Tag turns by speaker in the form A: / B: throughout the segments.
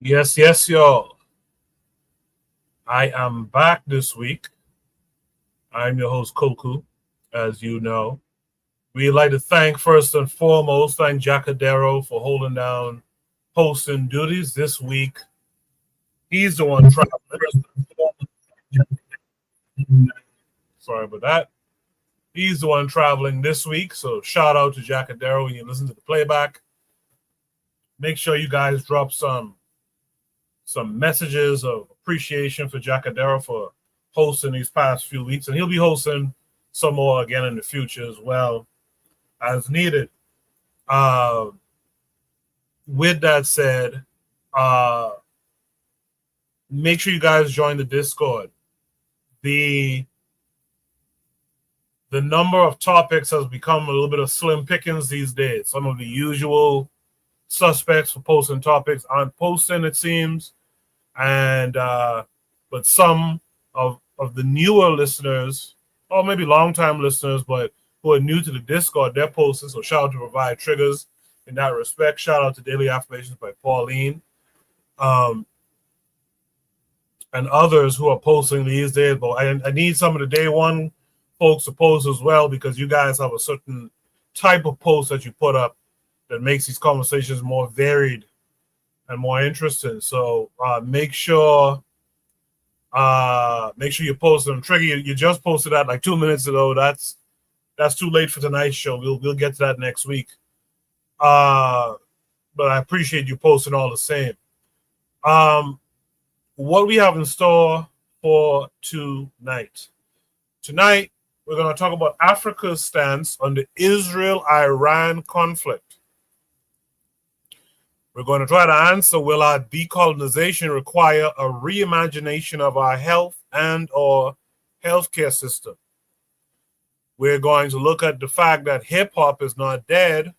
A: Yes, yes, y'all. I am back this week. I'm your host, Koku, as you know. We'd like to thank, first and foremost, thank Jacadero for holding down hosting duties this week. He's the one traveling. Sorry about that. He's the one traveling this week. So shout out to Jacadero when you listen to the playback. Make sure you guys drop some messages of appreciation for Jacadero for hosting these past few weeks, and he'll be hosting some more again in the future as well as needed. Uh, with that said, uh, make sure you guys join the Discord. The number of topics has become a little bit of slim pickings these days. Some of the usual suspects for posting topics aren't posting, it seems, and but some of the newer listeners, or maybe long-time listeners, but who are new to the Discord, they're posting. So shout out to Provide Triggers in that respect. Shout out to Daily Affirmations by Pauline, and others who are posting these days. But I need some of the day one folks to post as well, because you guys have a certain type of post that you put up that makes these conversations more varied and more interesting. So make sure you post them. Trigger, you just posted that like 2 minutes ago. That's too late for tonight's show. We'll get to that next week. But I appreciate you posting all the same. What we have in store for tonight. Tonight, we're going to talk about Africa's stance on the Israel-Iran conflict. We're going to try to answer, will our decolonization require a reimagination of our health and or healthcare system? We're going to look at the fact that hip-hop is not dead,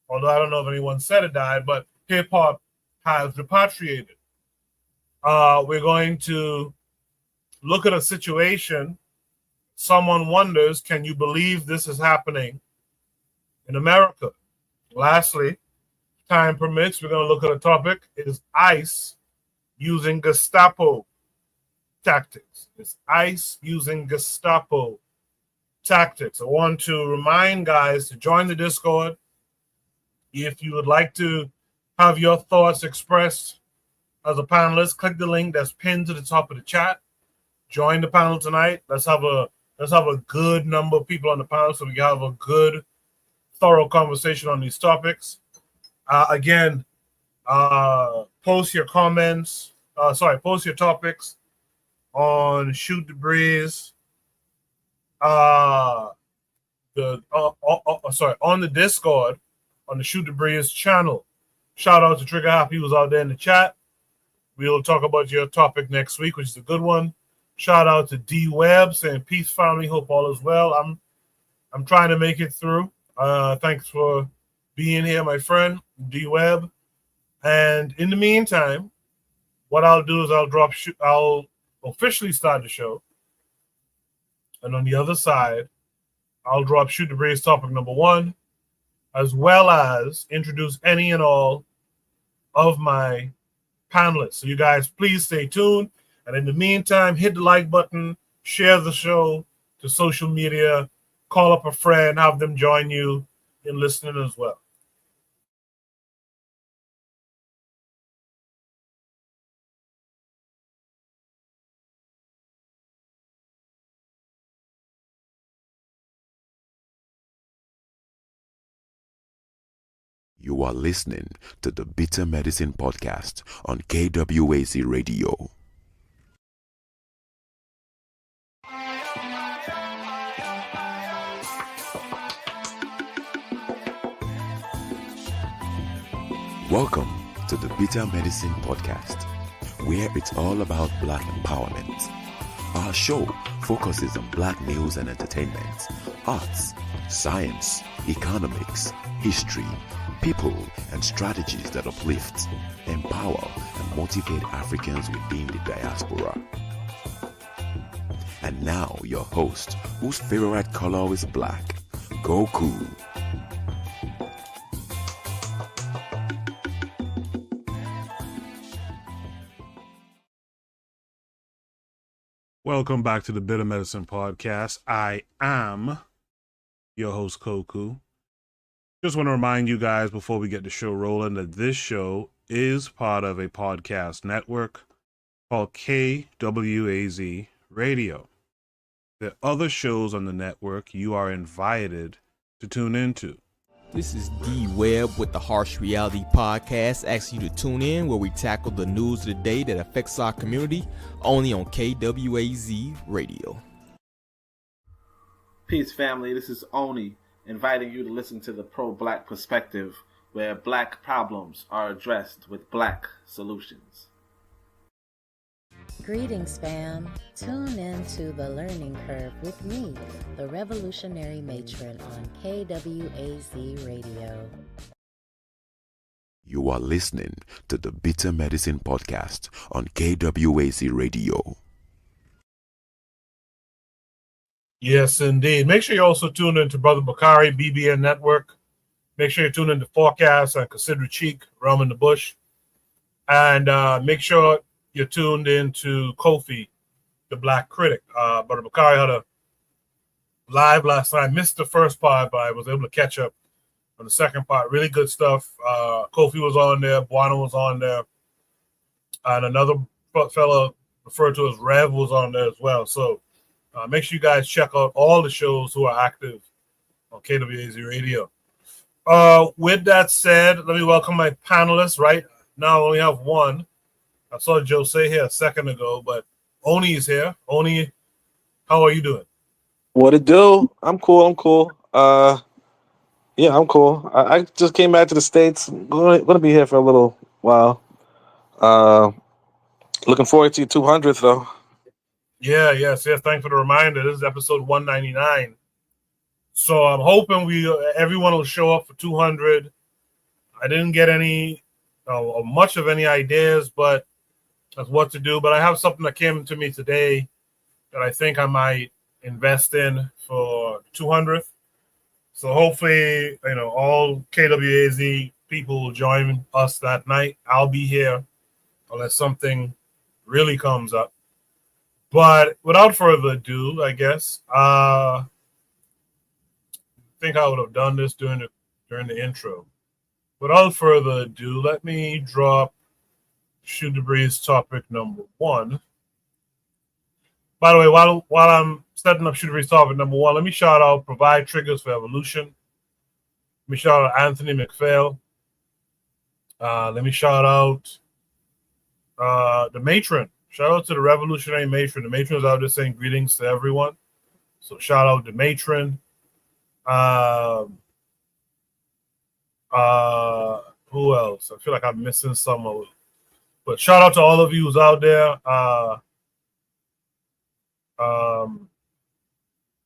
A: although I don't know if anyone said it died, but hip-hop has repatriated. We're going to look at a situation. Someone wonders, can you believe this is happening in America? Lastly, time permits, we're going to look at a topic. Is ICE using Gestapo tactics? Is ICE using Gestapo tactics? I want to remind guys to join the Discord. If you would like to have your thoughts expressed as a panelist, click the link that's pinned to the top of the chat. Join the panel tonight. Let's have a good number of people on the panel so we can have a good, thorough conversation on these topics. Again, post your comments. Post your topics on Shoot the Breeze. On the Discord, on the Shoot the Breeze channel. Shout out to Trigger Happy, who was out there in the chat. We'll talk about your topic next week, which is a good one. Shout out to D Webb saying peace, family. Hope all is well. I'm trying to make it through. Thanks for being here, my friend D Webb. And in the meantime, what I'll do is I'll officially start the show, and on the other side, I'll drop Shoot the Breeze topic number 1, as well as introduce any and all of my panelists. So you guys, please stay tuned. And in the meantime, hit the like button, share the show to social media, call up a friend, have them join you in listening as well.
B: You are listening to the Bitter Medicine Podcast on KWAZ Radio. Welcome to the Bitter Medicine Podcast, where it's all about Black empowerment. Our show focuses on Black news and entertainment, arts, science, economics, history, people, and strategies that uplift, empower, and motivate Africans within the diaspora. And now, your host, whose favorite color is black, Goku.
A: Welcome back to the Bitter Medicine Podcast. I am your host, Koku. Just want to remind you guys before we get the show rolling that this show is part of a podcast network called KWAZ Radio. There are other shows on the network you are invited to tune into.
C: This is D Webb with the Harsh Reality Podcast, asking you to tune in where we tackle the news of the day that affects our community, only on KWAZ Radio.
D: Peace, family. This is Oni, inviting you to listen to the Pro-Black Perspective, where black problems are addressed with black solutions.
E: Greetings, fam. Tune in to The Learning Curve with me, the revolutionary matron on KWAZ Radio.
B: You are listening to the Bitter Medicine Podcast on KWAZ Radio.
A: Yes, indeed. Make sure you also tune in to Brother Bakari, BBN Network. Make sure you tune in to Forecast and Consider Cheek, Realm in the Bush. And make sure you're tuned into Kofi, the Black Critic. Brother Bakari had a live last night. Missed the first part, but I was able to catch up on the second part. Really good stuff. Kofi was on there. Buana was on there. And another fellow referred to as Rev was on there as well. So make sure you guys check out all the shows who are active on KWAZ Radio. With that said, let me welcome my panelists. Right now, I only have one. I saw Jose here a second ago, but Oni is here. Oni, how are you doing?
F: What it do? I'm cool. Yeah, I'm cool. I just came back to the States. Gonna be here for a little while. Looking forward to your 200th though.
A: Yes. Thanks for the reminder. This is episode 199. So I'm hoping everyone will show up for 200. I didn't get any much of any ideas, but that's what to do. But I have something that came to me today that I think I might invest in for 200th. So hopefully, all KWAZ people will join us that night. I'll be here unless something really comes up. But without further ado, I guess I think I would have done this during the intro. Without further ado, let me drop Shoot the Breeze topic number 1. By the way, while I'm setting up Shoot the Breeze topic number 1, let me shout out Provide Triggers for Evolution. Let me shout out Anthony McPhail. Let me shout out the matron. Shout out to the revolutionary matron. The matron is out there saying greetings to everyone. So shout out the matron. Who else? I feel like I'm missing someone. But shout out to all of you who's out there.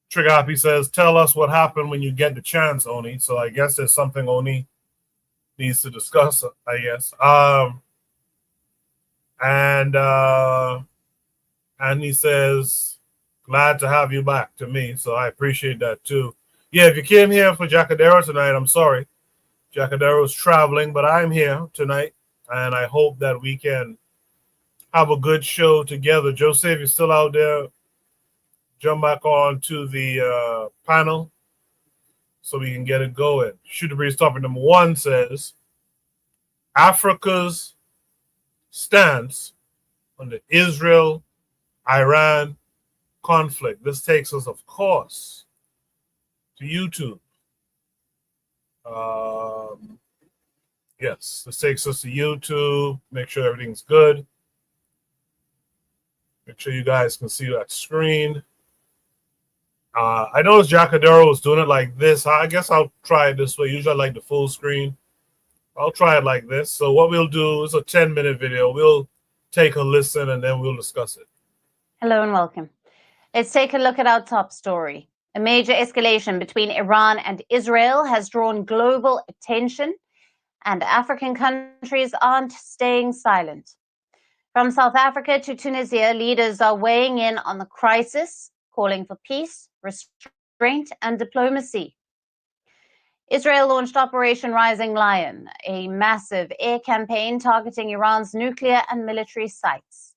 A: Trigger Happy says, tell us what happened when you get the chance, Oni. So I guess there's something Oni needs to discuss, I guess. And he says, glad to have you back to me. So I appreciate that too. Yeah, if you came here for Jacadero tonight, I'm sorry. Jacadero's traveling, but I'm here tonight. And I hope that we can have a good show together. Jose, if you're still out there, jump back on to the panel so we can get it going. Shoot the Breeze topic number 1 says, Africa's stance on the Israel-Iran conflict. This takes us, of course, to YouTube. Yes, this takes us to YouTube. Make sure everything's good. Make sure you guys can see that screen. I noticed Jacadero was doing it like this. I guess I'll try it this way. Usually I like the full screen. I'll try it like this. So what we'll do is a 10-minute video. We'll take a listen and then we'll discuss it.
G: Hello and welcome. Let's take a look at our top story. A major escalation between Iran and Israel has drawn global attention, and African countries aren't staying silent. From South Africa to Tunisia, leaders are weighing in on the crisis, calling for peace, restraint, and diplomacy. Israel launched Operation Rising Lion, a massive air campaign targeting Iran's nuclear and military sites.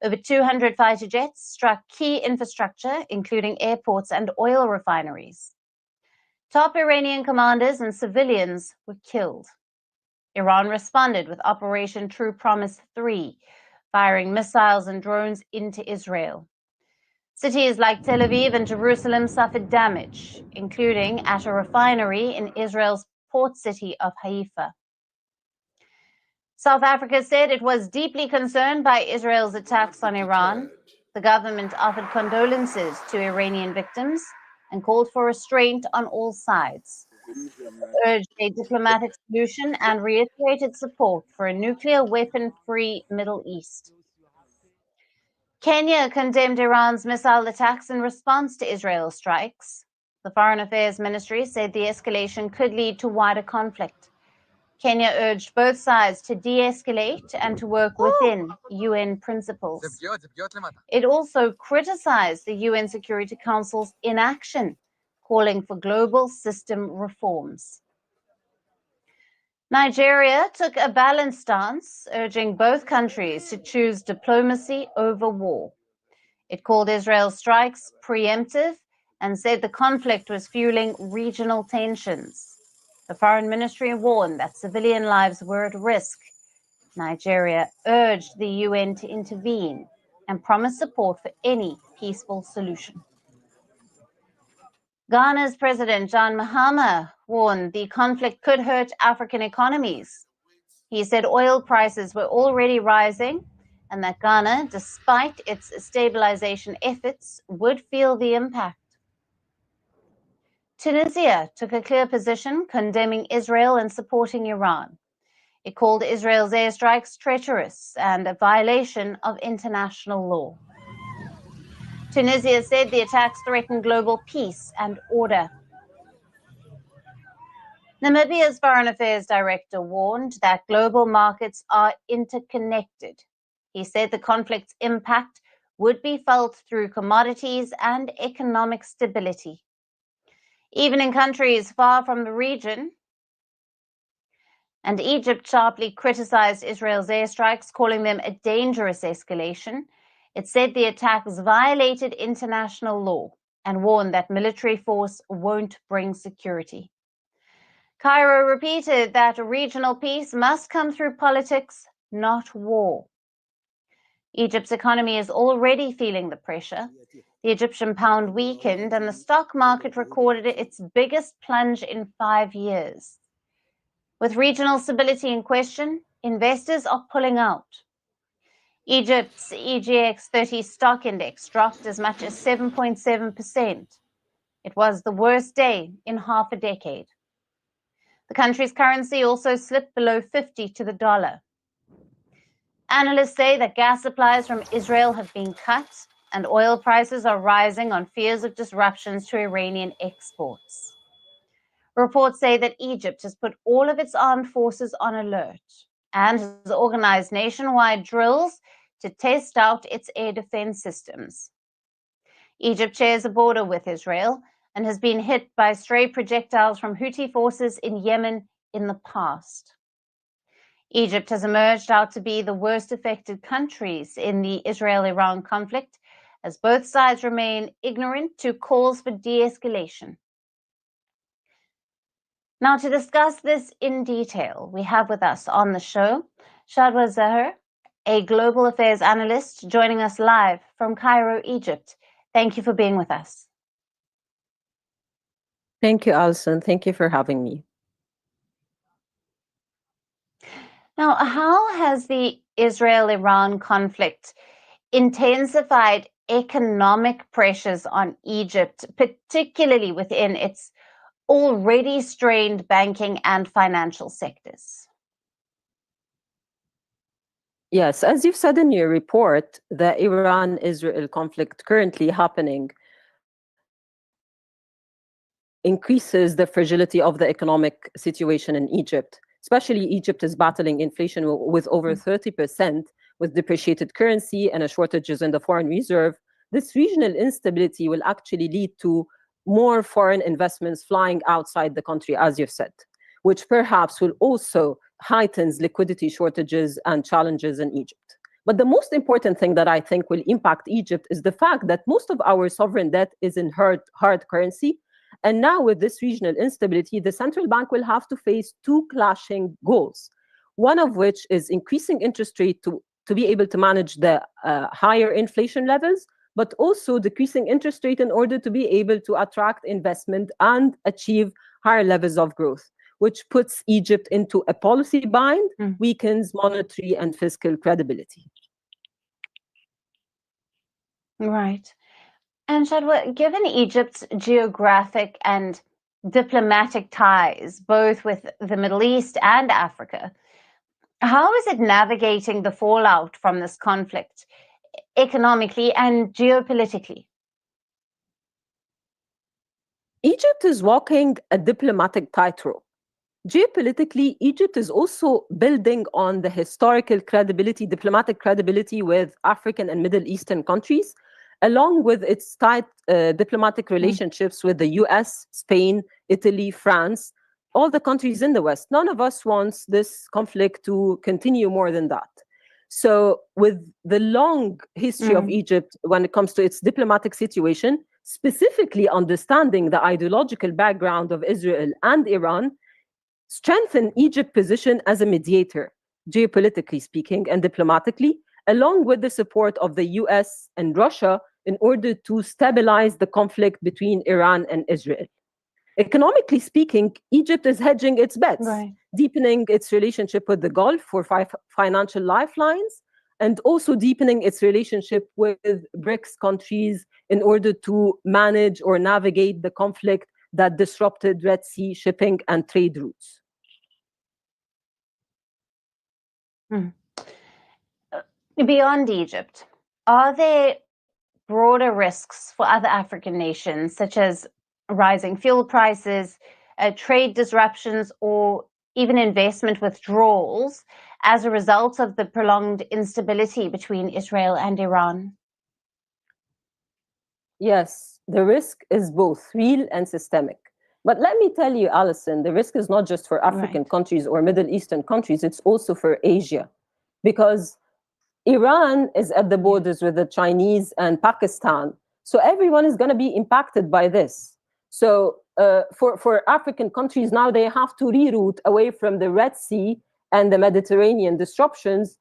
G: Over 200 fighter jets struck key infrastructure, including airports and oil refineries. Top Iranian commanders and civilians were killed. Iran responded with Operation True Promise 3, firing missiles and drones into Israel. Cities like Tel Aviv and Jerusalem suffered damage, including at a refinery in Israel's port city of Haifa. South Africa said it was deeply concerned by Israel's attacks on Iran. The government offered condolences to Iranian victims and called for restraint on all sides. It urged a diplomatic solution and reiterated support for a nuclear weapon-free Middle East. Kenya condemned Iran's missile attacks in response to Israel's strikes. The Foreign Affairs Ministry said the escalation could lead to wider conflict. Kenya urged both sides to de-escalate and to work within UN principles. It also criticized the UN Security Council's inaction, calling for global system reforms. Nigeria took a balanced stance, urging both countries to choose diplomacy over war. It called Israel's strikes preemptive and said the conflict was fueling regional tensions. The Foreign Ministry warned that civilian lives were at risk. Nigeria urged the UN to intervene and promised support for any peaceful solution. Ghana's President John Mahama warned the conflict could hurt African economies. He said oil prices were already rising and that Ghana, despite its stabilization efforts, would feel the impact. Tunisia took a clear position condemning Israel and supporting Iran. It called Israel's airstrikes treacherous and a violation of international law. Tunisia said the attacks threaten global peace and order. Namibia's Foreign Affairs Director warned that global markets are interconnected. He said the conflict's impact would be felt through commodities and economic stability. Even in countries far from the region, and Egypt sharply criticized Israel's airstrikes, calling them a dangerous escalation. It said the attacks violated international law and warned that military force won't bring security. Cairo repeated that regional peace must come through politics, not war. Egypt's economy is already feeling the pressure. The Egyptian pound weakened and the stock market recorded its biggest plunge in 5 years. With regional stability in question, investors are pulling out. Egypt's EGX 30 stock index dropped as much as 7.7%. It was the worst day in half a decade. The country's currency also slipped below 50 to the dollar. Analysts say that gas supplies from Israel have been cut and oil prices are rising on fears of disruptions to Iranian exports. Reports say that Egypt has put all of its armed forces on alert and has organized nationwide drills to test out its air defense systems. Egypt shares a border with Israel and has been hit by stray projectiles from Houthi forces in Yemen in the past. Egypt has emerged out to be the worst affected countries in the Israel-Iran conflict, as both sides remain ignorant to calls for de-escalation. Now, to discuss this in detail, we have with us on the show Shadwa Zahar, a global affairs analyst, joining us live from Cairo, Egypt. Thank you for being with us.
H: Thank you, Alison. Thank you for having me.
G: Now, how has the Israel-Iran conflict intensified economic pressures on Egypt, particularly within its already strained banking and financial sectors?
H: Yes, as you've said in your report, the Iran-Israel conflict currently happening increases the fragility of the economic situation in Egypt. Especially Egypt is battling inflation with over 30%, with depreciated currency and shortages in the foreign reserve. This regional instability will actually lead to more foreign investments flying outside the country, as you've said, which perhaps will also heightens liquidity shortages and challenges in Egypt. But the most important thing that I think will impact Egypt is the fact that most of our sovereign debt is in hard currency. And now with this regional instability, the central bank will have to face two clashing goals. One of which is increasing interest rate to be able to manage the higher inflation levels, but also decreasing interest rate in order to be able to attract investment and achieve higher levels of growth, which puts Egypt into a policy bind, weakens monetary and fiscal credibility.
G: Right. And Shadwa, given Egypt's geographic and diplomatic ties, both with the Middle East and Africa, how is it navigating the fallout from this conflict economically and geopolitically?
H: Egypt is walking a diplomatic tightrope. Geopolitically, Egypt is also building on the historical credibility, diplomatic credibility with African and Middle Eastern countries, along with its tight diplomatic relationships with the US, Spain, Italy, France, all the countries in the West. None of us wants this conflict to continue more than that. So with the long history of Egypt when it comes to its diplomatic situation, specifically understanding the ideological background of Israel and Iran, strengthen Egypt's position as a mediator, geopolitically speaking and diplomatically, along with the support of the US and Russia in order to stabilize the conflict between Iran and Israel. Economically speaking, Egypt is hedging its bets, deepening its relationship with the Gulf for financial lifelines, and also deepening its relationship with BRICS countries in order to manage or navigate the conflict that disrupted Red Sea shipping and trade routes.
G: Beyond Egypt, are there broader risks for other African nations, such as rising fuel prices, trade disruptions, or even investment withdrawals as a result of the prolonged instability between Israel and Iran?
H: Yes, the risk is both real and systemic. But let me tell you, Alison, the risk is not just for African countries or Middle Eastern countries, it's also for Asia. Because Iran is at the borders with the Chinese and Pakistan. So everyone is going to be impacted by this. So for African countries, now they have to reroute away from the Red Sea and the Mediterranean disruptions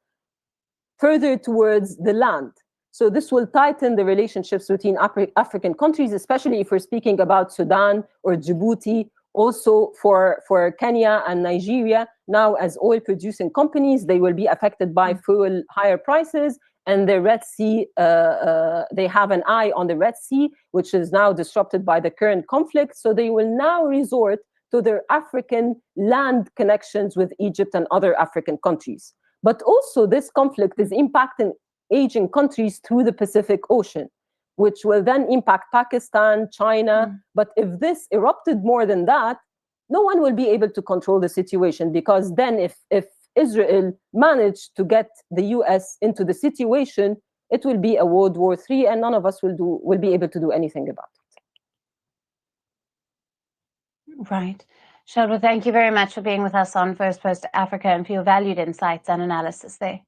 H: further towards the land. So this will tighten the relationships between African countries, especially if we're speaking about Sudan or Djibouti, also for Kenya and Nigeria. Now, as oil-producing companies, they will be affected by fuel higher prices, and the Red Sea, they have an eye on the Red Sea, which is now disrupted by the current conflict. So they will now resort to their African land connections with Egypt and other African countries. But also this conflict is impacting Asian countries through the Pacific Ocean, which will then impact Pakistan, China. But if this erupted more than that, no one will be able to control the situation, because then if Israel managed to get the US into the situation, it will be a World War III, and none of us will be able to do anything about it.
G: Right. Shadwa, thank you very much for being with us on First Post Africa and for your valued insights and analysis there.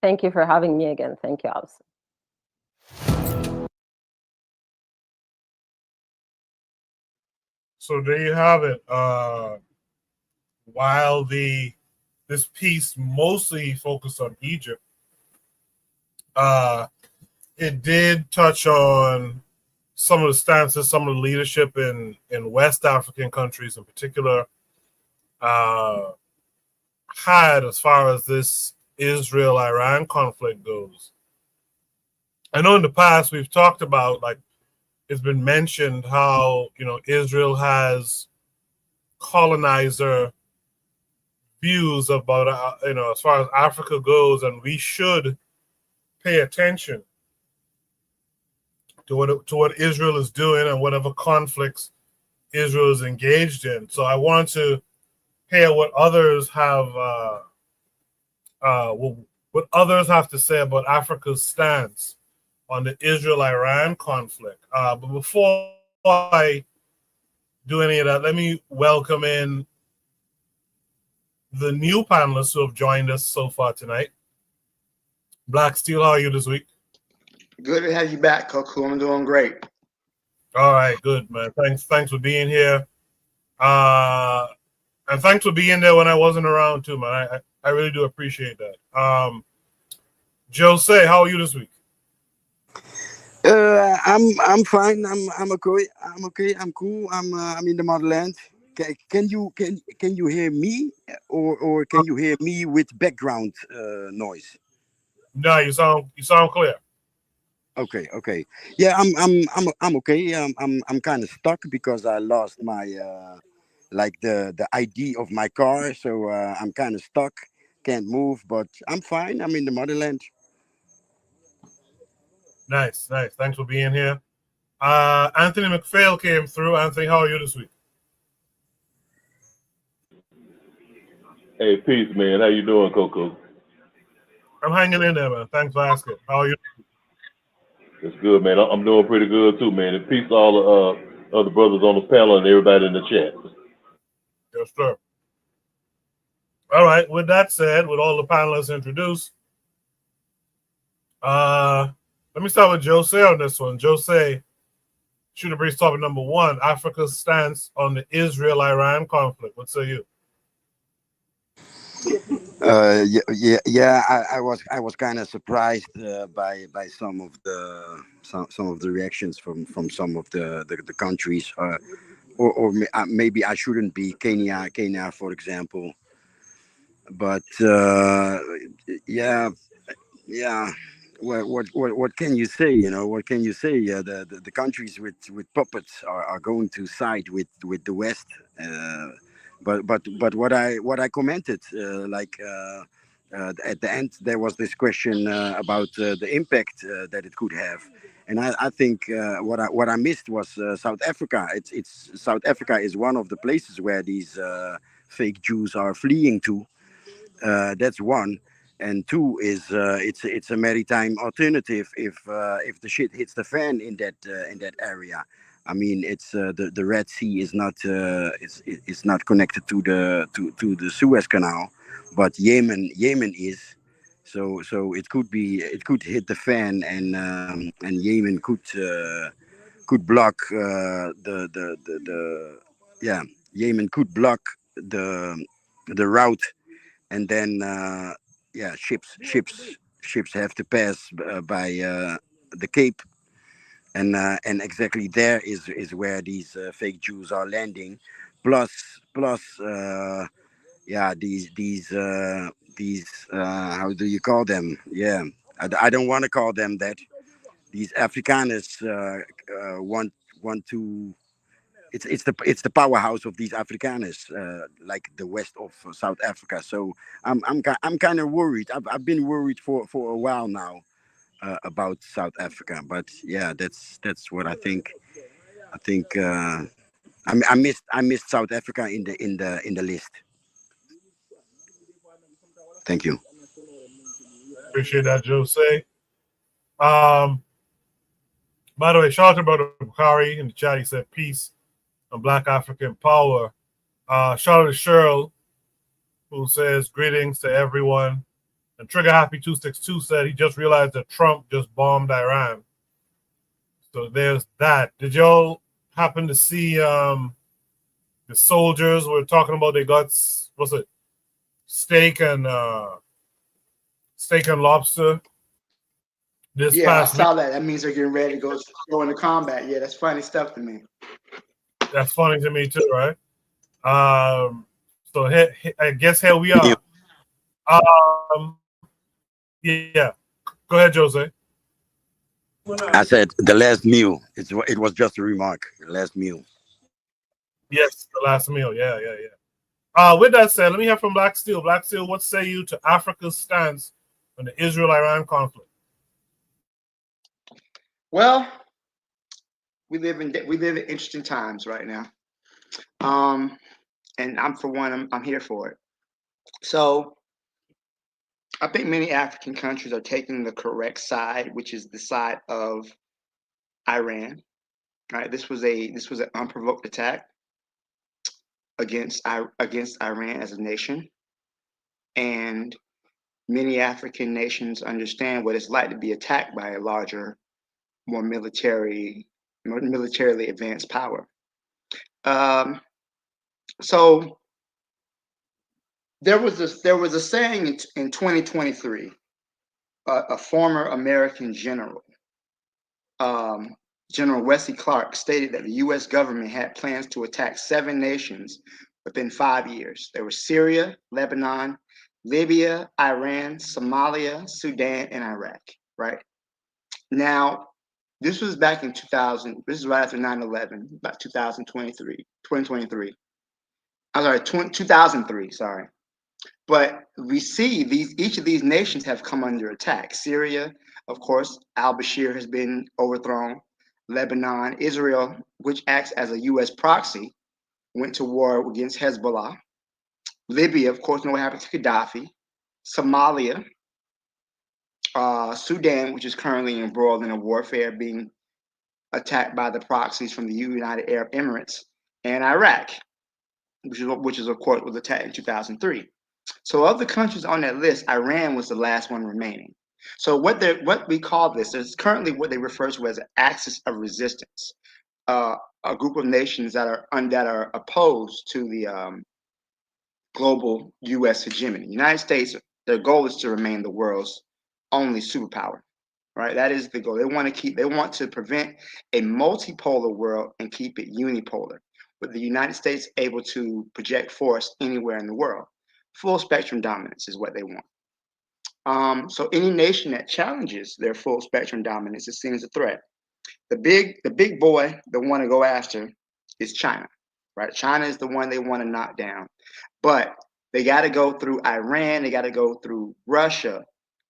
H: Thank you for having me again. Thank you, Alison.
A: So there you have it. While this piece mostly focused on Egypt, it did touch on some of the stances, some of the leadership in West African countries in particular had as far as this Israel-Iran conflict goes. I know in the past we've talked about, like, it's been mentioned how, Israel has colonizer views about, as far as Africa goes, and we should pay attention to what Israel is doing and whatever conflicts Israel is engaged in. So I want to hear what others have what others have to say about Africa's stance on the Israel-Iran conflict. But before I do any of that, let me welcome in the new panelists who have joined us so far tonight. Black Steel, how are you this week?
I: Good to have you back, Koku. I'm doing great.
A: All right, good, man. Thanks for being here. And thanks for being there when I wasn't around too, man. I really do appreciate that. Jose, how are you this week?
J: I'm fine. I'm okay. I'm okay. I'm cool. I'm in the motherland. Can you hear me or can you hear me with background noise?
A: No, you sound clear.
J: Okay. Yeah, I'm okay. I'm kind of stuck because I lost my like the ID of my car, so I'm kind of stuck. Can't move, but I'm fine. I'm in the motherland.
A: Nice. Thanks for being here. Anthony McPhail came through. Anthony, how are you this week?
K: Hey, peace, man. How you doing, Coco?
A: I'm hanging in there, man. Thanks for asking. How are you?
K: It's good, man. I'm doing pretty good too, man. And peace to all the other brothers on the panel and everybody in the chat.
A: Yes, sir. All right. With that said, with all the panelists introduced, let me start with Jose on this one. Jose, shoot a brief topic number one: Africa's stance on the Israel-Iran conflict. What say you?
J: Yeah. I was kind of surprised by some of the reactions from some of the countries, maybe I shouldn't be Kenya, for example. But yeah, yeah. What can you say? What can you say? The countries with puppets are going to side with the West. Uh, but what I commented, at the end there was this question about the impact that it could have, and I think what I missed was South Africa. It's South Africa is one of the places where these fake Jews are fleeing to. That's one, and two is it's a maritime alternative if the shit hits the fan in that area. I mean, it's the Red Sea is not it's not connected to the Suez Canal, but Yemen is. So it could hit the fan, and Yemen could block the yeah, Yemen could block the route, and then yeah, ships have to pass by the Cape, and exactly there is where these fake Jews are landing, plus yeah, these how do you call them? Yeah, I don't want to call them that. These Afrikaners want to. It's the powerhouse of these Afrikaners, like the west of South Africa. So I'm kind of worried. I've been worried for a while now about South Africa. But yeah, that's what I think. I think I missed South Africa in the list. Thank you.
A: Appreciate that, Jose. By the way, shout out to Brother Bukhari in the chat. He said peace and Black African power. Shout out to Cheryl, who says greetings to everyone. And Trigger Happy 262 said he just realized that Trump just bombed Iran. So there's that. Did y'all happen to see the soldiers were talking about they got, what's it, steak and lobster this
I: Yeah, I
A: past week?
I: saw that. That means they're getting ready to go into combat. Yeah, that's funny stuff to me.
A: That's funny to me too, right? So I guess here we are. Yeah. Go ahead, Jose.
J: I said the last meal. It was just a remark. The last meal.
A: Yes, the last meal. Yeah. With that said, let me hear from Black Steel. Black Steel, what say you to Africa's stance on the Israel-Iran conflict?
I: Well, we live in interesting times right now. And I'm here for it. So I think many African countries are taking the correct side, which is the side of Iran. Right? This was an unprovoked attack against Iran as a nation, and many African nations understand what it's like to be attacked by a larger, more militarily advanced power. So there was a saying in 2023. A former American general, General Wesley Clark, stated that the U.S. government had plans to attack 7 nations within 5 years. There were Syria, Lebanon, Libya, Iran, Somalia, Sudan, and Iraq. Right now, this was back in 2000. This is right after 9/11, about 2023. I'm sorry, 2003. Sorry. But we see each of these nations have come under attack. Syria, of course, al-Bashir has been overthrown. Lebanon, Israel, which acts as a U.S. proxy, went to war against Hezbollah. Libya, of course, know what happened to Gaddafi. Somalia, Sudan, which is currently embroiled in a warfare, being attacked by the proxies from the United Arab Emirates, and Iraq, which is of course was attacked in 2003. So of the countries on that list, Iran was the last one remaining. So what we call this is currently what they refer to as an axis of resistance, a group of nations that are opposed to the global U.S. hegemony. United States, their goal is to remain the world's only superpower. Right, that is the goal. They want to prevent a multipolar world and keep it unipolar, with the United States able to project force anywhere in the world. Full spectrum dominance is what they want. So any nation that challenges their full spectrum dominance is seen as a threat. The big boy they want to go after is China. Right, China is the one they want to knock down, but they got to go through Iran. They got to go through Russia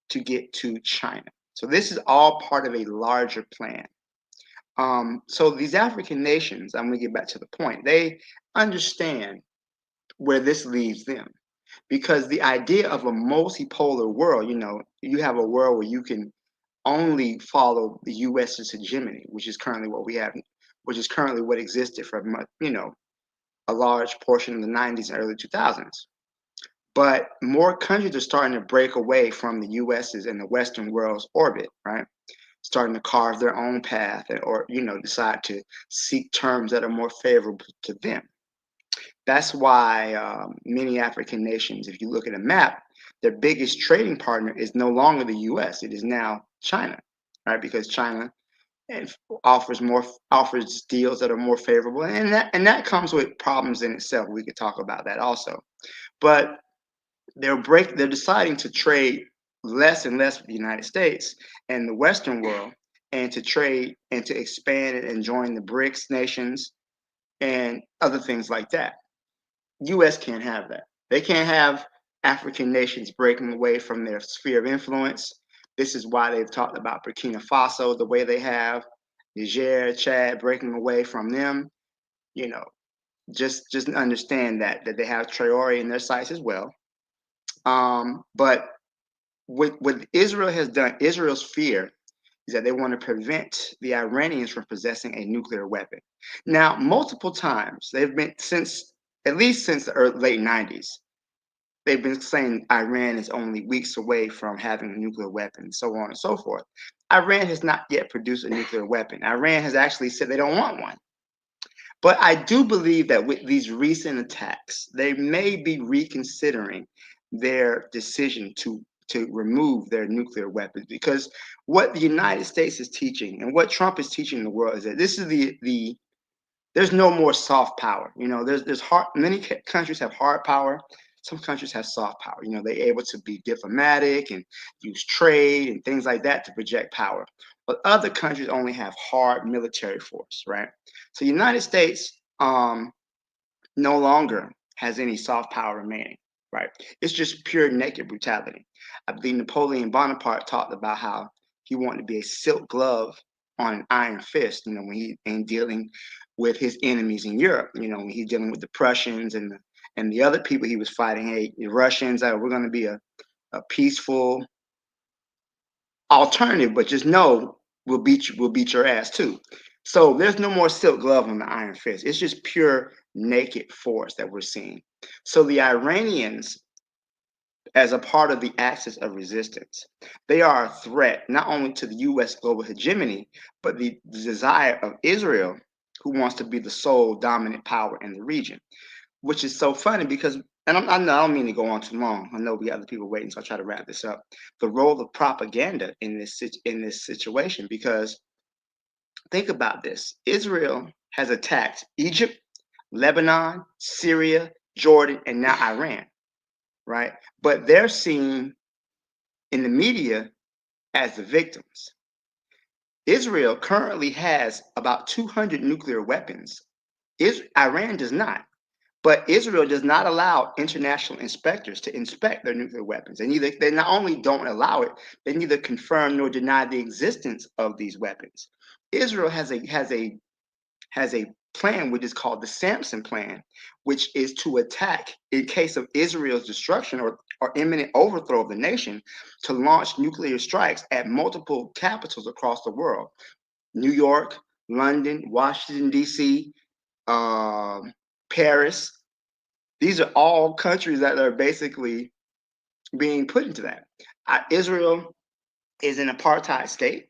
I: to get to China. So this is all part of a larger plan. So these African nations, I'm going to get back to the point, they understand where this leaves them. Because the idea of a multipolar world, you have a world where you can only follow the U.S.'s hegemony, which is currently what we have, which is currently what existed for, a large portion of the 90s and early 2000s. But more countries are starting to break away from the U.S.'s and the Western world's orbit, right? Starting to carve their own path or decide to seek terms that are more favorable to them. That's why many African nations, if you look at a map, their biggest trading partner is no longer the U.S. It is now China, right? Because China offers deals that are more favorable, and that comes with problems in itself. We could talk about that also, but they're deciding to trade less and less with the United States and the Western world, and to trade and to expand and join the BRICS nations and other things like that. U.S. can't have that. They can't have African nations breaking away from their sphere of influence. This is why they've talked about Burkina Faso the way they have, Niger, Chad breaking away from them. Just understand that they have Traore in their sights as well. But what Israel has done, Israel's fear is that they want to prevent the Iranians from possessing a nuclear weapon. Now, multiple times they've been at least since the late 90s, they've been saying Iran is only weeks away from having a nuclear weapon, so on and so forth. Iran has not yet produced a nuclear weapon. Iran has actually said they don't want one. But I do believe that with these recent attacks, they may be reconsidering their decision to remove their nuclear weapons, because what the United States is teaching and what Trump is teaching the world is that this is there's no more soft power. Many countries have hard power. Some countries have soft power. They're able to be diplomatic and use trade and things like that to project power. But other countries only have hard military force, right? So the United States no longer has any soft power remaining, right? It's just pure naked brutality. I believe Napoleon Bonaparte talked about how he wanted to be a silk glove on an iron fist, when he in dealing with his enemies in Europe, when he's dealing with the Prussians and the other people he was fighting. Hey, the Russians, we're going to be a peaceful alternative, but just know we'll beat your ass too. So there's no more silk glove on the iron fist. It's just pure naked force that we're seeing. So the Iranians as a part of the axis of resistance. They are a threat not only to the U.S. global hegemony, but the desire of Israel, who wants to be the sole dominant power in the region, which is so funny because, and I don't mean to go on too long. I know we have other people waiting, so I'll try to wrap this up. The role of propaganda in this situation, because think about this. Israel has attacked Egypt, Lebanon, Syria, Jordan, and now Iran, right? But they're seen in the media as the victims. Israel currently has about 200 nuclear weapons. Iran does not. But Israel does not allow international inspectors to inspect their nuclear weapons. They not only don't allow it, they neither confirm nor deny the existence of these weapons. Israel has a plan which is called the Samson Plan, which is to attack in case of Israel's destruction or imminent overthrow of the nation, to launch nuclear strikes at multiple capitals across the world: New York, London, Washington, D.C., Paris. These are all countries that are basically being put into that. Israel is an apartheid state.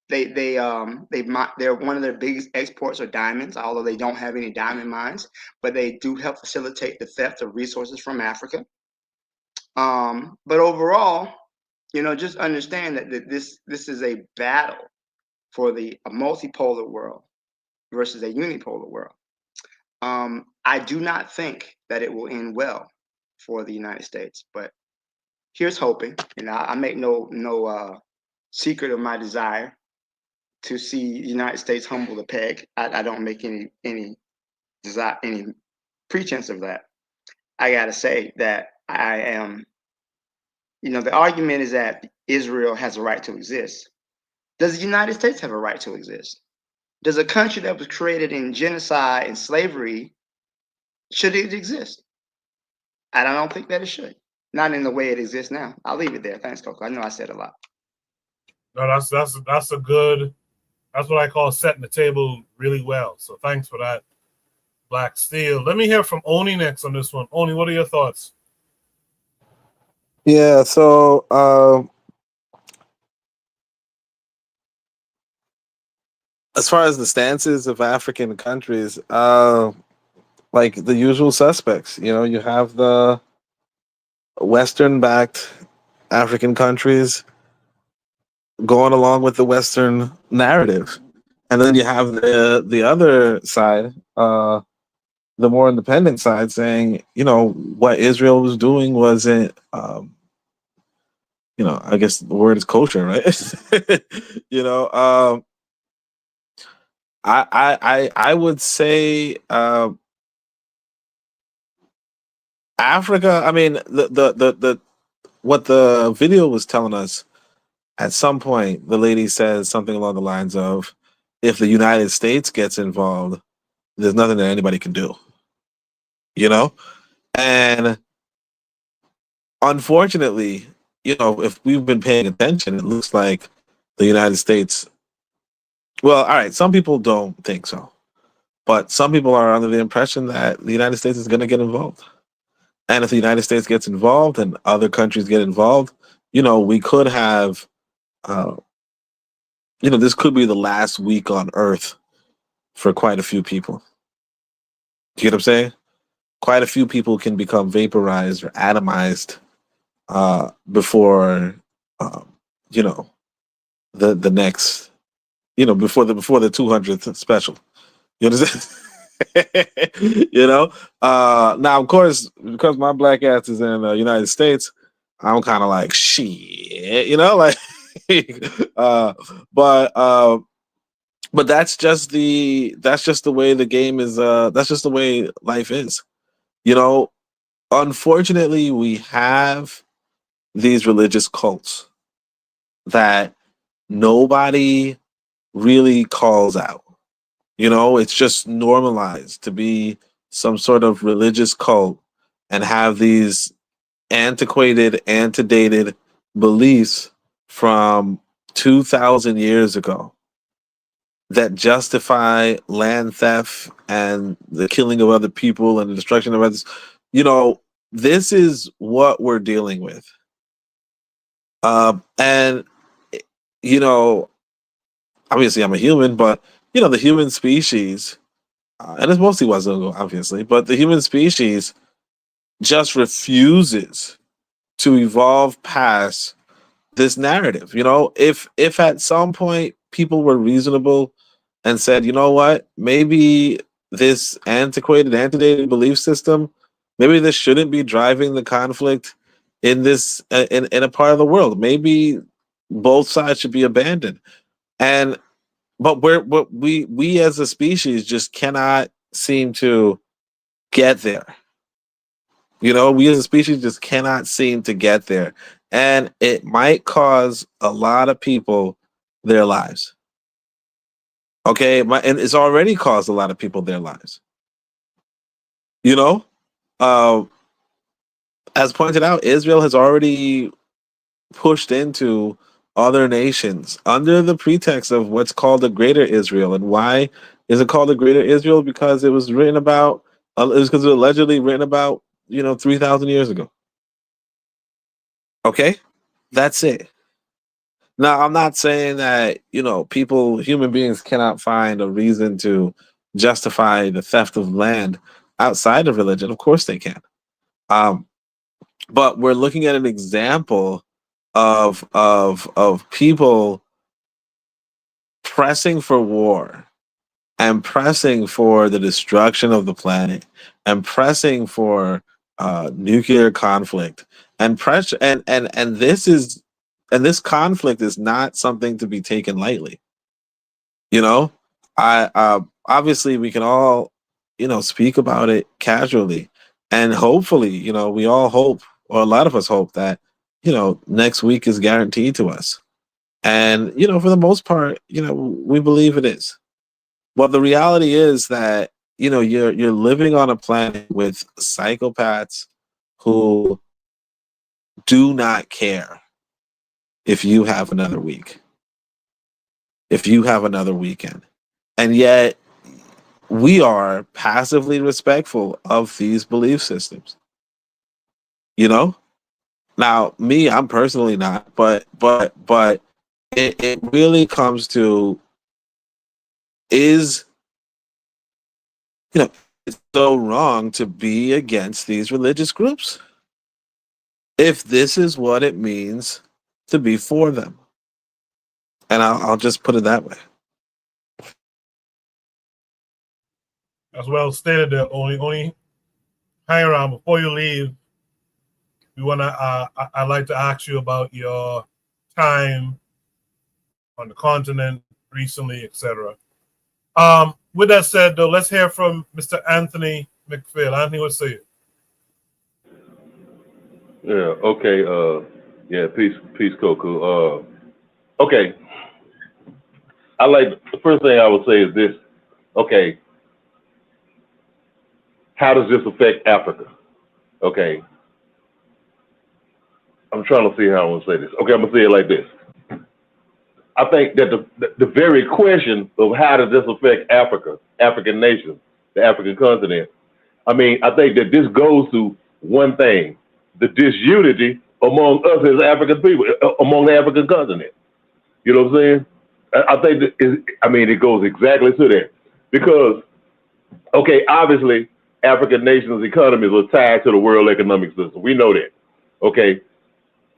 I: They're one of their biggest exports are diamonds, although they don't have any diamond mines, but they do help facilitate the theft of resources from Africa. But overall, just understand that this is a battle for a multipolar world versus a unipolar world. I do not think that it will end well for the United States, but here's hoping. I make no secret of my desire to see the United States humble the peg. I don't make any pretense of that. I gotta say that I am. The argument is that Israel has a right to exist. Does the United States have a right to exist? Does a country that was created in genocide and slavery, should it exist? And I don't think that it should. Not in the way it exists now. I'll leave it there. Thanks, Coco. I know I said a lot.
A: No, that's a good. That's what I call setting the table really well. So thanks for that, Black Steel. Let me hear from Oni next on this one. Oni, what are your thoughts?
F: Yeah, so as far as the stances of African countries, like the usual suspects, you have the Western-backed African countries going along with the Western narrative, and then you have the other side, the more independent side, saying, what Israel was doing wasn't, I guess the word is kosher, right? I would say Africa. I mean, the what the video was telling us, at some point the lady says something along the lines of, if the United States gets involved, there's nothing that anybody can do. And unfortunately, if we've been paying attention, it looks like the United States, well, all right, some people don't think so, but some people are under the impression that the United States is going to get involved. And if the United States gets involved and other countries get involved, we could have, this could be the last week on Earth for quite a few people. Do you get what I'm saying? Quite a few people can become vaporized or atomized before, the next, before the 200th special. You understand? Now, of course, because my black ass is in the United States, I'm kind of like, shit, like, but that's just the way the game is. That's just the way life is. Unfortunately, we have these religious cults that nobody really calls out. It's just normalized to be some sort of religious cult and have these antiquated, antedated beliefs from 2,000 years ago that justify land theft and the killing of other people and the destruction of others. this is what we're dealing with. And you know, obviously I'm a human, but you know, the human species, and it's mostly Wazungu, obviously, but the human species just refuses to evolve past this narrative. You know, if at some point people were reasonable and said, you know what, maybe this antiquated belief system, maybe this shouldn't be driving the conflict in this in a part of the world. Maybe both sides should be abandoned. And but we as a species just cannot seem to get there. You know, we as a species just cannot seem to get there. And it might cause a lot of people their lives. Okay. And it's already caused a lot of people their lives. You know, uh, as pointed out, Israel has already pushed into other nations under the pretext of what's called the Greater Israel. And why is it called the Greater Israel? Because it was written about, it was because it was allegedly written about, 3,000 years ago. Okay, that's it. Now, I'm not saying that, human beings cannot find a reason to justify the theft of land outside of religion. Of course they can. But we're looking at an example of people pressing for war and pressing for the destruction of the planet and pressing for nuclear conflict and pressure and this conflict is not something to be taken lightly. I obviously we can all speak about it casually, and hopefully we all hope, or a lot of us hope, that next week is guaranteed to us. And for the most part we believe it is. Well, the reality is that you're living on a planet with psychopaths who do not care if you have another week, if you have another weekend, and yet we are passively respectful of these belief systems. Now, me, I'm personally not, but it really comes to, is it's so wrong to be against these religious groups if this is what it means to be for them. And I'll just put it that way.
A: As well stated, that only hang around before you leave. I'd like to ask you about your time on the continent recently, etc. With that said, though, let's hear from Mr. Anthony McPhail. Anthony, what say you?
K: Yeah. Okay. Yeah. Peace, Coco. Okay. The first thing I would say is this. Okay. How does this affect Africa? Okay. I'm trying to see how I'm going to say this. Okay, I'm going to say it like this. I think that the very question of how does this affect Africa, African nations, the African continent, I think that this goes to one thing: the disunity among us as African people, among the African continent. You know what I'm saying? I think that it goes exactly to that. Because, okay, obviously, African nations' economies are tied to the world economic system. We know that. Okay.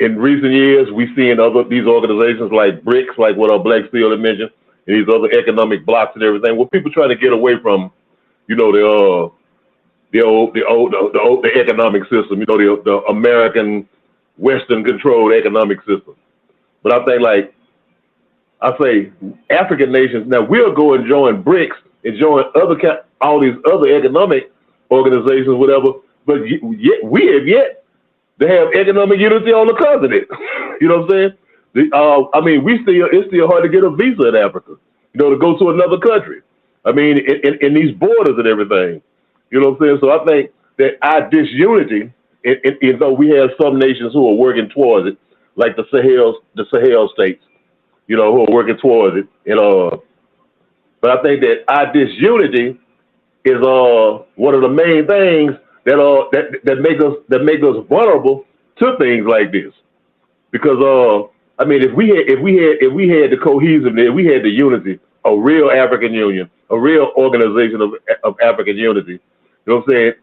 K: In recent years, we've seen these organizations like BRICS, like what our Black Steel had mentioned, and these other economic blocks and everything. Well, people trying to get away from, the economic system, the American Western controlled economic system. But I think, like I say, African nations, now we'll go and join BRICS and join all these other economic organizations, whatever, but yet we have yet to have economic unity on the continent. You know what I'm saying? It's still hard to get a visa in Africa, to go to another country. In these borders and everything. You know what I'm saying? So I think that our disunity, though we have some nations who are working towards it, like the Sahel states, who are working towards it. But I think that our disunity is one of the main things that make us vulnerable to things like this. Because I mean, if we had the cohesiveness, if we had the unity, a real African Union, a real organization of African unity, you know what I'm saying?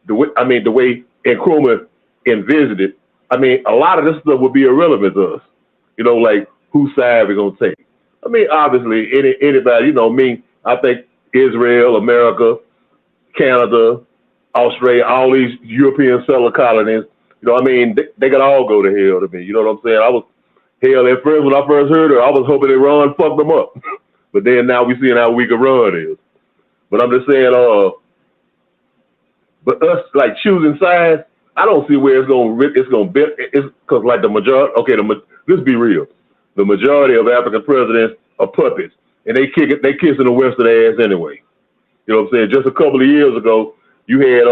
K: The way Nkrumah envisioned it, I mean, a lot of this stuff would be irrelevant to us. You know, like whose side we're gonna take. I mean, obviously, anybody, you know, me, I think Israel, America, Canada, Australia, all these European settler colonies, you know, I mean, they could all go to hell to me. You know what I'm saying? I was hell at first when I first heard her. I was hoping Iran fucked them up, but then now we're seeing how weak Iran is. But I'm just saying, but us like choosing sides, I don't see where it's gonna be. It's because like the majority. Okay, let's be real. The majority of African presidents are puppets, and they kissing the Western ass anyway. You know what I'm saying? Just a couple of years ago, you had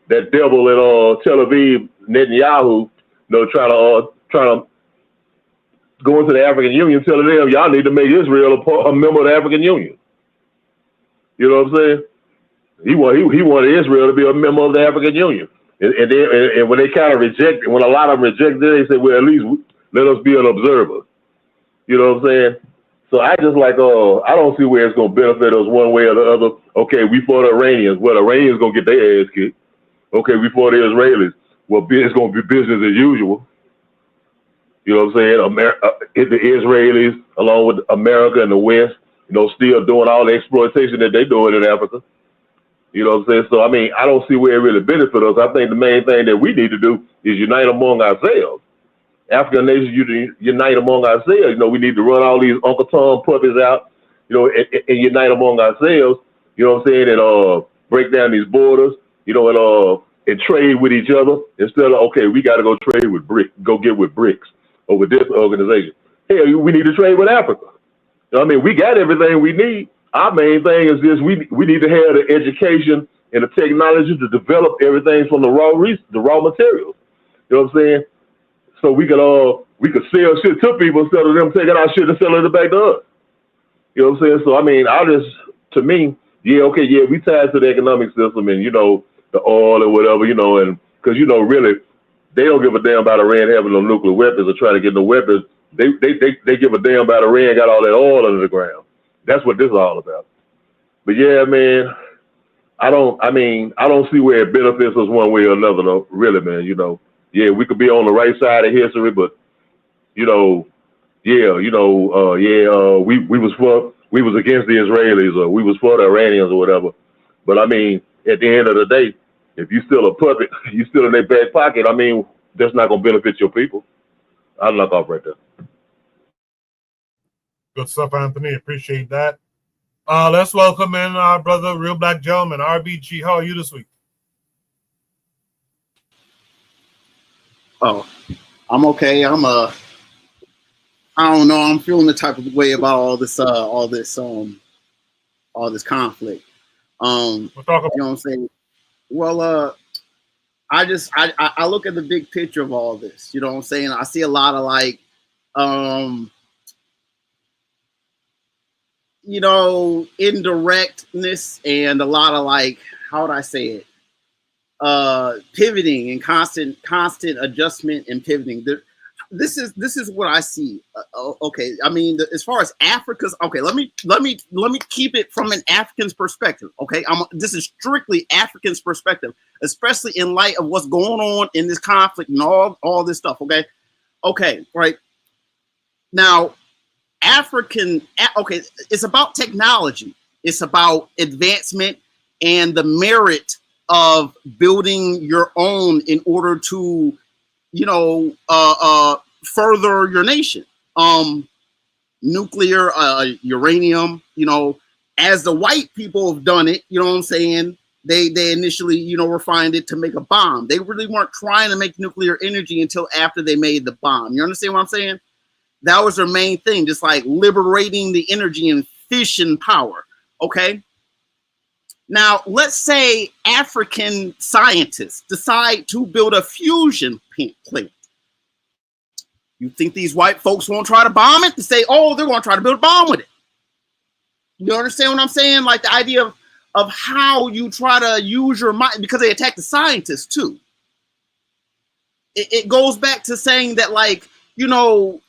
K: that devil in Tel Aviv, Netanyahu, you know, trying to go into the African Union, telling them y'all need to make Israel a member of the African Union. You know what I'm saying? He wanted Israel to be a member of the African Union, and when they kind of rejected, when a lot of them rejected, they said, well, at least let us be an observer. You know what I'm saying? So I just like, I don't see where it's going to benefit us one way or the other. Okay, we fought the Iranians. Well, the Iranians going to get their ass kicked. Okay, we fought the Israelis. Well, it's going to be business as usual. You know what I'm saying? The Israelis, along with America and the West, you know, still doing all the exploitation that they're doing in Africa. You know what I'm saying? So, I mean, I don't see where it really benefits us. I think the main thing that we need to do is unite among ourselves. African nations unite among ourselves. You know, we need to run all these Uncle Tom puppies out, you know, and unite among ourselves. You know what I'm saying? And break down these borders, you know, and trade with each other instead of, okay, we got to go trade with BRICS or with this organization. Hell, we need to trade with Africa. You know what I mean, we got everything we need. Our main thing is this: we need to have the education and the technology to develop everything from the raw materials. You know what I'm saying? So we could sell shit to people instead of them taking our shit and selling it back to us. You know what I'm saying? So I mean, to me, we tied to the economic system and, you know, the oil or whatever, you know, and because, you know, really they don't give a damn about Iran having no nuclear weapons or trying to get no weapons. They give a damn about Iran got all that oil under the ground. That's what this is all about. But yeah, man, I don't see where it benefits us one way or another, though, really, man. You know, yeah, we could be on the right side of history, but you know, we was against the Israelis or we was for the Iranians or whatever. But I mean, at the end of the day, if you still a puppet, you still in their back pocket. I mean, that's not gonna benefit your people. I'll knock off right there.
A: Good stuff, Anthony. Appreciate that. Let's welcome in our brother, Real Black Gentleman, RBG. How are you this week?
L: Oh, I'm okay. I don't know. I'm feeling the type of way about all this conflict.
A: We'll talk about,
L: you know what I'm saying? Well, I look at the big picture of all this. You know what I'm saying? I see a lot of like, you know, indirectness and a lot of like, how would I say it? Pivoting and constant adjustment and pivoting. This is what I see. Okay, I mean, as far as Africa's, okay, let me keep it from an African's perspective. Okay, this is strictly African's perspective, especially in light of what's going on in this conflict and all this stuff. Okay, right now, okay, it's about technology. It's about advancement and the merit of building your own in order to, you know, further your nation. Nuclear, uranium, you know, as the white people have done it, you know what I'm saying? They initially, you know, refined it to make a bomb. They really weren't trying to make nuclear energy until after they made the bomb. You understand what I'm saying? That was their main thing, just like liberating the energy and fission power. Okay. Now, let's say African scientists decide to build a fusion plant. You think these white folks won't try to bomb it? To say, oh, they're going to try to build a bomb with it. You understand what I'm saying? Like the idea of how you try to use your mind, because they attack the scientists too. It goes back to saying that, like, you don't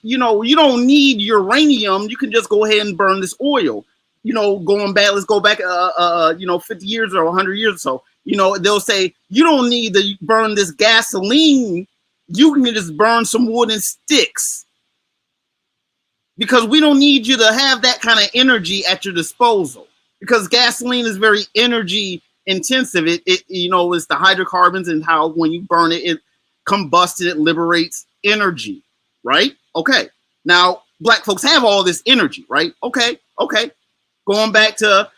L: need uranium. You can just go ahead and burn this oil. Let's go back, 50 years or 100 years or so. They'll say you don't need to burn this gasoline. You can just burn some wood and sticks, because we don't need you to have that kind of energy at your disposal, because gasoline is very energy intensive. It's the hydrocarbons, and how when you burn it, it combusted, it liberates energy, right? Okay. Now, black folks have all this energy, right? Okay. Going back to,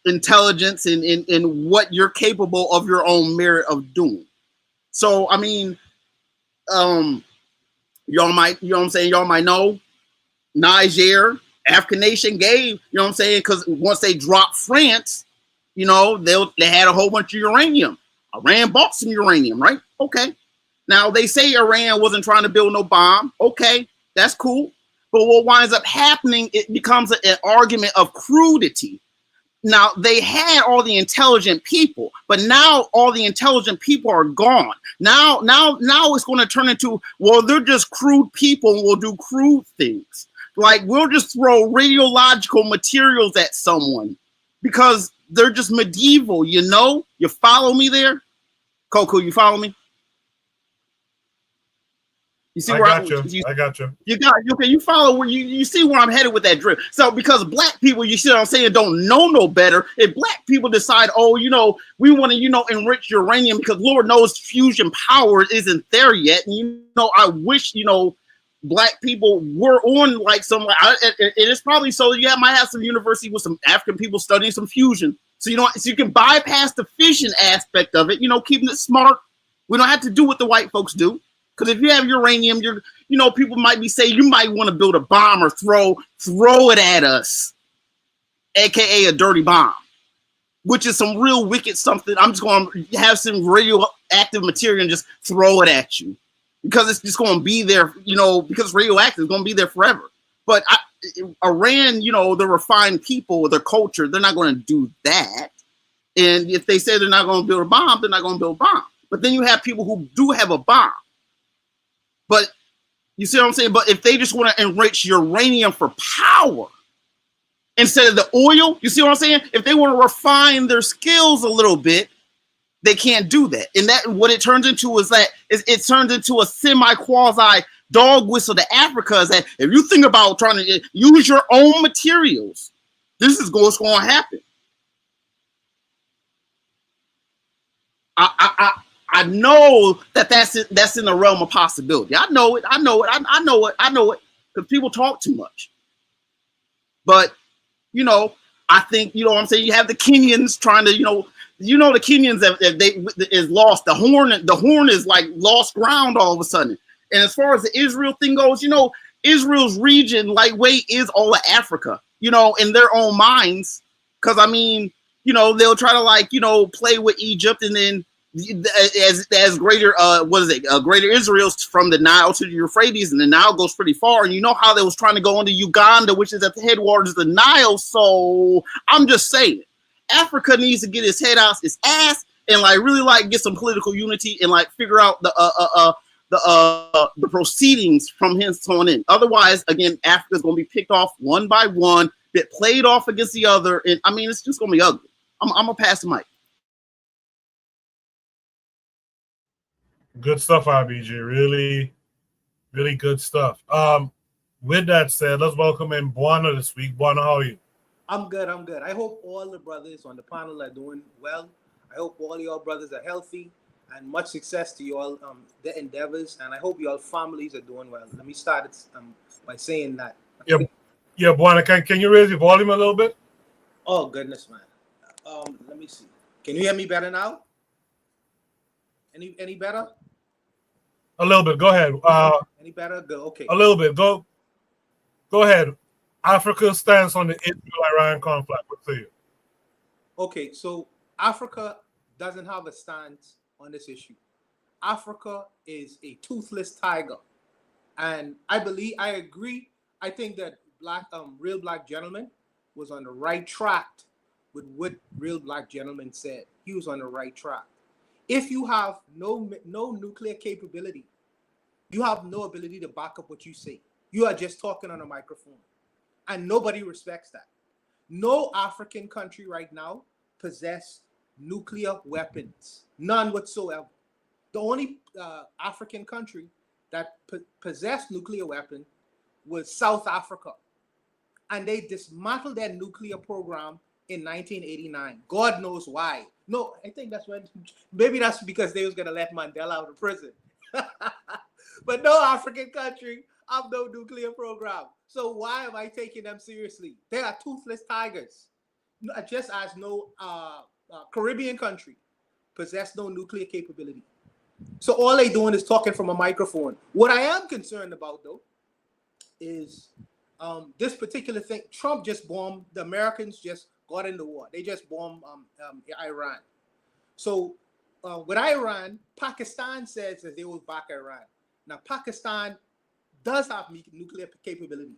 L: intelligence and what you're capable of your own merit of doing. So, I mean, y'all might know Niger, African nation gave, because once they dropped France, they had a whole bunch of uranium. Iran bought some uranium, right? Okay. Now, they say Iran wasn't trying to build no bomb. Okay, that's cool. But what winds up happening, it becomes an argument of crudity. Now, they had all the intelligent people, but now all the intelligent people are gone. Now it's going to turn into, well, they're just crude people and will do crude things. Like, we'll just throw radiological materials at someone because they're just medieval, You follow me there? Coco, you follow me? You see where
A: I got you.
L: You follow where you see where I'm headed with that drift. So because black people, you see what I'm saying, don't know no better. If black people decide, we want to, enrich uranium because Lord knows fusion power isn't there yet. And I wish, black people were on like some, it is probably so. You might have some university with some African people studying some fusion. So you can bypass the fission aspect of it, keeping it smart. We don't have to do what the white folks do. Because if you have uranium, people might be saying you might want to build a bomb or throw it at us, aka a dirty bomb, which is some real wicked something. I'm just going to have some radioactive material and just throw it at you, because it's just going to be there, because radioactive is going to be there forever. But Iran, the refined people, their culture, they're not going to do that. And if they say they're not going to build a bomb, they're not going to build a bomb. But then you have people who do have a bomb. But you see what I'm saying? But if they just want to enrich uranium for power instead of the oil, you see what I'm saying? If they want to refine their skills a little bit, they can't do that. And that what it turns into is that it turns into a semi-quasi dog whistle to Africa. Is that if you think about trying to use your own materials, this is what's going to happen. I know that's in the realm of possibility. I know it. Because people talk too much. But I think what I'm saying. You have the Kenyans trying to the Kenyans is lost. The horn is like lost ground all of a sudden. And as far as the Israel thing goes, Israel's region lightweight is all of Africa. In their own minds, because they'll try to play with Egypt, and then as greater greater Israel's from the Nile to the Euphrates, and the Nile goes pretty far, and you know how they was trying to go into Uganda, which is at the headwaters of the Nile. So I'm just saying, Africa needs to get its head out its ass and really get some political unity and figure out the proceedings from hence on in. Otherwise, again, Africa's going to be picked off one by one, get played off against the other, and it's just going to be ugly. I'm gonna pass the mic.
A: Good stuff, RBG. Really, really good stuff. With that said, let's welcome in Buana this week. Buana, how are you?
M: I'm good. I hope all the brothers on the panel are doing well. I hope all your brothers are healthy, and much success to you all their endeavors. And I hope your families are doing well. Let me start by saying that.
A: Yeah, Buana, can you raise your volume a little bit?
M: Oh goodness, man. Let me see. Can you hear me better now? Any better?
A: A little bit. Go ahead.
M: Any better? Good. Okay.
A: A little bit. Go ahead. Africa stands on the Israel-Iran conflict. What say you?
M: Okay, so Africa doesn't have a stance on this issue. Africa is a toothless tiger, and I agree. I think that real black gentleman was on the right track with what Real Black Gentleman said. He was on the right track. If you have no nuclear capability, you have no ability to back up what you say. You are just talking on a microphone. And nobody respects that. No African country right now possess nuclear weapons. None whatsoever. The only African country that possessed nuclear weapon was South Africa. And they dismantled their nuclear program in 1989. God knows why. No, I think that's when, maybe that's because they was going to let Mandela out of prison. But no African country have no nuclear program. So why am I taking them seriously? They are toothless tigers. Just as no Caribbean country possess no nuclear capability. So all they doing is talking from a microphone. What I am concerned about, though, is this particular thing. Trump just bombed. The Americans just got in the war. They just bombed Iran. So with Iran, Pakistan says that they will back Iran. Now, Pakistan does have nuclear capability.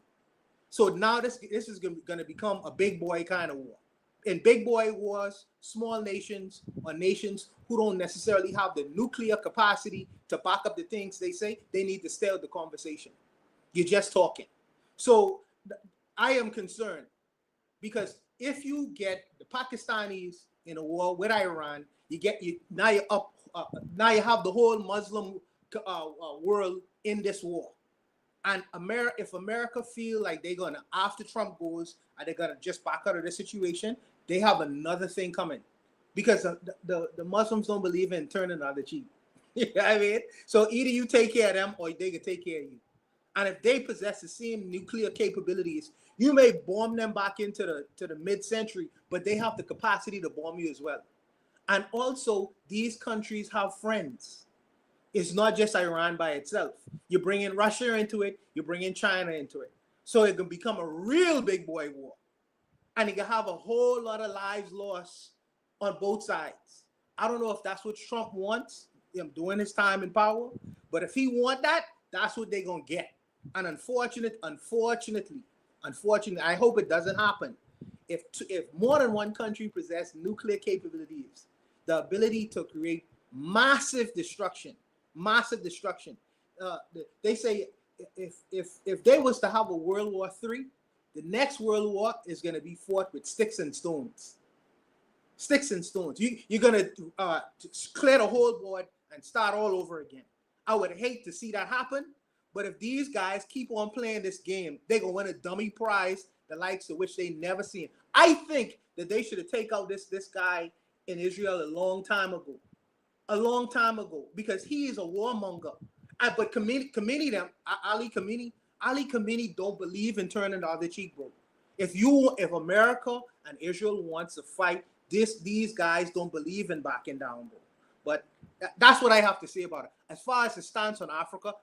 M: So now this is going to become a big boy kind of war. In big boy wars, small nations or nations who don't necessarily have the nuclear capacity to back up the things they say, they need to stay out the conversation. You're just talking. So I am concerned because if you get the Pakistanis in a war with Iran, now you have the whole Muslim world in this war. And if America feel like they're gonna, after Trump goes, and they're gonna just back out of the situation, they have another thing coming, because the Muslims don't believe in turning the other cheek. You know what I mean? So either you take care of them, or they can take care of you. And if they possess the same nuclear capabilities, you may bomb them back into the mid-century, but they have the capacity to bomb you as well. And also, these countries have friends. It's not just Iran by itself. You bring in Russia into it, you bring in China into it. So it can become a real big boy war. And it can have a whole lot of lives lost on both sides. I don't know if that's what Trump wants, him during his time in power, but if he want that, that's what they're going to get. And unfortunately, I hope it doesn't happen. If more than one country possess nuclear capabilities, the ability to create massive destruction. They say if they was to have a World War III, the next World War is going to be fought with sticks and stones. Sticks and stones. You're going to clear the whole board and start all over again. I would hate to see that happen, but if these guys keep on playing this game, they're going to win a dummy prize, the likes of which they never seen. I think that they should have taken out this guy in Israel a long time ago, because he is a warmonger. But Ali Khamenei don't believe in turning the other cheek, bro. If America and Israel wants to fight, these guys don't believe in backing down, bro. But that's what I have to say about it. As far as the stance on Africa,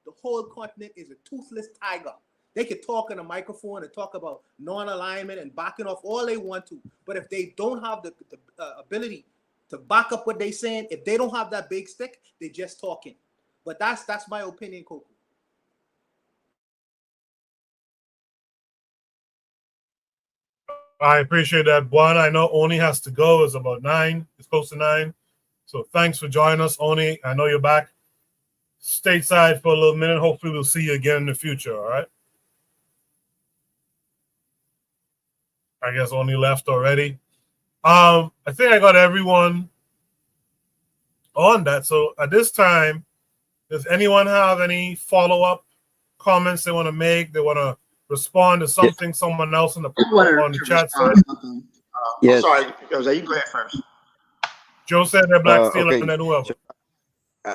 M: the whole continent is a toothless tiger. They could talk in a microphone and talk about non-alignment and backing off all they want to. But if they don't have the ability to back up what they're saying, if they don't have that big stick, they're just talking. But that's my opinion, Coco.
A: I appreciate that, Juan. I know Oni has to go. It's about 9. It's close to 9. So thanks for joining us, Oni. I know you're back stateside for a little minute. Hopefully we'll see you again in the future, all right? I guess Oni left already. I think I got everyone on that. So at this time, does anyone have any follow-up comments they want to make? They want to respond to something someone else on the chat said?
I: Yes. I'm sorry, Jose, you go ahead first.
A: Joe said they're black steel
J: okay.
A: and then whoever.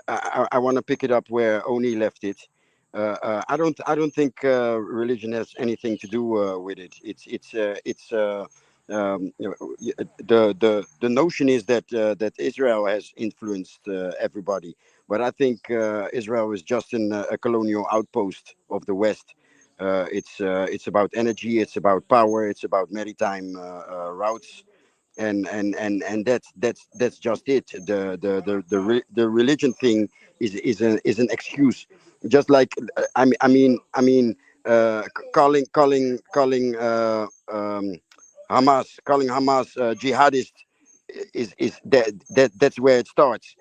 J: I want to pick it up where Oni left it. I don't think religion has anything to do with it. The notion is that Israel has influenced everybody, but I think Israel is just a colonial outpost of the West. It's about energy, it's about power, it's about maritime routes, and that's just it. The religion thing is an excuse, just like calling calling Hamas jihadist is that's where it starts.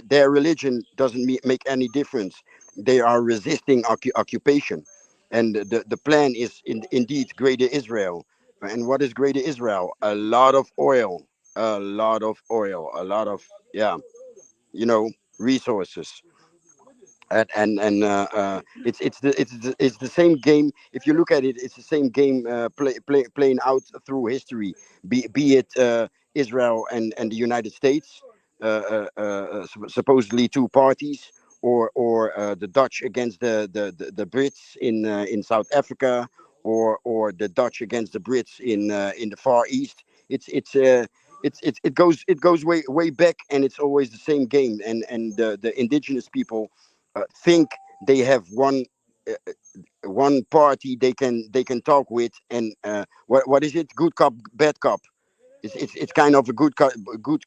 J: Their religion doesn't make any difference. They are resisting occupation, and the plan is indeed Greater Israel. And what is Greater Israel? A lot of oil, a lot of oil, a lot of, yeah, resources. And it's the same game. If you look at it, it's the same game playing out through history. Be it Israel and the United States, supposedly two parties, or the Dutch against the Brits in South Africa, or the Dutch against the Brits in the Far East. It goes way back, and it's always the same game. And the indigenous people think they have one party they can talk with. And what is it? Good cop, bad cop. It's kind of a good.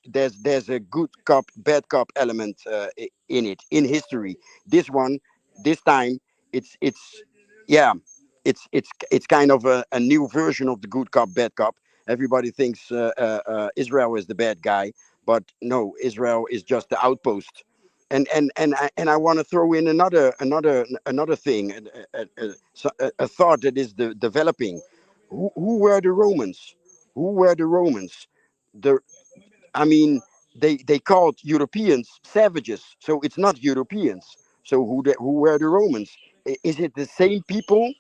J: There's a good cop, bad cop element in it, in history. This time, it's yeah, it's kind of a new version of the good cop, bad cop. Everybody thinks Israel is the bad guy, but no, Israel is just the outpost. And I want to throw in another thing, a thought that is developing. Who were the Romans? Who were the Romans? The I mean, they called Europeans savages, so it's not Europeans. So who were the Romans? Is it the same people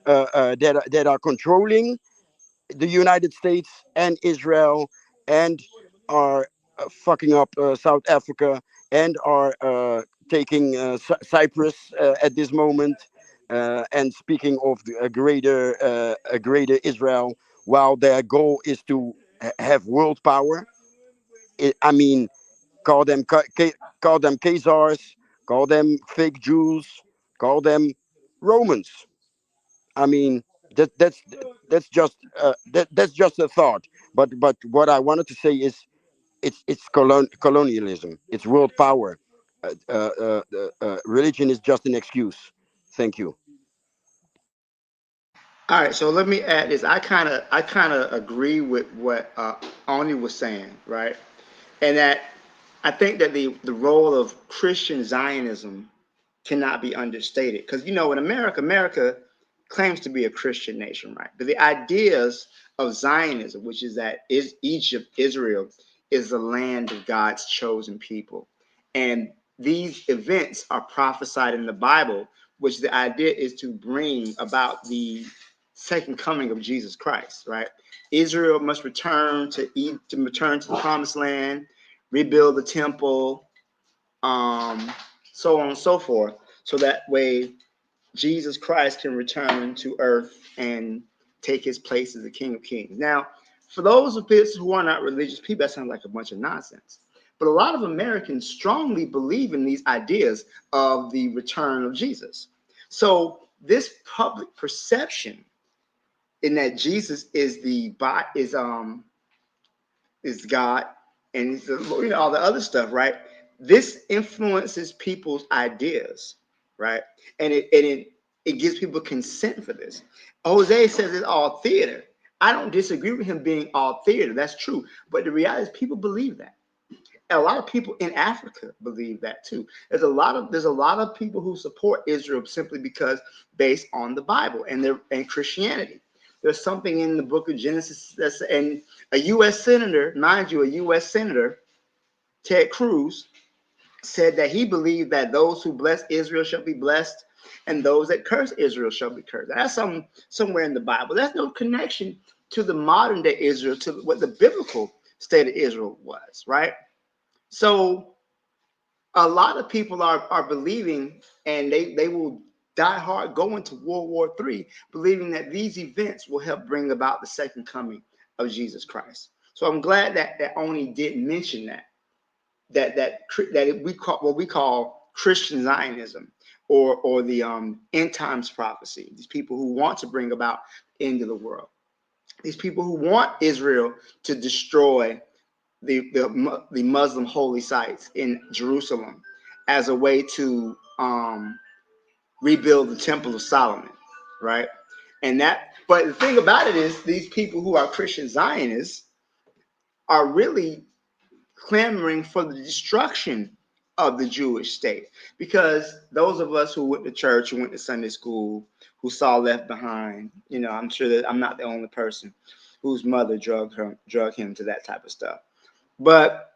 J: that are controlling the United States and Israel, and are fucking up South Africa, and are taking Cyprus at this moment, and speaking of a greater Israel, while their goal is to have world power? I mean, call them call them Khazars, call them fake Jews, call them Romans. I mean, that's just that's just a thought. But what I wanted to say is it's colonialism. It's world power. Religion is just an excuse. Thank you.
I: All right, so let me add this. I kind of agree with what Oni was saying, right? And that I think that the role of Christian Zionism cannot be understated, because in America claims to be a Christian nation, right? But the ideas of Zionism, which is that is Egypt, Israel, is the land of God's chosen people, and these events are prophesied in the Bible, which the idea is to bring about the second coming of Jesus Christ, right? Israel must return to the promised land, rebuild the temple, so on and so forth, so that way Jesus Christ can return to earth and take his place as the King of Kings. Now, for those of us who are not religious people, that sounds like a bunch of nonsense. But a lot of Americans strongly believe in these ideas of the return of Jesus. So this public perception in that Jesus is is God, and all the other stuff, right? This influences people's ideas, right? And it gives people consent for this. Jose says it's all theater. I don't disagree with him being all theater. That's true. But the reality is people believe that. And a lot of people in Africa believe that too. There's a lot of people who support Israel simply because based on the Bible and Christianity. There's something in the book of Genesis and a U.S. senator, mind you, a U.S. senator, Ted Cruz, said that he believed that those who bless Israel shall be blessed, and those that curse Israel shall be cursed. That's somewhere in the Bible. There's no connection to the modern day Israel, to what the biblical state of Israel was, right? So a lot of people are believing, and they will die hard going to World War III, believing that these events will help bring about the second coming of Jesus Christ. So I'm glad that Oni did mention that we call what we call Christian Zionism, or the end times prophecy. These people who want to bring about the end of the world. These people who want Israel to destroy the Muslim holy sites in Jerusalem as a way to rebuild the Temple of Solomon, right? But the thing about it is, these people who are Christian Zionists are really clamoring for the destruction of the Jewish state, because those of us who went to church, who went to Sunday school, who saw Left Behind, I'm sure that I'm not the only person whose mother drug him to that type of stuff. But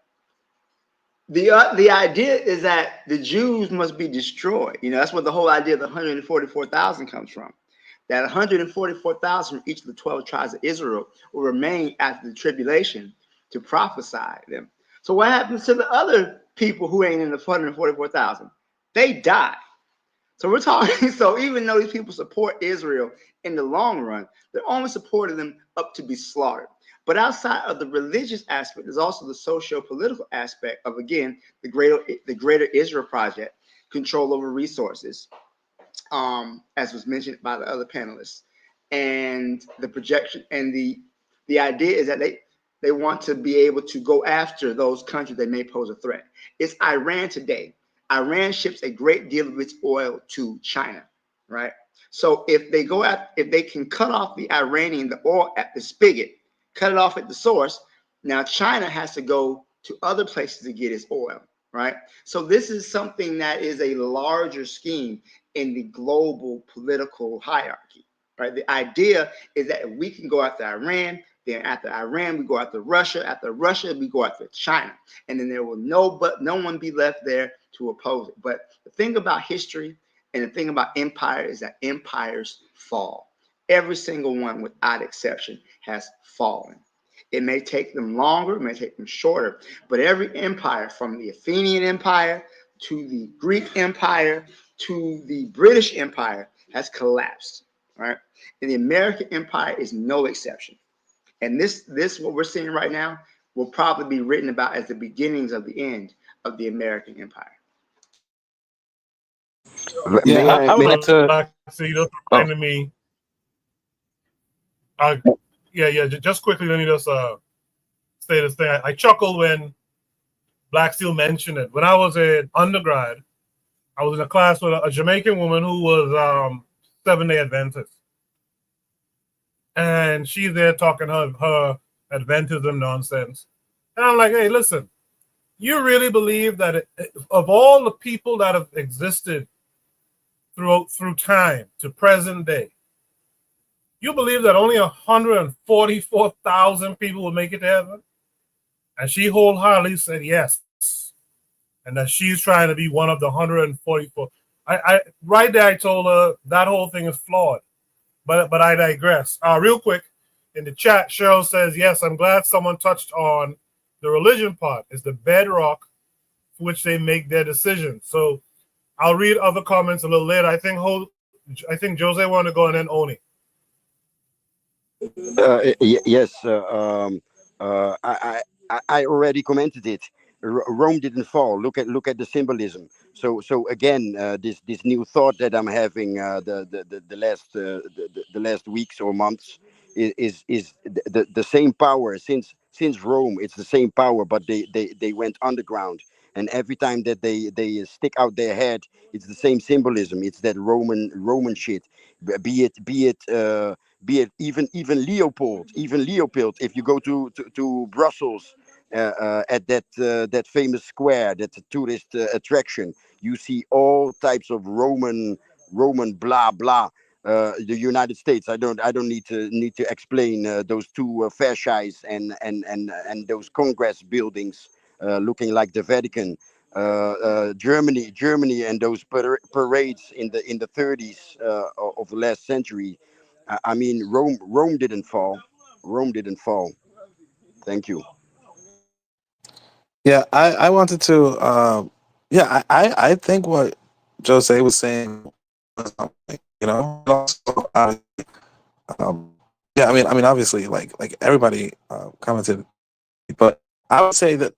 I: the idea is that the Jews must be destroyed. That's what the whole idea of the 144,000 comes from. That 144,000 from each of the 12 tribes of Israel will remain after the tribulation to prophesy them. So what happens to the other people who ain't in the 144,000? They die. So we're talking, so even though these people support Israel in the long run, they're only supporting them up to be slaughtered. But outside of the religious aspect, there's also the socio-political aspect of, again, the greater Israel project, control over resources, as was mentioned by the other panelists, and the projection, and the idea is that they want to be able to go after those countries that may pose a threat. It's Iran today. Iran ships a great deal of its oil to China, right? So if they can cut off the oil at the spigot, cut it off at the source, now China has to go to other places to get its oil, right? So this is something that is a larger scheme in the global political hierarchy, right? The idea is that if we can go after Iran, then after Iran, we go after Russia. After Russia, we go after China. And then there will no one be left there to oppose it. But the thing about history and the thing about empire is that empires fall. Every single one, without exception, has fallen. It may take them longer, it may take them shorter, but every empire, from the Athenian Empire to the Greek Empire to the British Empire, has collapsed, right? And the American Empire is no exception. And this what we're seeing right now will probably be written about as the beginnings of the end of the American Empire.
F: Yeah, I would like to.
A: See, just remind me. Just quickly, let me just say this thing. I chuckled when Black Steel mentioned it. When I was in undergrad, I was in a class with a Jamaican woman who was Seventh-day Adventist. And she's there talking her Adventism nonsense. And I'm like, hey, listen, you really believe that of all the people that have existed through time to present day, you believe that only 144,000 people will make it to heaven? And she wholeheartedly said yes. And that she's trying to be one of the 144. Right there, I told her that whole thing is flawed. But I digress. Real quick, in the chat, Cheryl says, yes, I'm glad someone touched on the religion part. It's the bedrock for which they make their decisions. So I'll read other comments a little later. I think Jose wanted to go and then Oni.
J: Yes, I already commented it. Rome didn't fall. Look at the symbolism. So again, this new thought that I'm having the last weeks or months is the same power since Rome. It's the same power, but they went underground. And every time that they stick out their head, it's the same symbolism. It's that Roman shit. Be it even Leopold. If you go to Brussels, at that famous square, that's a tourist attraction, you see all types of Roman blah blah. The United States, I don't need to explain those two fascists and those Congress buildings looking like the Vatican. Germany and those parades in the 30s of the last century. I mean, Rome didn't fall. Rome didn't fall. Thank you.
F: Yeah, I wanted to. I think what Jose was saying was something, Also, yeah, I mean, obviously, like everybody commented, but I would say that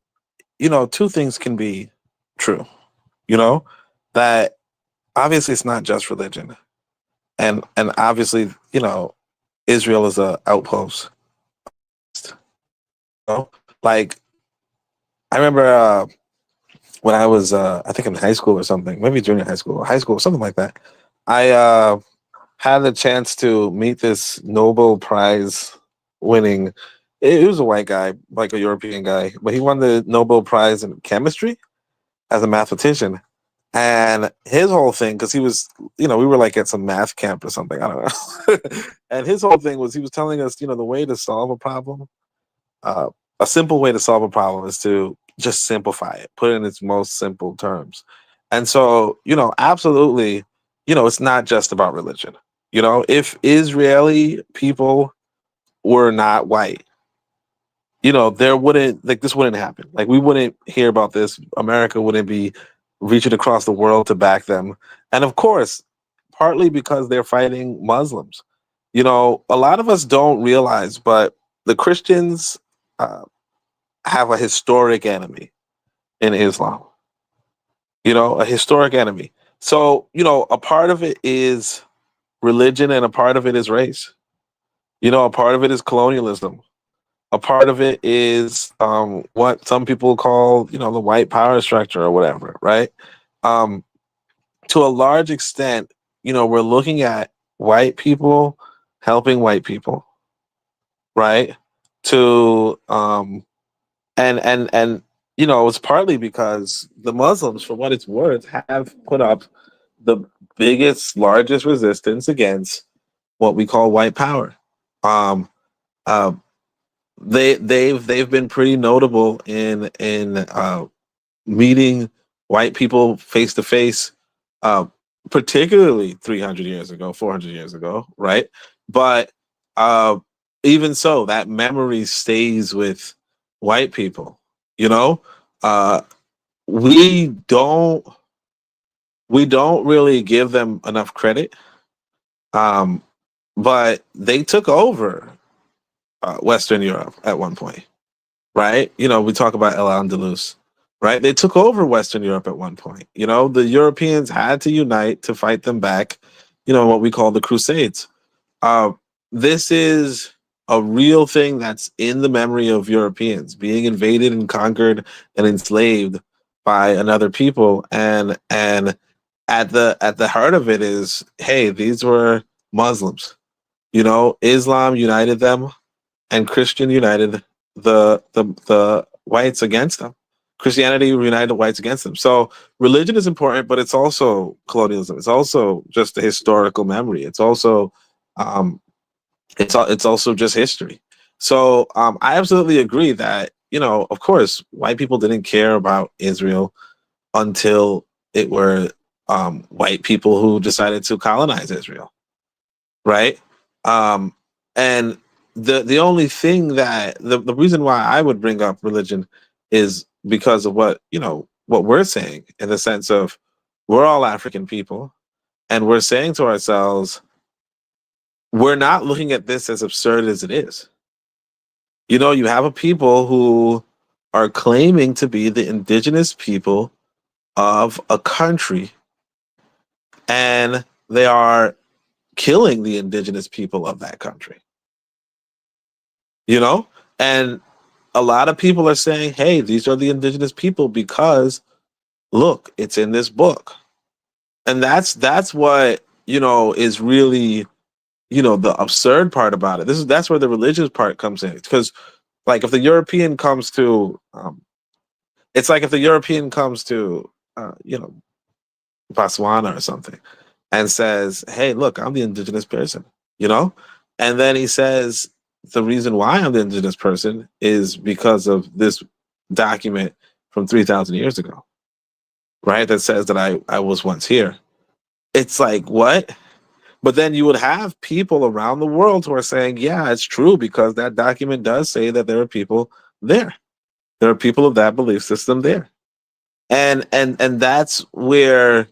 F: two things can be true. That obviously it's not just religion, and obviously Israel is a outpost. Like I remember when I was I think in high school or something, maybe junior high school, something like that. I had the chance to meet this Nobel Prize winning. It was a white guy, like a European guy, but he won the Nobel Prize in chemistry as a mathematician. And his whole thing, because he was, we were like at some math camp or something, I don't know. And his whole thing was he was telling us, the way to solve a problem, a simple way to solve a problem is to just simplify it, put it in its most simple terms. And so, absolutely, it's not just about religion. If Israeli people were not white, there wouldn't, like, this wouldn't happen. Like, we wouldn't hear about this. America wouldn't be reaching across the world to back them. And of course, partly because they're fighting Muslims. A lot of us don't realize, but the Christians have a historic enemy in Islam. A historic enemy. So, a part of it is religion and a part of it is race. A part of it is colonialism. A part of it is what some people call, the white power structure or whatever, right? To a large extent, we're looking at white people helping white people, right? To and it's partly because the Muslims, for what it's worth, have put up the biggest, largest resistance against what we call white power. Um, uh, they've been pretty notable in meeting white people face to face, particularly 300 years ago, 400 years ago, right? But even so, that memory stays with white people. Uh, we don't really give them enough credit, but they took over Western Europe at one point, right? We talk about El Andalus, right? They took over Western Europe at one point. The Europeans had to unite to fight them back, what we call the Crusades. This is a real thing that's in the memory of Europeans, being invaded and conquered and enslaved by another people. And at the heart of it is, hey, these were Muslims. Islam united them and Christian united the whites against them. Christianity united the whites against them. So religion is important, but it's also colonialism. It's also just a historical memory. It's also it's also just history. So I absolutely agree that of course, white people didn't care about Israel until it were white people who decided to colonize Israel, right? And the only thing that the reason why I would bring up religion is because of what we're saying, in the sense of we're all African people and we're saying to ourselves, we're not looking at this as absurd as it is. You have a people who are claiming to be the indigenous people of a country, and they are killing the indigenous people of that country. And a lot of people are saying, hey, these are the indigenous people because look, it's in this book. And that's what is really the absurd part about it. That's where the religious part comes in, because like if the European comes to it's like if the European comes to Botswana or something and says, hey, look, I'm the indigenous person, and then he says, the reason why I'm the indigenous person is because of this document from 3,000 years ago, right? That says that I was once here. It's like, what? But then you would have people around the world who are saying, yeah, it's true, because that document does say that there are people there. There are people of that belief system there. And that's where,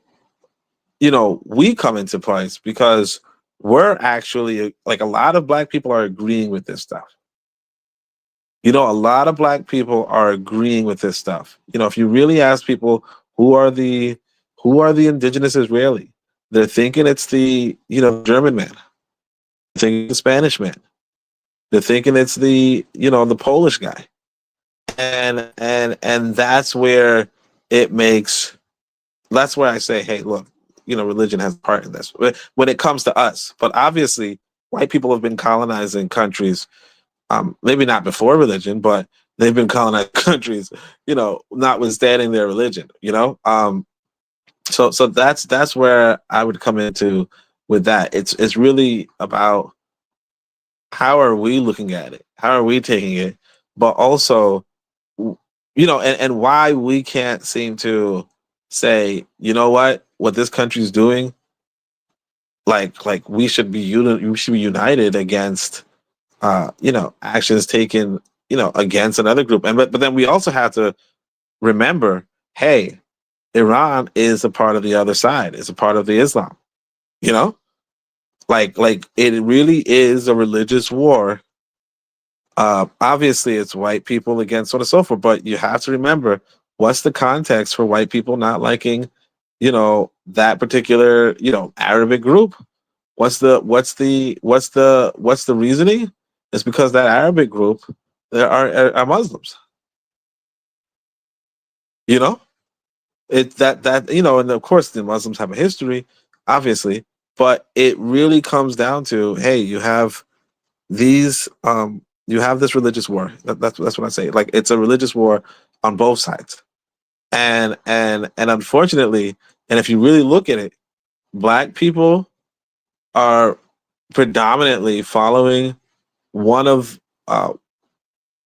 F: we come into place, because we're actually, like, a lot of Black people are agreeing with this stuff. A lot of Black people are agreeing with this stuff. If you really ask people who are the indigenous Israeli, they're thinking it's the German man, they're thinking the Spanish man, they're thinking it's the the Polish guy, and that's where it makes. That's where I say, hey, look, religion has a part in this when it comes to us. But obviously, white people have been colonizing countries, maybe not before religion, but they've been colonizing countries, notwithstanding their religion. So that's where I would come into with that. It's really about how are we looking at it, how are we taking it, but also, and why we can't seem to say, what this country's doing, like we should be united against actions taken against another group. But then we also have to remember, hey, Iran is a part of the other side, it's a part of the Islam, like it really is a religious war. Obviously it's white people against so on and so forth, but you have to remember what's the context for white people not liking that particular Arabic group. What's the reasoning? It's because that Arabic group there are Muslims. It's that and of course the Muslims have a history, obviously, but it really comes down to, hey, you have these you have this religious war. That's what I say. Like, it's a religious war on both sides, and unfortunately, and if you really look at it, Black people are predominantly following one of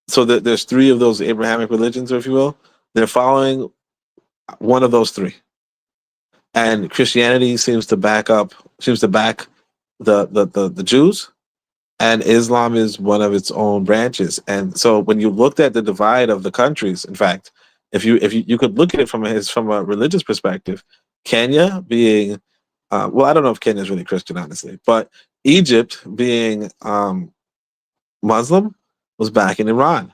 F: so that there's three of those Abrahamic religions, or if you will, they're following one of those three, and Christianity seems to back the Jews, and Islam is one of its own branches. And so when you looked at the divide of the countries, in fact, if you could look at it from a religious perspective, Kenya being well, I don't know if Kenya is really Christian, honestly, but Egypt being Muslim was back in Iran.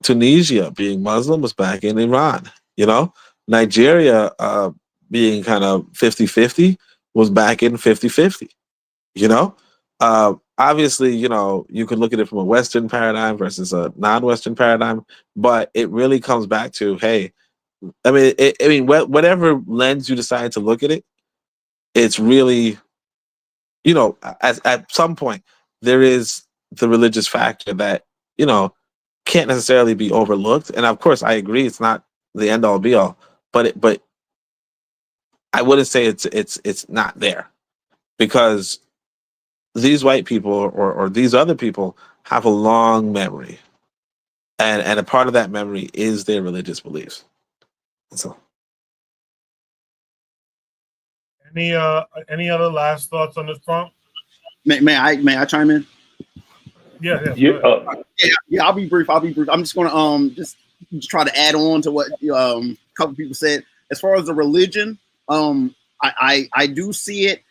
F: Tunisia being Muslim was back in Iran. Nigeria being kind of 50-50 was back in 50-50. Obviously, you could look at it from a Western paradigm versus a non-Western paradigm, but it really comes back to, hey, whatever lens you decide to look at it, it's really, at some point there is the religious factor that can't necessarily be overlooked. And of course, I agree, it's not the end all be all, but I wouldn't say it's not there, because these white people or these other people have a long memory, and a part of that memory is their religious beliefs. So,
A: any other last thoughts on this front?
L: May I chime in?
A: Yeah.
L: Yeah. I'll be brief. I'm just gonna just try to add on to what a couple people said. As far as the religion, I do see it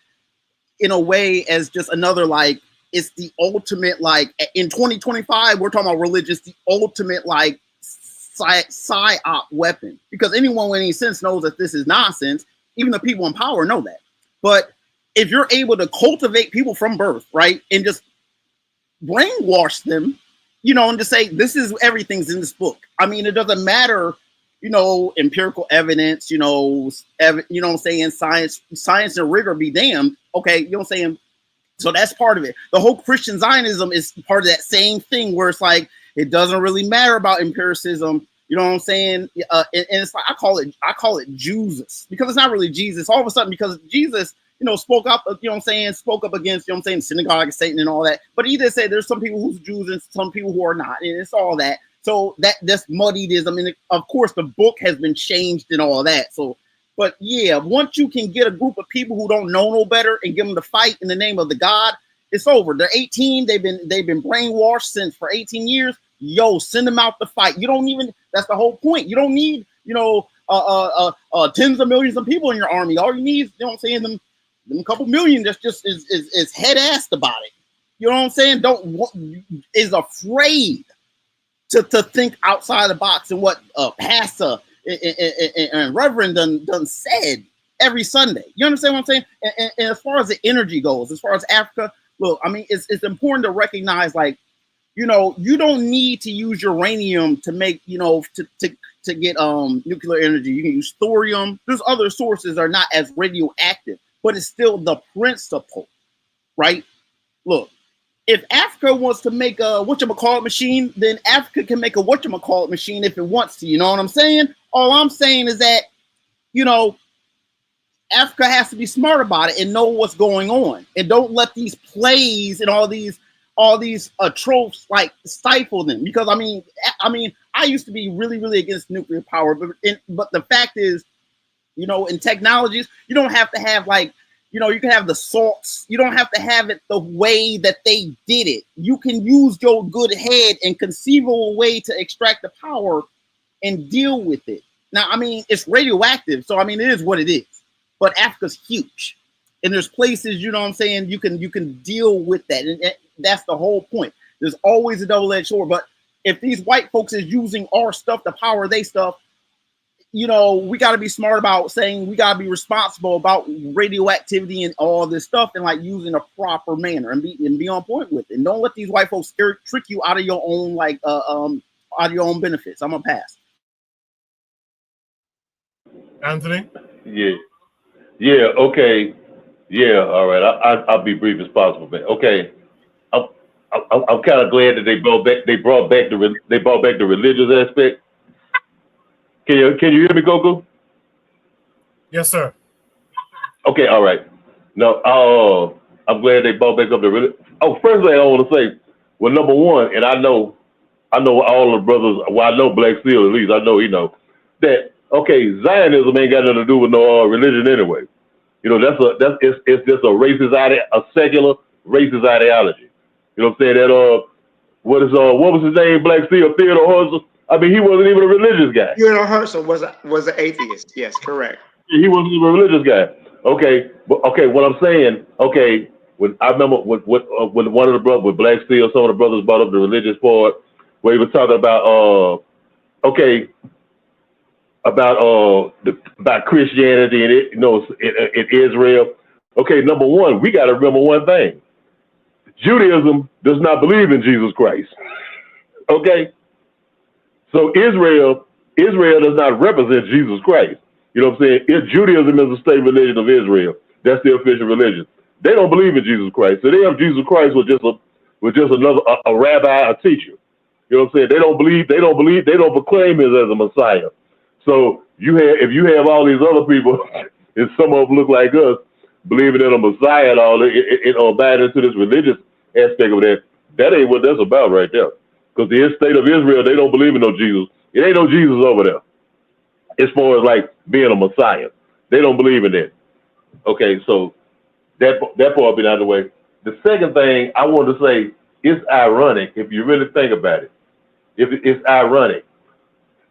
L: in a way as just another, like, it's the ultimate, like, in 2025 we're talking about religion, the ultimate, like, psyop weapon, because anyone with any sense knows that this is nonsense. Even the people in power know that. But if you're able to cultivate people from birth, right, and just brainwash them, and just say, this is everything's in this book. I mean, it doesn't matter, empirical evidence, what I'm saying, science and rigor be damned. Okay, you know what I'm saying? So that's part of it. The whole Christian Zionism is part of that same thing, where it's like, it doesn't really matter about empiricism. You know what I'm saying? And it's like, I call it Jesus, because it's not really Jesus. All of a sudden, because Jesus, spoke up, spoke up against, the synagogue of Satan and all that. But he did say there's some people who's Jews and some people who are not, and it's all that. So that's muddied is, of course, the book has been changed and all that. So, but yeah, once you can get a group of people who don't know no better and give them to fight in the name of the God, it's over. They're 18. They've been brainwashed for 18 years. Yo, send them out to fight. You don't even. That's the whole point. You don't need tens of millions of people in your army. All you need is them couple million that's just is head-assed about it. You know what I'm saying? Is afraid to think outside the box, and what pastor and reverend done said every Sunday. You understand what I'm saying? And as far as the energy goes, as far as Africa, look, I mean, it's important to recognize, like, you don't need to use uranium to make, to get nuclear energy. You can use thorium. There's other sources that are not as radioactive. but it's still the principle, right? Look, if Africa wants to make a whatchamacallit machine, then Africa can make a whatchamacallit machine if it wants to. You know what I'm saying? All I'm saying is that, you know, Africa has to be smart about it and know what's going on, and don't let these plays and all these tropes like stifle them. Because I mean, I used to be really against nuclear power, but the fact is, you know, in technologies, you don't have to have like, you know, you can have the salts. You don't have to have it the way that they did it. You can use your good head and conceive of a way to extract the power and deal with it. Now, I mean, it's radioactive, so I mean, it is what it is. But Africa's huge, and there's places, you know what I'm saying, you can deal with that, and that's the whole point. There's always a double-edged sword. But if these white folks is using our stuff to power their stuff, you know, we got to be smart about saying we got to be responsible about radioactivity and all this stuff, and like using a proper manner and be on point with it. And don't let these white folks trick you out of your own out of your own benefits. I'm gonna pass.
A: Anthony?
K: Yeah. Okay. Yeah. All right. I'll be brief as possible, man. Okay. I'm kind of glad that they brought back the religious aspect. Can you hear me, Goku?
A: Yes, sir.
K: Okay, all right. No, I'm glad they brought back up the religion. Oh, first thing I want to say, well, number one, and I know all the brothers. Well, I know Black Steel at least. I know that. Okay, Zionism ain't got nothing to do with no religion anyway. You know, it's just a secular racist ideology. You know what I'm saying? That what was his name? Black Steel, Theodore Herzl. I mean, he wasn't even a religious guy.
I: Theodore Herzl was an atheist. Yes, correct.
K: He wasn't even a religious guy. Okay, but okay, what I'm saying, okay, when I remember when one of the brothers with Black Steel, some of the brothers brought up the religious part, where he was talking about about Christianity and in Israel. Okay, number one, we got to remember one thing: Judaism does not believe in Jesus Christ. Okay. So Israel does not represent Jesus Christ. You know what I'm saying? If Judaism is the state religion of Israel, that's the official religion. They don't believe in Jesus Christ. So they have Jesus Christ was just another a rabbi, a teacher. You know what I'm saying? They don't proclaim him as a Messiah. So if you have all these other people, and some of them look like us, believing in a Messiah and all, or buying into this religious aspect of that ain't what that's about right there. Because the state of Israel, they don't believe in no Jesus. It ain't no Jesus over there. As far as like being a Messiah, they don't believe in that. Okay, so that part been out of the way. The second thing I want to say, it's ironic if you really think about it. It's ironic.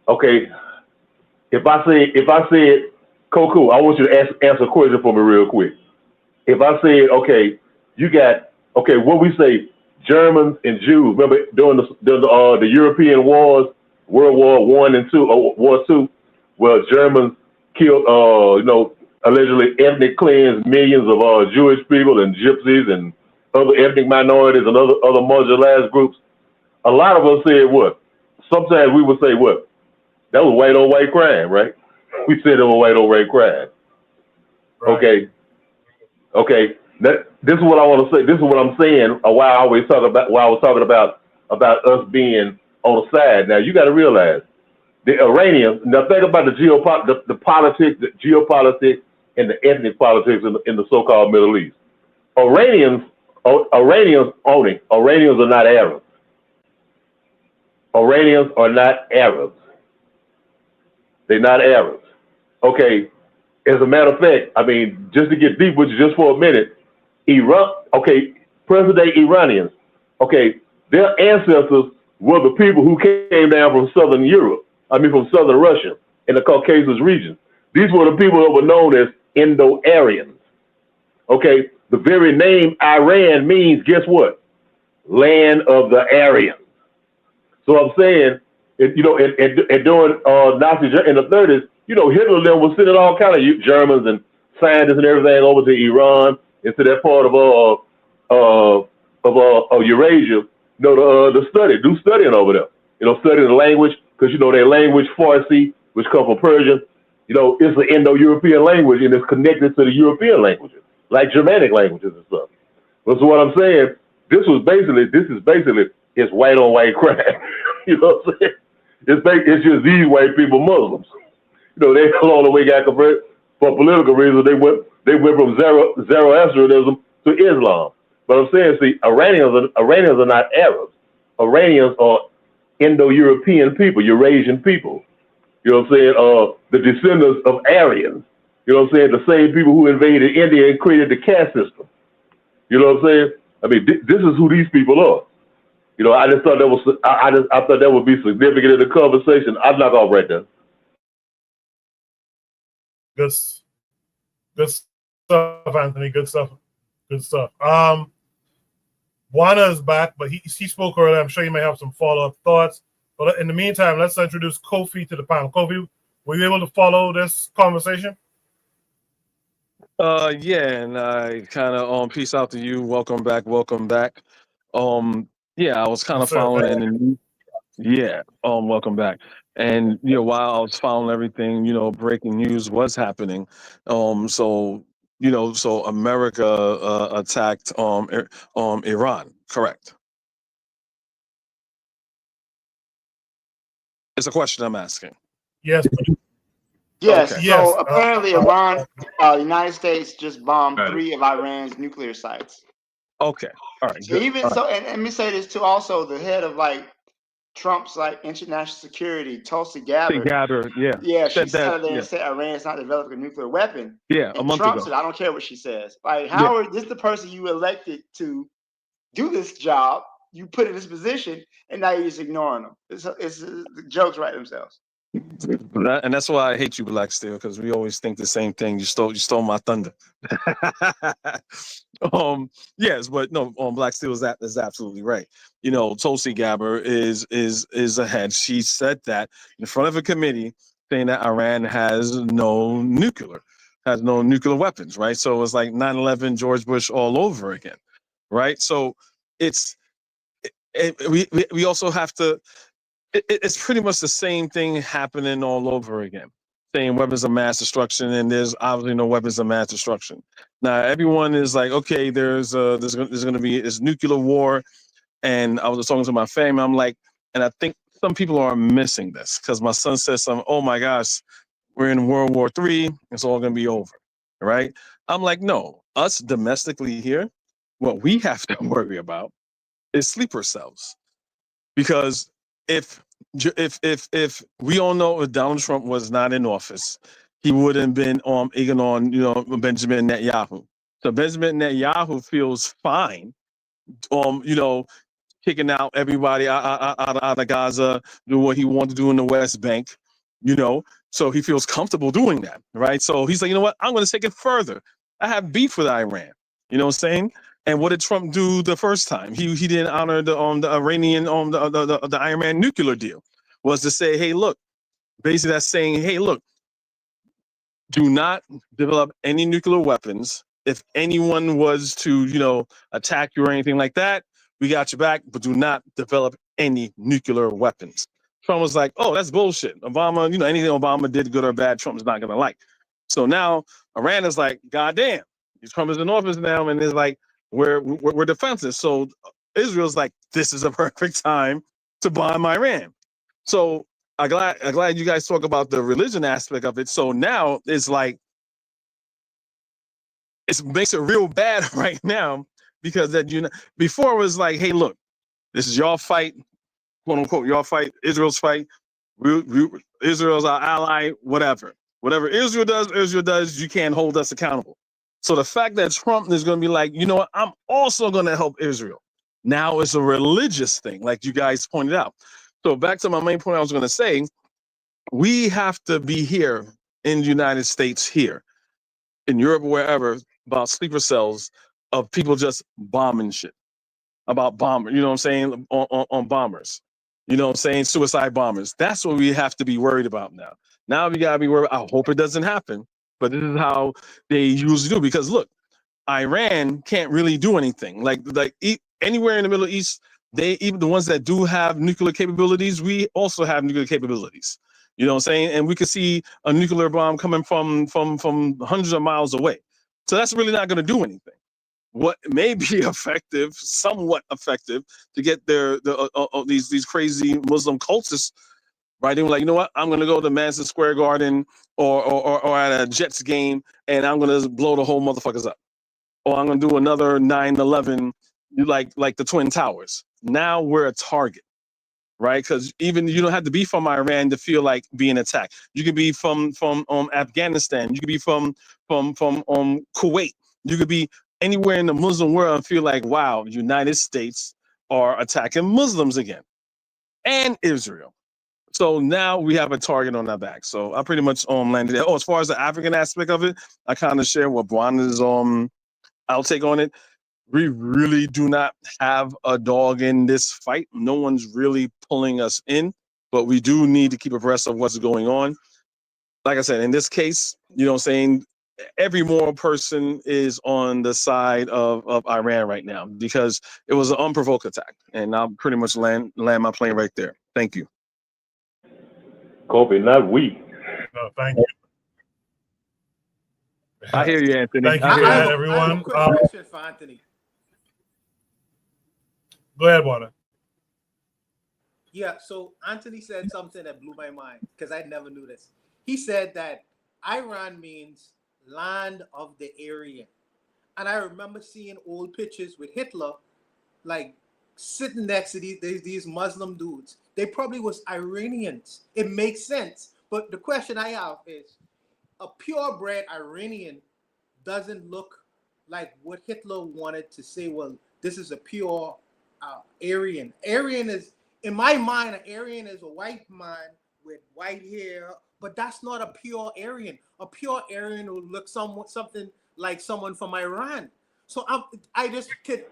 K: Okay, if I said, Coco, I want you to answer a question for me real quick. If I said, what we say, Germans and Jews, remember during the European wars, World War I and II, or War II, where Germans killed, allegedly ethnic cleansed millions of Jewish people and gypsies and other ethnic minorities and other marginalized groups. A lot of us said what? Sometimes we would say what? That was white on white crime, right? We said it was white on white crime. Right. Okay. This is what I want to say. This is what I'm saying. Why I was talking about us being on the side. Now you got to realize the Iranians. Now think about the geopolitics, and the ethnic politics in the so-called Middle East. Iranians are not Arabs. Iranians are not Arabs. They're not Arabs. Okay. As a matter of fact, I mean, just to get deep with you just for a minute, present-day Iranians, their ancestors were the people who came down from southern Europe, from southern Russia in the Caucasus region. These were the people that were known as Indo-Aryans. Okay, the very name Iran means, guess what? Land of the Aryans. So I'm saying, and during Nazi in the 30s, Hitler then was sending all kind of Germans and scientists and everything over to Iran, into that part of Eurasia, do studying over there. Studying the language, because their language Farsi, which come from Persian, You know, it's an Indo-European language and it's connected to the European languages, like Germanic languages and stuff. But so what I'm saying, this is basically it's white on white crime. You know what I'm saying? It's just these white people Muslims. You know, they along the way got converted for political reasons. They went from Zoroastrianism to Islam. But I'm saying, see, Iranians are not Arabs. Iranians are Indo-European people, Eurasian people. You know what I'm saying? The descendants of Aryans. You know what I'm saying? The same people who invaded India and created the caste system. You know what I'm saying? I mean, this is who these people are. You know, I just thought that was I thought that would be significant in the conversation. I'd knock off right there.
A: Good stuff, Anthony. Good stuff. Juana is back, but he spoke earlier. I'm sure you may have some follow-up thoughts. But in the meantime, let's introduce Kofi to the panel. Kofi, were you able to follow this conversation?
N: Yeah, and I kind of peace out to you. Welcome back. Yeah, I was kind of following, and yeah, welcome back. And you know, while I was following everything, you know, breaking news was happening. So you know, so America attacked Iran, correct? It's a question I'm asking.
A: Yes.
I: Yes.
N: Okay.
I: So apparently, Iran, the United States just bombed 3 of Iran's nuclear sites.
N: Okay. All right.
I: So even so, and let me say this too. Also, the head of like Trump's like international security, Tulsi Gabbard.
N: Yeah.
I: She sat there and said Iran's not developing a nuclear weapon.
N: Yeah,
I: and
N: a month
I: Trump
N: ago.
I: said, I don't care what she says. Like, Howard, this is the person you elected to do this job. You put in this position, and now you're just ignoring them. The jokes write themselves.
N: And that's why I hate you, Black Steel, because we always think the same thing. You stole my thunder. Yes, but no, Black Steel is absolutely right. You know, Tulsi Gabbard is ahead. She said that in front of a committee, saying that Iran has no nuclear weapons, right? So it's like 9/11, George Bush all over again, right? So we also have to. It's pretty much the same thing happening all over again. Saying weapons of mass destruction, and there's obviously no weapons of mass destruction. Now everyone is like, okay, there's going to be this nuclear war, and I was talking to my family. I'm like, and I think some people are missing this because my son says something. Oh my gosh, we're in World War III. It's all going to be over, right? I'm like, no, us domestically here, what we have to worry about is sleeper cells, because if we all know if Donald Trump was not in office, he wouldn't have been egging on, you know, Benjamin Netanyahu. So Benjamin Netanyahu feels fine, you know, kicking out everybody out of Gaza, doing what he wanted to do in the West Bank, you know. So he feels comfortable doing that, right? So he's like, you know what, I'm going to take it further. I have beef with Iran, you know what I'm saying? And what did Trump do the first time? He didn't honor the Iranian the Iran nuclear deal. Was to say, hey, look, basically that's saying, hey, look, do not develop any nuclear weapons. If anyone was to, you know, attack you or anything like that, we got your back, but do not develop any nuclear weapons. Trump was like, oh, that's bullshit. Obama, you know, anything Obama did, good or bad, Trump's not gonna like. So now Iran is like, goddamn, Trump is in office now, and it's like, we're defensive. So Israel's like, this is a perfect time to bomb Iran. So I'm glad you guys talk about the religion aspect of it. So now it's like, it makes it real bad right now, because that, you know, before it was like, hey, look, this is your fight, quote unquote, your fight, Israel's fight. Israel's our ally, whatever Israel does, you can't hold us accountable. So the fact that Trump is going to be like, you know what, I'm also going to help Israel. Now it's a religious thing, like you guys pointed out. So back to my main point I was going to say, we have to be here in the United States, here in Europe, wherever, about sleeper cells of people just bombing shit, about bombers, you know what I'm saying, on bombers, you know what I'm saying, suicide bombers. That's what we have to be worried about now. Now we got to be worried. I hope it doesn't happen, but this is how they usually do, because look, Iran can't really do anything. Like anywhere in the Middle East, even the ones that do have nuclear capabilities, we also have nuclear capabilities. You know what I'm saying? And we could see a nuclear bomb coming from hundreds of miles away. So that's really not going to do anything. What may be effective, somewhat effective, to get these crazy Muslim cultists, right? They were like, you know what? I'm going to go to Madison Square Garden or at a Jets game, and I'm going to blow the whole motherfuckers up. Or I'm going to do another 9/11, like the Twin Towers. Now we're a target. Right, because even you don't have to be from Iran to feel like being attacked. You could be from Afghanistan. You could be from Kuwait. You could be anywhere in the Muslim world and feel like, wow, United States are attacking Muslims again, and Israel. So now we have a target on our back. So I pretty much landed there. Oh, as far as the African aspect of it, I kind of share what Bron's outtake on it. We really do not have a dog in this fight. No one's really pulling us in, but we do need to keep abreast of what's going on. Like I said, in this case, you know what I'm saying, every moral person is on the side of Iran right now because it was an unprovoked attack. And I'll pretty much land my plane right there. Thank you.
K: Kobe, not we.
A: No, thank you.
N: I hear you, Anthony.
A: Thank you for that,
M: I
A: everyone.
M: have a quick question for Anthony.
A: Go ahead, Warner.
M: Yeah, so Anthony said something that blew my mind because I never knew this. He said that Iran means land of the Aryan. And I remember seeing old pictures with Hitler, like sitting next to these Muslim dudes. They probably was Iranians. It makes sense. But the question I have is, a purebred Iranian doesn't look like what Hitler wanted to say, well, this is a pure Aryan. Aryan is, in my mind, an Aryan is a white man with white hair, but that's not a pure Aryan. A pure Aryan will look something like someone from Iran. So I just could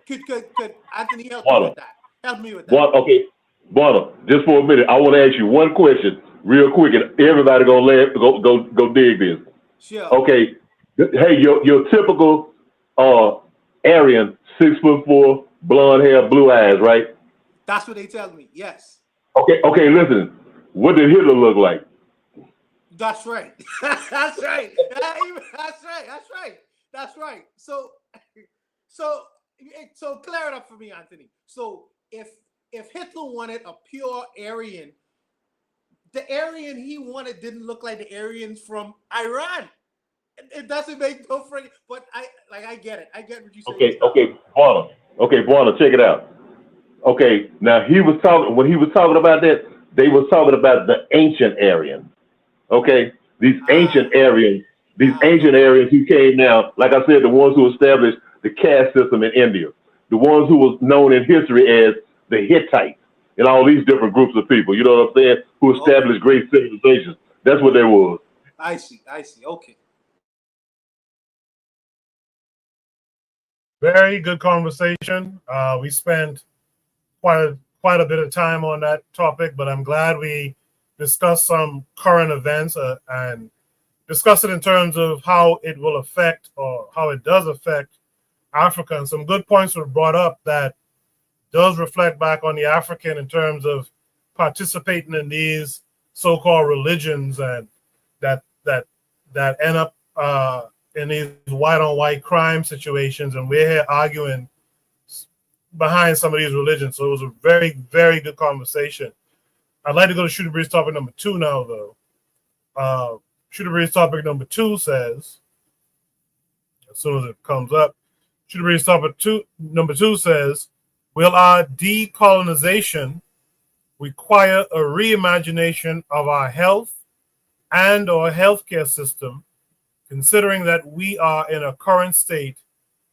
M: Anthony help me with that? Help me with that.
K: Okay, Bonner, just for a minute, I want to ask you one question real quick, and everybody gonna laugh, go dig this.
M: Sure.
K: Okay, hey, your typical Aryan, 6'4", blonde hair, blue eyes, right?
M: That's what they tell me. Yes.
K: Okay, listen. What did Hitler look like?
M: That's right. That's right. That's right. So clear it up for me, Anthony. So if Hitler wanted a pure Aryan, the Aryan he wanted didn't look like the Aryans from Iran. It doesn't make no freaking. But I get it. I get what you said.
K: Okay, Bonner, check it out. Okay, now when he was talking about that, they was talking about the ancient Aryans. Okay, these ancient Aryans who came now, like I said, the ones who established the caste system in India, the ones who was known in history as the Hittites, and all these different groups of people, you know what I'm saying, who established great civilizations. That's what they was.
M: I see. Okay.
A: Very good conversation. We spent quite a bit of time on that topic, but I'm glad we discussed some current events and discuss it in terms of how it will affect or how it does affect Africa. And some good points were brought up that does reflect back on the African in terms of participating in these so-called religions and that end up in these white-on-white crime situations. And we're here arguing behind some of these religions. So it was a very, very good conversation. I'd like to go to Shooter Breeze topic number 2 now, though. Shooter Breeze topic number 2 says, as soon as it comes up, Shooter Breeze topic number 2 says, will our decolonization require a reimagination of our health and or healthcare system, considering that we are in a current state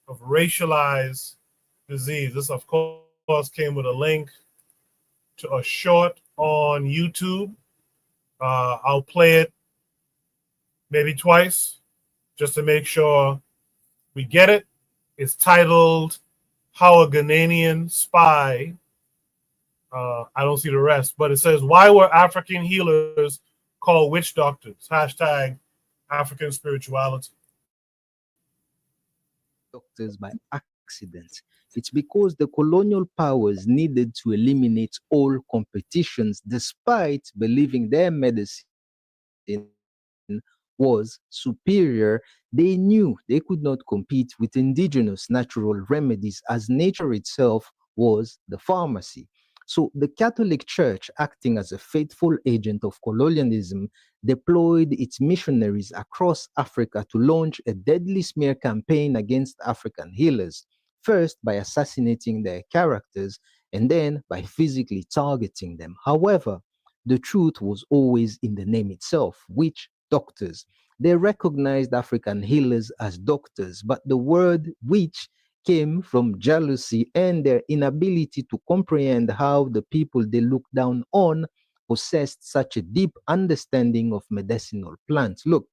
A: of racialized disease? This, of course, came with a link to a short on YouTube. I'll play it maybe twice just to make sure we get it. It's titled How a Ghanaian Spy. I don't see the rest, but it says, why were African healers called witch doctors? Hashtag African spirituality.
O: Doctors by accident. It's because the colonial powers needed to eliminate all competitions despite believing their medicine was superior, they knew they could not compete with indigenous natural remedies as nature itself was the pharmacy. So the Catholic Church, acting as a faithful agent of colonialism, deployed its missionaries across Africa to launch a deadly smear campaign against African healers, first by assassinating their characters and then by physically targeting them. However, the truth was always in the name itself, which doctors. They recognized African healers as doctors, but the word witch came from jealousy and their inability to comprehend how the people they looked down on possessed such a deep understanding of medicinal plants. Look,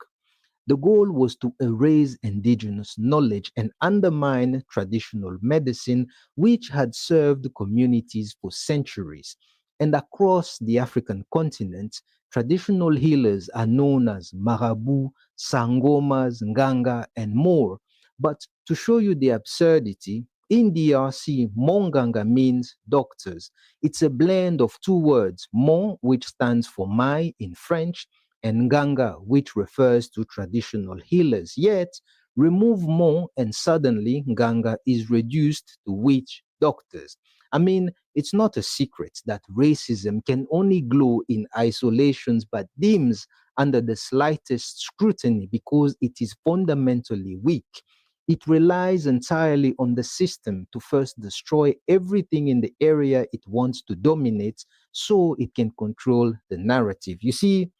O: the goal was to erase indigenous knowledge and undermine traditional medicine, which had served communities for centuries. And across the African continent, traditional healers are known as marabu, sangomas, nganga, and more. But to show you the absurdity, in DRC, Monganga means doctors. It's a blend of two words, Mon, which stands for my in French, and Nganga, which refers to traditional healers. Yet, remove Mon and suddenly Nganga is reduced to witch doctors. I mean, it's not a secret that racism can only glow in isolations but dims under the slightest scrutiny because it is fundamentally weak. It relies entirely on the system to first destroy everything in the area it wants to dominate so it can control the narrative. You see,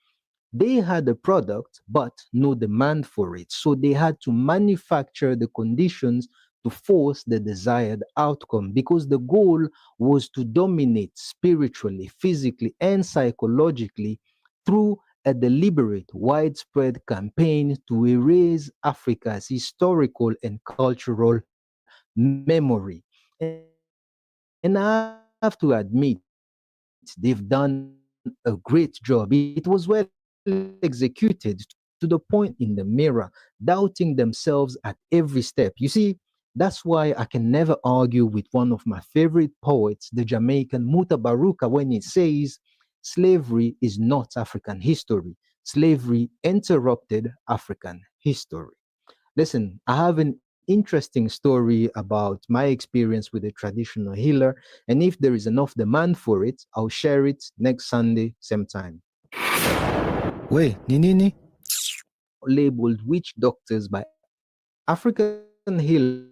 O: they had a product, but no demand for it. So they had to manufacture the conditions to force the desired outcome because the goal was to dominate spiritually, physically, and psychologically through a deliberate, widespread campaign to erase Africa's historical and cultural memory. And I have to admit, they've done a great job. It was well executed to the point that many people look in the mirror, doubting themselves at every step. You see, that's why I can never argue with one of my favorite poets, the Jamaican Muta Baruka, when he says, slavery is not African history. Slavery interrupted African history. Listen, I have an interesting story about my experience with a traditional healer, and if there is enough demand for it, I'll share it next Sunday, same time.
P: Wait, Nini?
O: Labeled witch doctors by African healers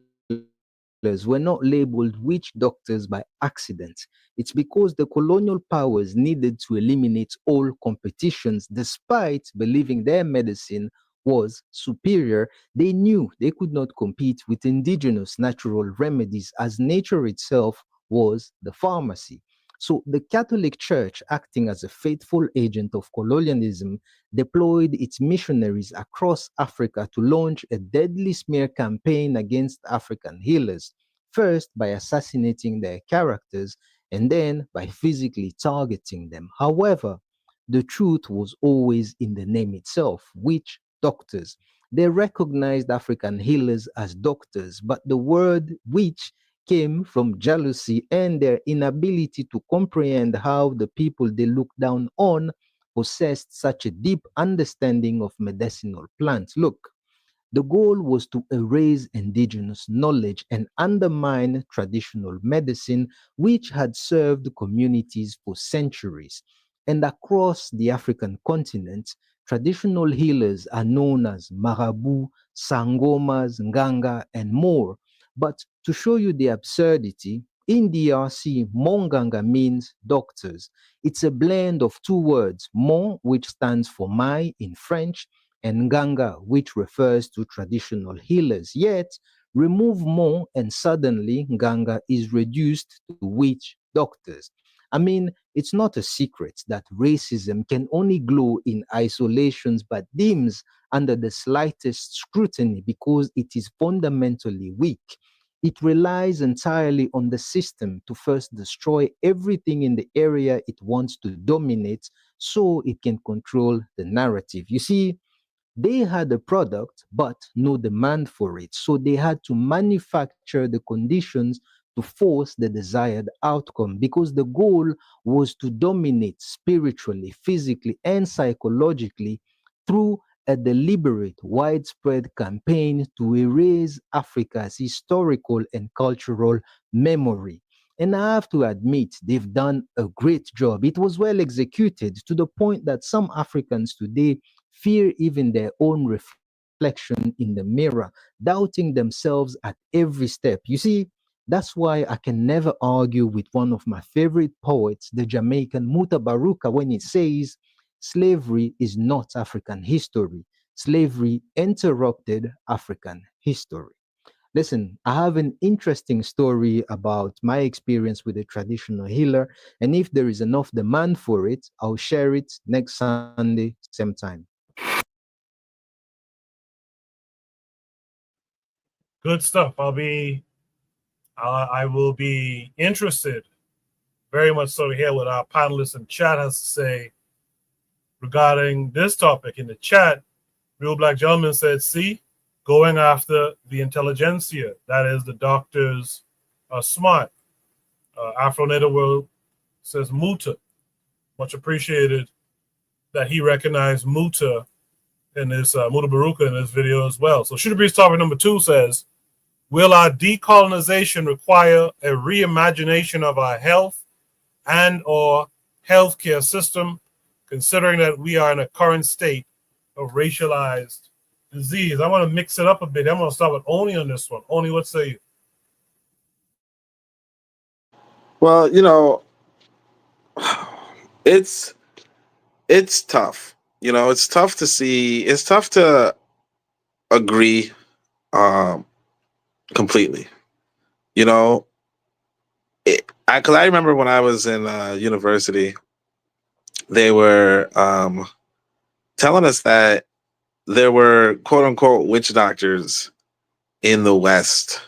O: were not labeled witch doctors by accident. It's because the colonial powers needed to eliminate all competitions despite believing their medicine was superior. They knew they could not compete with indigenous natural remedies as nature itself was the pharmacy. So the Catholic Church, acting as a faithful agent of colonialism, deployed its missionaries across Africa to launch a deadly smear campaign against African healers, first by assassinating their characters and then by physically targeting them. However, the truth was always in the name itself, which doctors. They recognized African healers as doctors, but the word witch came from jealousy and their inability to comprehend how the people they looked down on possessed such a deep understanding of medicinal plants. Look, the goal was to erase indigenous knowledge and undermine traditional medicine, which had served communities for centuries. And across the African continent, traditional healers are known as marabu, sangomas, nganga, and more. But to show you the absurdity, in DRC, Monganga means doctors. It's a blend of two words, Mon, which stands for my in French, and Nganga, which refers to traditional healers. Yet, remove Mon and suddenly Nganga is reduced to witch doctors. I mean, it's not a secret that racism can only glow in isolations but dims under the slightest scrutiny because it is fundamentally weak. It relies entirely on the system to first destroy everything in the area it wants to dominate so it can control the narrative. You see, they had a product, but no demand for it. So they had to manufacture the conditions to force the desired outcome because the goal was to dominate spiritually, physically, and psychologically through a deliberate, widespread campaign to erase Africa's historical and cultural memory. And I have to admit, they've done a great job. It was well executed to the point that some Africans today fear even their own reflection in the mirror, doubting themselves at every step. You see, that's why I can never argue with one of my favorite poets, the Jamaican Muta Baruka, when he says, slavery is not African history. Slavery interrupted African history. Listen, I have an interesting story about my experience with a traditional healer, and if there is enough demand for it, I'll share it next Sunday, same time.
A: Good stuff. I will be interested very much so to hear what our panelists in chat has to say regarding this topic. In the chat, Real Black Gentleman said, see, going after the intelligentsia, that is, the doctors are smart. Afro Native World says Muta. Much appreciated that he recognized Muta in this Muta Baruka in this video as well. So Shooter Breeze topic number 2 says, will our decolonization require a reimagination of our health and or healthcare system, considering that we are in a current state of racialized disease? I want to mix it up a bit. I'm going to start with Oni on this one. Oni, what say you?
F: Well, it's tough. It's tough to see. It's tough to agree completely. Because I remember when I was in university, they were telling us that there were quote unquote witch doctors in the West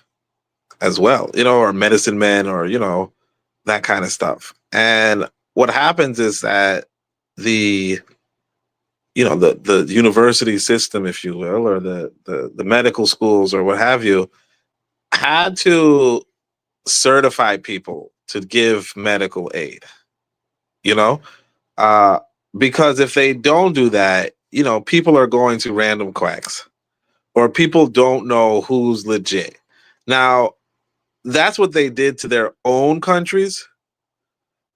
F: as well, or medicine men, or that kind of stuff. And what happens is that the university system, if you will, or the medical schools or what have you, had to certify people to give medical aid, because if they don't do that, people are going to random quacks, or people don't know who's legit. Now, that's what they did to their own countries.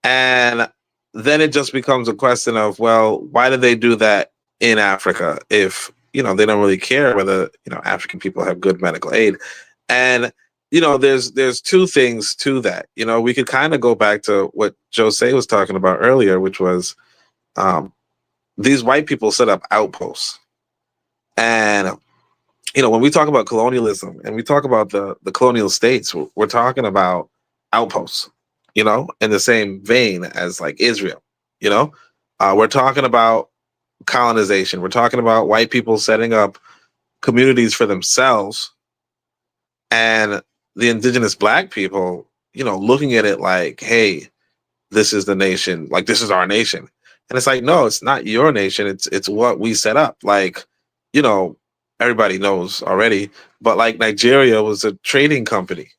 F: And then it just becomes a question of, well, why did they do that in Africa if, they don't really care whether, African people have good medical aid? And, there's two things to that. We could kind of go back to what Jose was talking about earlier, which was these white people set up outposts. And, when we talk about colonialism and we talk about the colonial states, we're talking about outposts, in the same vein as like Israel, we're talking about colonization. We're talking about white people setting up communities for themselves, and the indigenous black people, looking at it like, hey, this is the nation, like this is our nation. And it's like, no, it's not your nation. It's what we set up. Like, everybody knows already, but like Nigeria was a trading company,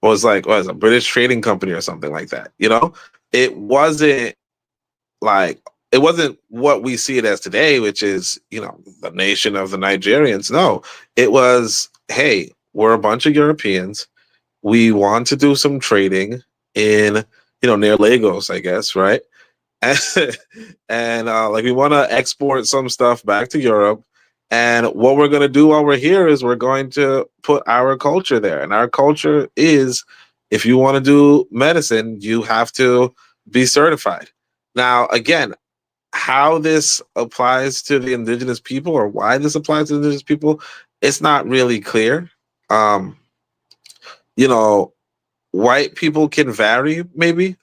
F: was like, was a British trading company or something like that. It wasn't what we see it as today, which is, the nation of the Nigerians. No, it was, hey, we're a bunch of Europeans. We want to do some trading in, near Lagos, I guess, right? And like we want to export some stuff back to Europe. And what we're going to do while we're here is we're going to put our culture there. And our culture is, if you want to do medicine, you have to be certified. Now, again, how this applies to the indigenous people, or why this applies to the indigenous people, it's not really clear. White people can vary, maybe.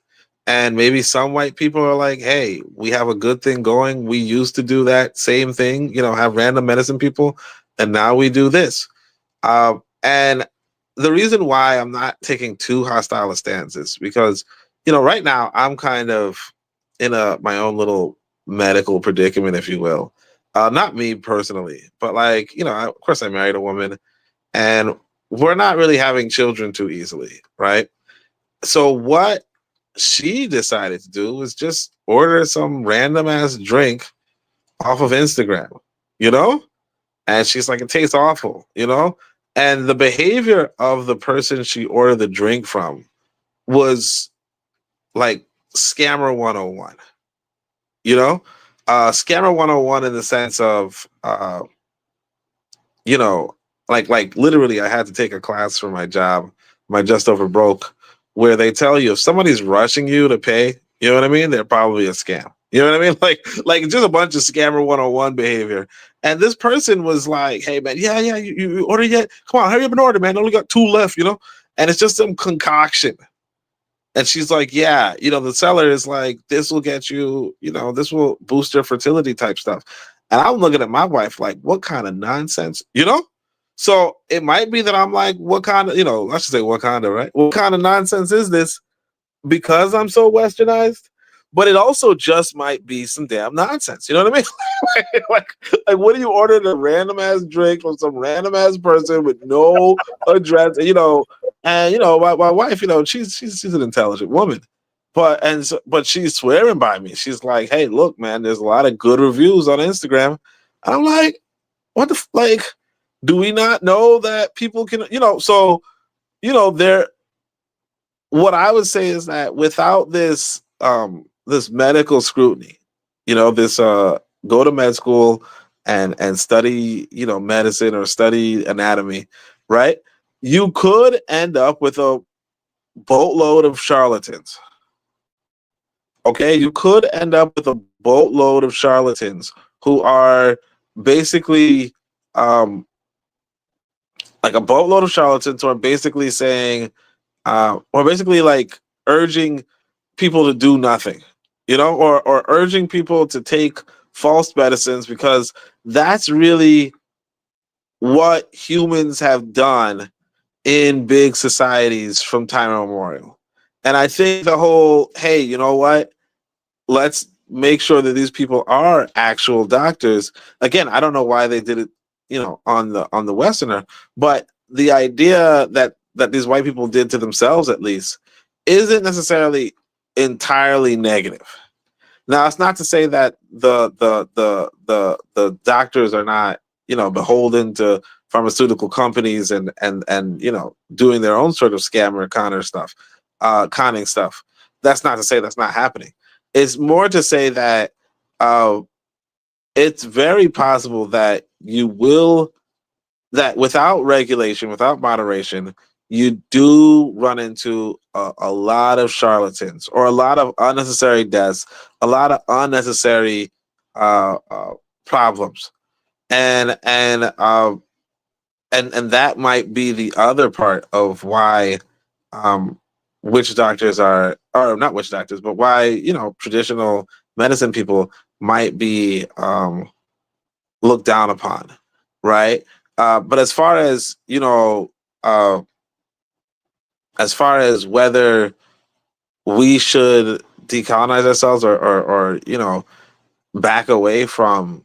F: And maybe some white people are like, hey, we have a good thing going. We used to do that same thing, have random medicine people. And now we do this. And the reason why I'm not taking too hostile a stance is because, right now I'm kind of in my own little medical predicament, if you will. Not me personally, but like, of course I married a woman, and we're not really having children too easily, right? So what she decided to do was just order some random ass drink off of Instagram, you know? And she's like, it tastes awful, you know? And the behavior of the person she ordered the drink from was like scammer 101, you know? Scammer 101 in the sense of, you know, like literally I had to take a class for my job, my just over broke, where they tell you if somebody's rushing you to pay, you know what I mean? They're probably a scam. You know what I mean? Like just a bunch of scammer 101 behavior. And this person was like, hey man, yeah, you order yet? Come on, hurry up and order, man. I only got 2 left, you know? And it's just some concoction. And she's like, yeah, you know, the seller is like, this will get you, you know, this will boost your fertility type stuff. And I'm looking at my wife like, what kind of nonsense, you know? So it might be that I'm like, what kind of, you know, I should say what kind of, right? What kind of nonsense is this? Because I'm so westernized, but it also just might be some damn nonsense. You know what I mean? like what do you order a random ass drink from some random ass person with no address? You know, and you know, my wife, you know, she's an intelligent woman, but she's swearing by me. She's like, hey, look, man, there's a lot of good reviews on Instagram. And I'm like, what the like? Do we not know that people can, you know? So you know, there what I would say is that without this this medical scrutiny, you know, this go to med school and study, you know, medicine or study anatomy, right? You could end up with a boatload of charlatans. Okay, you could end up with a boatload of charlatans who are basically like a boatload of charlatans who are basically saying or basically like urging people to do nothing, you know, or urging people to take false medicines because that's really what humans have done in big societies from time immemorial. And I think the whole, hey, you know what? Let's make sure that these people are actual doctors. Again, I don't know why they did it, you know, on the Westerner, but the idea that these white people did to themselves, at least, isn't necessarily entirely negative. Now, it's not to say that the doctors are not, you know, beholden to pharmaceutical companies and you know, doing their own sort of scammer conner stuff, conning stuff. That's not to say that's not happening. It's more to say that it's very possible that that without regulation, without moderation, you do run into a lot of charlatans or a lot of unnecessary deaths, a lot of unnecessary problems, and that might be the other part of why witch doctors are, or not witch doctors, but why, you know, traditional medicine people might be looked down upon, right? But as far as, you know, as far as whether we should decolonize ourselves or you know, back away from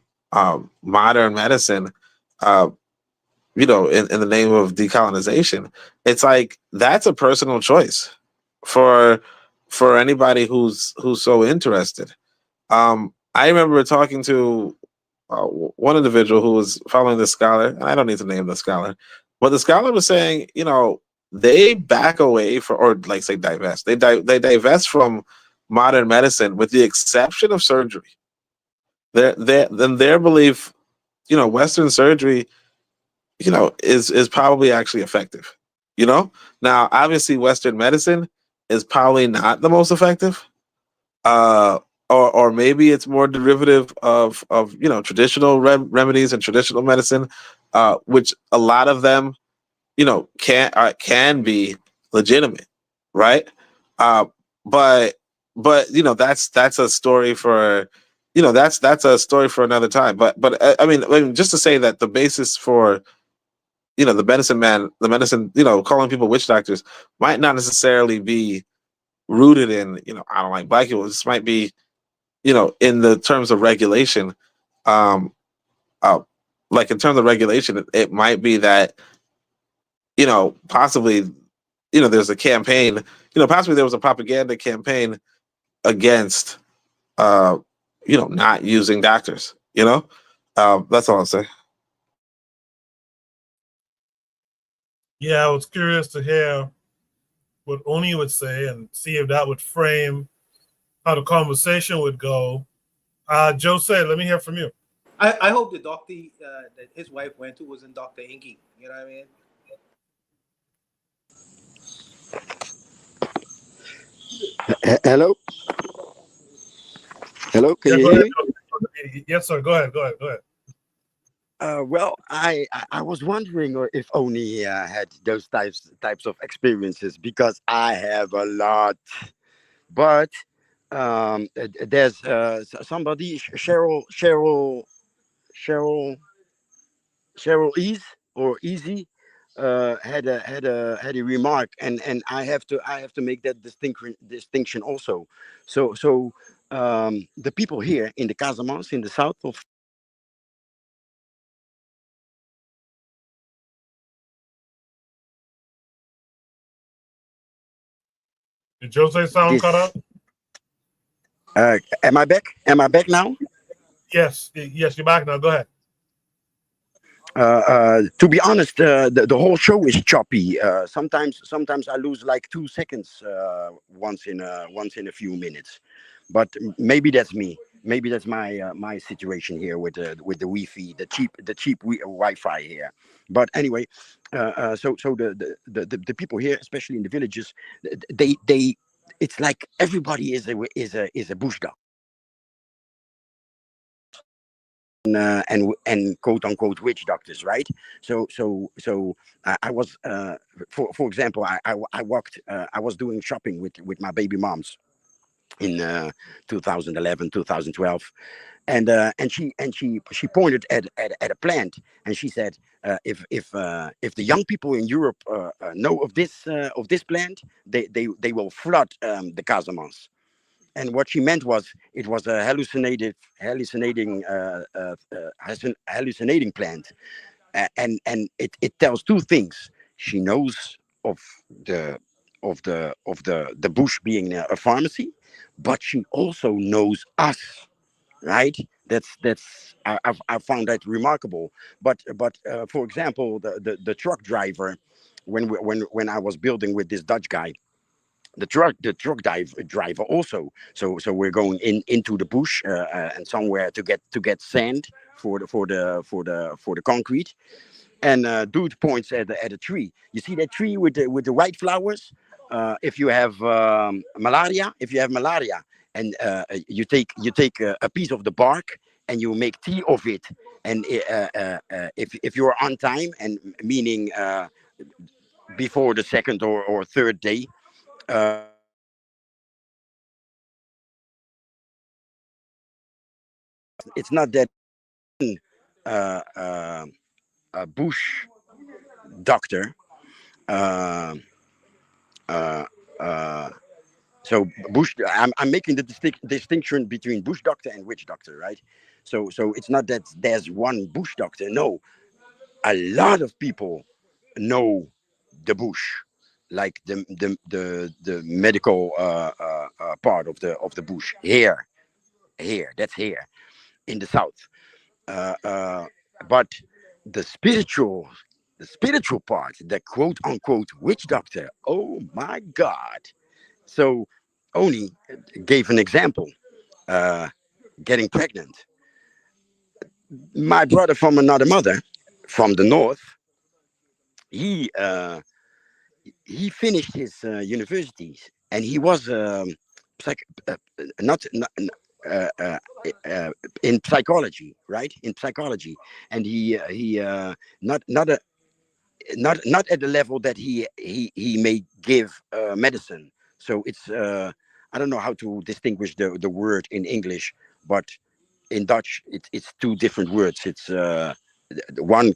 F: modern medicine, uh, you know, in the name of decolonization, it's like that's a personal choice for anybody who's so interested. I remember talking to one individual who was following this scholar, and I don't need to name the scholar, but the scholar was saying, you know, they back away for, or like say divest, they divest from modern medicine with the exception of surgery. Then their belief, you know, Western surgery, you know, is probably actually effective. You know, now obviously Western medicine is probably not the most effective, uh, or maybe it's more derivative of you know, traditional remedies and traditional medicine, which a lot of them, you know, can be legitimate, right? Uh, but you know, that's a story for, you know, that's a story for another time. But I mean, just to say that the basis for, you know, the medicine, you know, calling people witch doctors might not necessarily be rooted in, you know, I don't like black people. This might be, you know, in the terms of regulation, um, uh, like in terms of regulation, it might be that, you know, possibly, you know, there's a campaign, you know, possibly there was a propaganda campaign against, uh, you know, not using doctors, You know, that's all I'll say.
A: Yeah, I was curious to hear what Oni would say and see if that would frame how the conversation would go. Jose, let me hear from you.
M: I hope the doctor that his wife went to wasn't Dr. Inky. You know what I mean?
J: Hello, hello. Can
A: Yeah,
J: you
A: go
J: hear
A: ahead.
J: me?
A: Yes, sir. Go ahead. Go ahead. Go ahead.
J: Well, I was wondering if Oni had those types of experiences because I have a lot. But there's somebody, Cheryl Cheryl Ease or Easy had a remark, and I have to make that distinction also. So the people here in the Casamance in the south of.
A: Did Jose sound cut
J: This
A: out?
J: am I back? Am I back now?
A: Yes. Yes, you're back now. Go ahead.
J: To be honest, the whole show is choppy. Sometimes I lose like 2 seconds once in a few minutes, but maybe that's me. Maybe that's my situation here with the Wi-Fi, the cheap Wi-Fi here. But anyway, so the people here, especially in the villages, they it's like everybody is a bush dog. And quote unquote witch doctors, right? So I was, for example, I walked, I was doing shopping with my baby moms in 2011, 2012, and she pointed at a plant, and she said, if the young people in Europe know of this plant, they will flood the Casamance. And what she meant was it was a hallucinating plant, and it tells two things. She knows of the the bush being a pharmacy, but she also knows us, right? I found that remarkable. But for example, the truck driver, when I was building with this Dutch guy, the truck driver also. So we're going into the bush, and somewhere to get sand for the concrete. And dude points at a tree. You see that tree with the white flowers? If you have malaria, and you take a piece of the bark and you make tea of it. And if you are on time, and meaning before the second or third day, it's not that uh, uh, a bush doctor. Uh, uh, uh, so bush. I'm making the distinction between bush doctor and witch doctor, right? So it's not that there's one bush doctor. No, a lot of people know the bush, like the medical part of the bush. Here, that's here in the south. uh, uh, but the spiritual part, the quote unquote witch doctor, oh my God. So Oni gave an example, uh, getting pregnant. My brother from another mother, from the north, he uh, he finished his universities, and he was not uh, uh, uh, in psychology, right? In psychology, and he not at the level that he may give medicine. So it's I don't know how to distinguish the word in English, but in Dutch it's two different words. It's one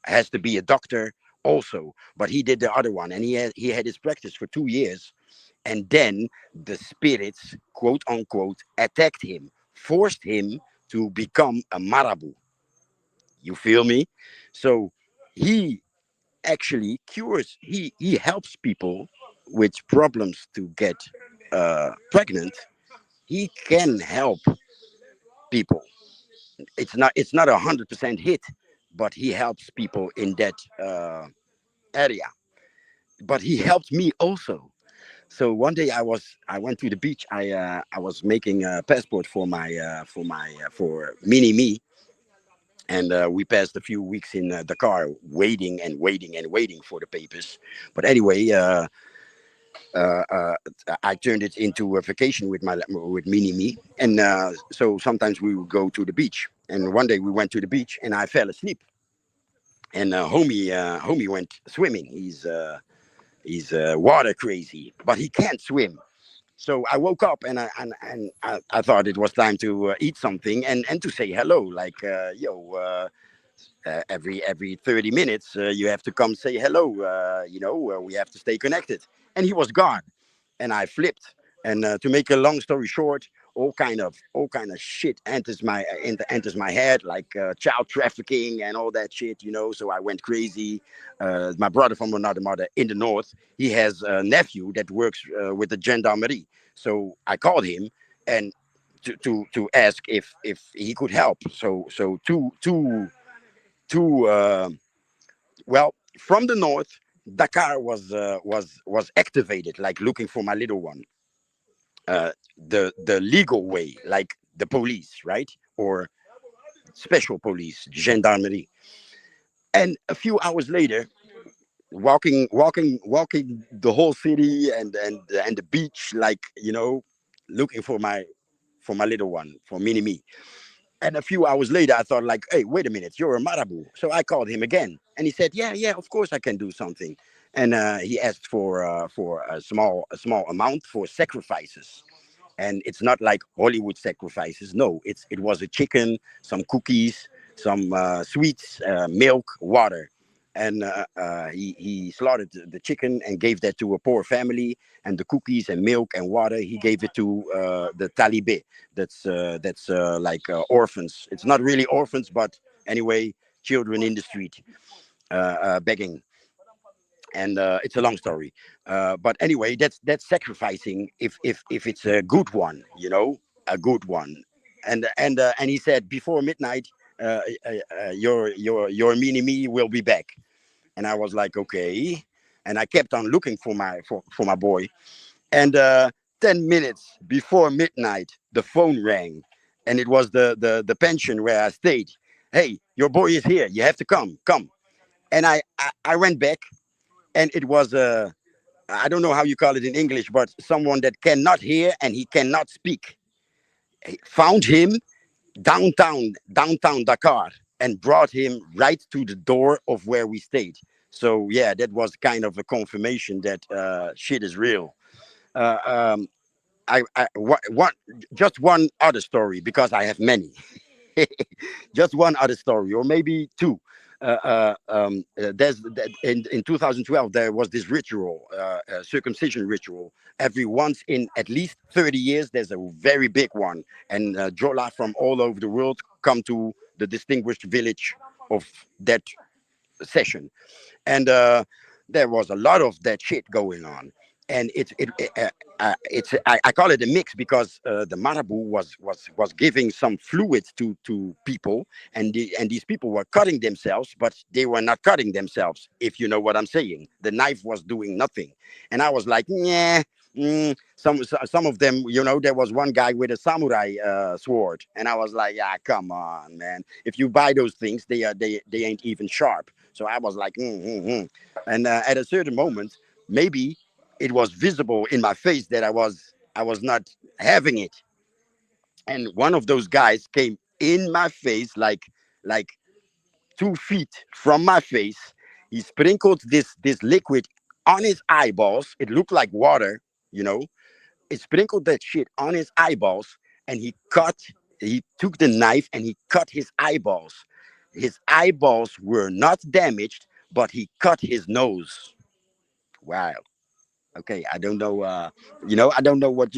J: has to be a doctor also, but he did the other one, and he had his practice for 2 years, and then the spirits, quote unquote, attacked him, forced him to become a marabu. You feel me? So he actually cures. He helps people with problems to get pregnant. He can help people. It's not 100% hit, but he helps people in that area. But he helped me also. So one day I went to the beach. I was making a passport for mini me, and we passed a few weeks in Dakar, waiting and waiting and waiting for the papers. But anyway, uh, uh, I turned it into a vacation with mini me, and so sometimes we would go to the beach. And one day we went to the beach, and I fell asleep. And homie went swimming. He's water crazy, but he can't swim. So I woke up and I thought it was time to eat something and to say hello, like every 30 minutes you have to come say hello. We have to stay connected. And he was gone, and I flipped. And to make a long story short, all kind of shit enters my head, like child trafficking and all that shit. So I went crazy. My brother from another mother in the north, he has a nephew that works with the gendarmerie. So I called him and to ask if he could help. So two well, from the north, Dakar was activated, like looking for my little one, the legal way, like the police, right? Or special police, gendarmerie. And a few hours later, walking the whole city and the beach, like looking for my little one, for mini me. And a few hours later, I thought, like, hey, wait a minute, you're a marabu. So I called him again, and he said, yeah, of course I can do something. And he asked for a small amount for sacrifices. And it's not like Hollywood sacrifices. No, it was a chicken, some cookies, some sweets, milk, water. And he slaughtered the chicken and gave that to a poor family. And the cookies and milk and water, he gave it to the talibé. That's like orphans. It's not really orphans, but anyway, children in the street begging. And it's a long story, but anyway, that's sacrificing if it's a good one, a good one. And he said before midnight, your mini me will be back. And I was like, okay. And I kept on looking for my boy. And 10 minutes before midnight, the phone rang, and it was the pension where I stayed. Hey, your boy is here, you have to come. And I went back, and it was I don't know how you call it in English, but someone that cannot hear and he cannot speak. Found him downtown Dakar, and brought him right to the door of where we stayed. So yeah, that was kind of a confirmation that shit is real. Uh, um, just one other story, because I have many. Just one other story, or maybe two. In 2012 there was this ritual, circumcision ritual. Every once in at least 30 years, there's a very big one, and Jola from all over the world come to the distinguished village of that session. And there was a lot of that shit going on. And I call it a mix, because the marabu was giving some fluid to people, and these people were cutting themselves, but they were not cutting themselves, if you know what I'm saying. The knife was doing nothing. And I was like, yeah. Some of them, there was one guy with a samurai sword, and I was like, yeah, come on, man. If you buy those things, they ain't even sharp. So I was like, And at a certain moment, maybe it was visible in my face that I was not having it. And one of those guys came in my face, like 2 feet from my face. He sprinkled this liquid on his eyeballs. It looked like water, you know. He sprinkled that shit on his eyeballs, and he took the knife and he cut his eyeballs. His eyeballs were not damaged, but he cut his nose. Wow. Okay, I don't know. I don't know what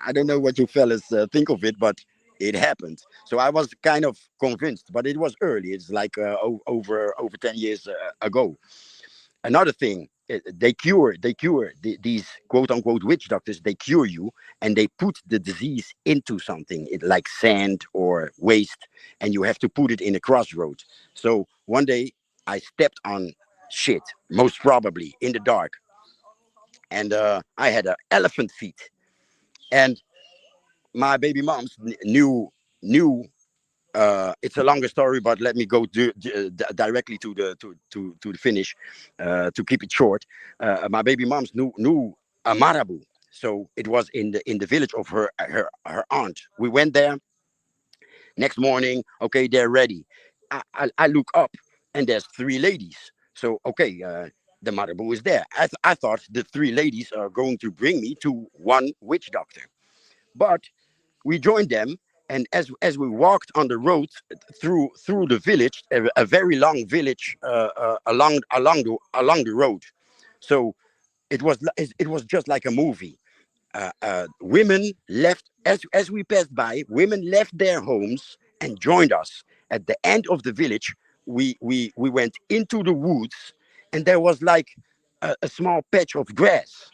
J: I don't know what you fellas think of it, but it happened. So I was kind of convinced, but it was early. It's like over 10 years ago. Another thing they cure these quote unquote witch doctors. They cure you and they put the disease into something like sand or waste, and you have to put it in a crossroad. So one day I stepped on shit, most probably in the dark, and I had elephant feet, and my baby moms knew. It's a longer story, but let me go directly to the finish. To keep it short, my baby moms knew a marabu, so it was in the village of her aunt. We went there next morning. Okay, they're ready. I look up and there's three ladies. So okay, the marabu is there. I thought the three ladies are going to bring me to one witch doctor, but we joined them, and as we walked on the road through the village, a very long village along the road. So it was just like a movie. Women left as we passed by. Women left their homes and joined us. At the end of the village, we went into the woods, and there was like a small patch of grass.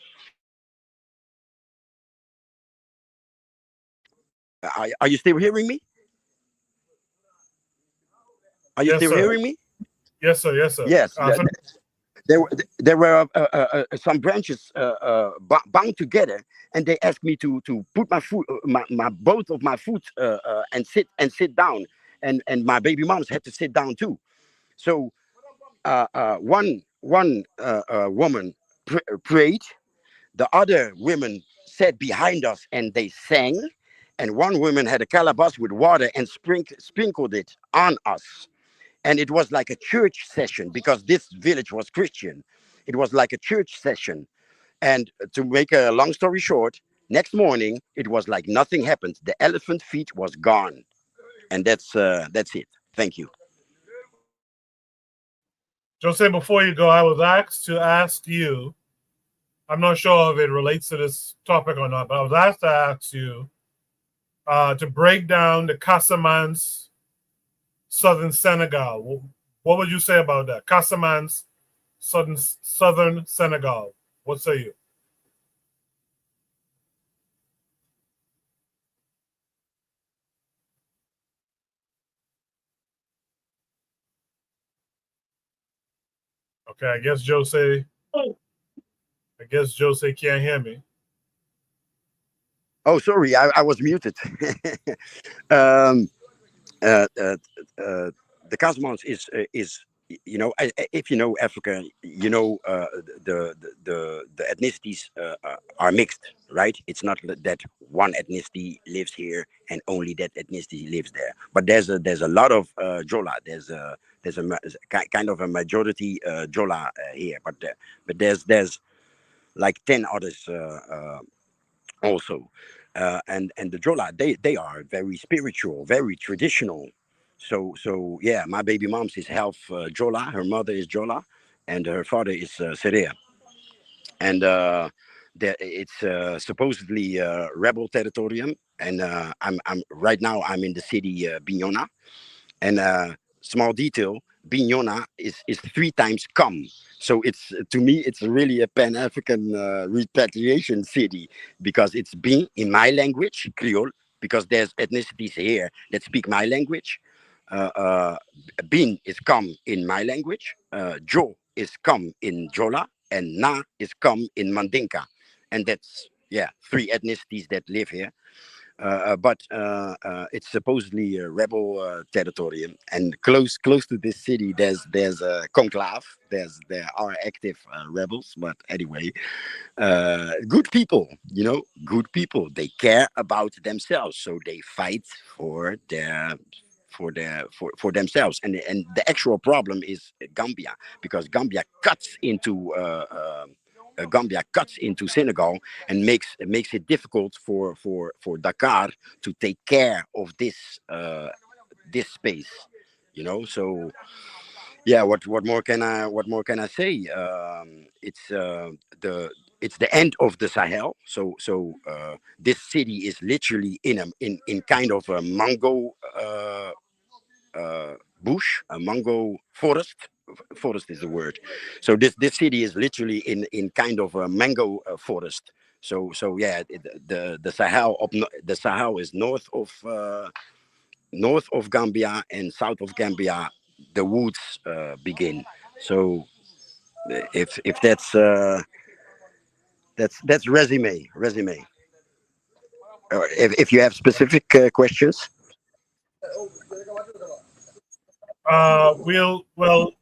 J: Are you still hearing me? Are you
A: Yes,
J: still
A: sir.
J: hearing me?
A: Yes, sir. Yes, sir.
J: Yes. There were some branches bound together, and they asked me to put my foot, my both of my foot, and sit down, and my baby moms had to sit down too. So one woman prayed, the other women sat behind us and they sang, and one woman had a calabash with water and sprinkled it on us, and it was like a church session because this village was Christian. It was like a church session. And to make a long story short, next morning it was like nothing happened. The elephant feet was gone, and that's it. Thank you.
A: Jose, before you go, I was asked to ask you. I'm not sure if it relates to this topic or not, but I was asked to ask you to break down the Casamance, southern Senegal. What would you say about that? Casamance, southern Senegal. What say you? Okay, I guess Jose can't hear me.
J: Oh, sorry, I was muted. um, uh, uh, uh, the Casamance is if you know Africa, you know the ethnicities are mixed, right? It's not that one ethnicity lives here and only that ethnicity lives there, but there's a lot of Jola. Kind of a majority Jola here, but there's like 10 others also. And the Jola, they are very spiritual, very traditional. So yeah, my baby mom's is half Jola. Her mother is Jola, and her father is Serea. And it's supposedly rebel territorium. And I'm right now I'm in the city Bignona. And small detail, Bignona is three times come. So it's to me, it's really a Pan African repatriation city because it's Bin in my language, Creole, because there's ethnicities here that speak my language. Uh, uh, Bin is come in my language. Jo is come in Jola, and Na is come in Mandinka, and that's yeah, three ethnicities that live here. But it's supposedly a rebel territory, and close to this city, there's a conclave. There are active rebels, but anyway, good people. You know, good people. They care about themselves, so they fight for themselves. And the actual problem is Gambia, because Gambia cuts into Senegal and makes it difficult for Dakar to take care of this space. You know, so yeah. What more can I say? It's the end of the Sahel. So this city is literally in kind of a mango bush, a mango forest is the word. So this city is literally in kind of a mango forest. So yeah, the Sahel the Sahel is north of Gambia, and south of Gambia the woods begin. So if that's resume. If you have specific questions.
A: Well,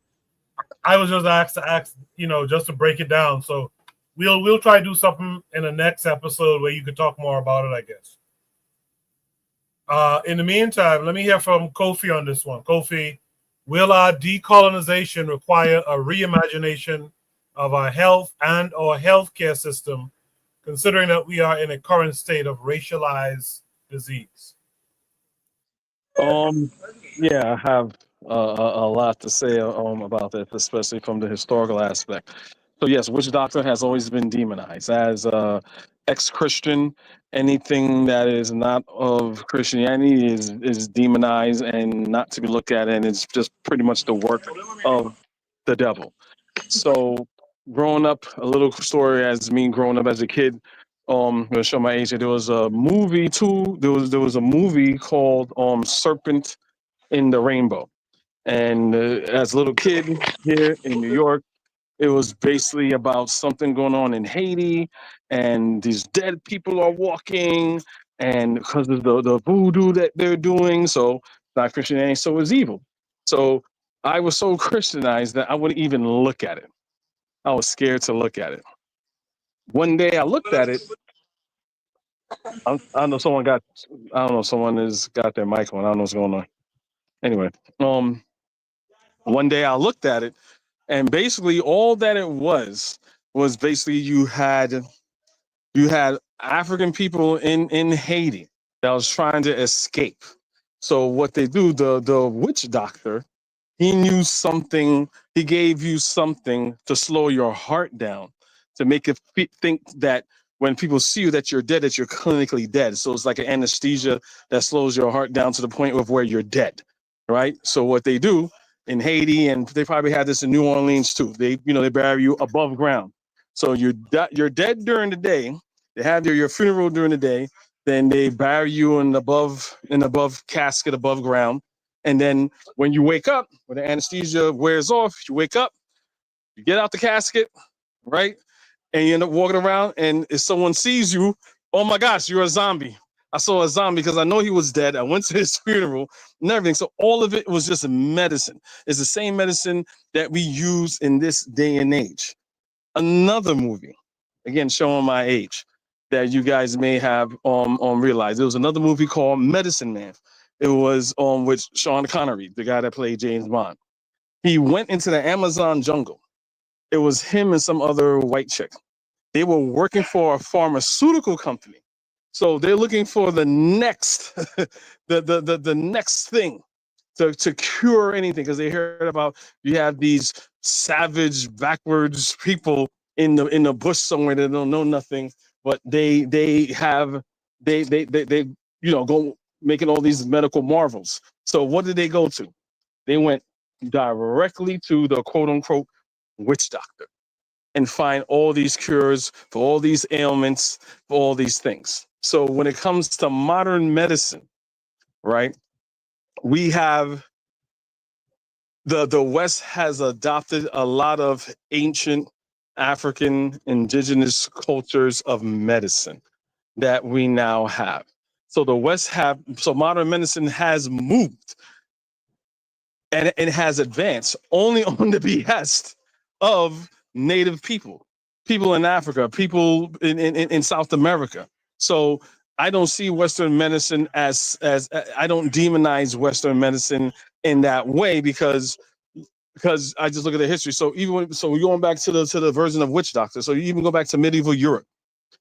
A: I was just asked to ask, just to break it down. So we'll try to do something in the next episode where you could talk more about it, I guess. In the meantime, let me hear from Kofi on this one. Kofi, will our decolonization require a reimagination of our health and or healthcare system, considering that we are in a current state of racialized disease?
N: Yeah, I have a lot to say about this, especially from the historical aspect. So yes, witch doctor has always been demonized. As ex-Christian, anything that is not of Christianity is demonized and not to be looked at, and it's just pretty much the work of the devil. So growing up, a little story as me growing up as a kid. I'm gonna show my age. There was a movie too. There was a movie called Serpent in the Rainbow. And as a little kid here in New York, it was basically about something going on in Haiti, and these dead people are walking, and because of the voodoo that they're doing, so not Christianity, so it's evil. So I was so Christianized that I wouldn't even look at it. I was scared to look at it. One day I looked at it. I don't know someone got. I don't know someone has got their mic on. I don't know what's going on. Anyway, one day I looked at it, and basically all that it was basically you had African people in Haiti that was trying to escape. So what they do, the witch doctor, he knew something. He gave you something to slow your heart down, to make it think that when people see you that you're dead, that you're clinically dead. So it's like an anesthesia that slows your heart down to the point of where you're dead, right? So what they do in Haiti, and they probably had this in New Orleans too. They bury you above ground. So you're dead during the day. They have your funeral during the day. Then they bury you in above casket above ground. And then when you wake up, when the anesthesia wears off, you wake up, you get out the casket, right? And you end up walking around, and if someone sees you, oh my gosh, you're a zombie. I saw a zombie because I know he was dead. I went to his funeral and everything. So all of it was just medicine. It's the same medicine that we use in this day and age. Another movie, again, showing my age, that you guys may have realized. There was another movie called Medicine Man. It was with Sean Connery, the guy that played James Bond. He went into the Amazon jungle. It was him and some other white chick. They were working for a pharmaceutical company. So they're looking for the next, the next thing to cure anything, because they heard about you have these savage, backwards people in the bush somewhere that don't know nothing, but they go making all these medical marvels. So what did they go to? They went directly to the quote unquote witch doctor and find all these cures for all these ailments, for all these things. So when it comes to modern medicine, right, we have the West has adopted a lot of ancient African indigenous cultures of medicine that we now have. So modern medicine has moved and it has advanced only on the behest of native people in Africa, people in South America. So I don't see Western medicine as I don't demonize Western medicine in that way, because I just look at the history. So we're going back to the version of witch doctor. So you even go back to medieval Europe,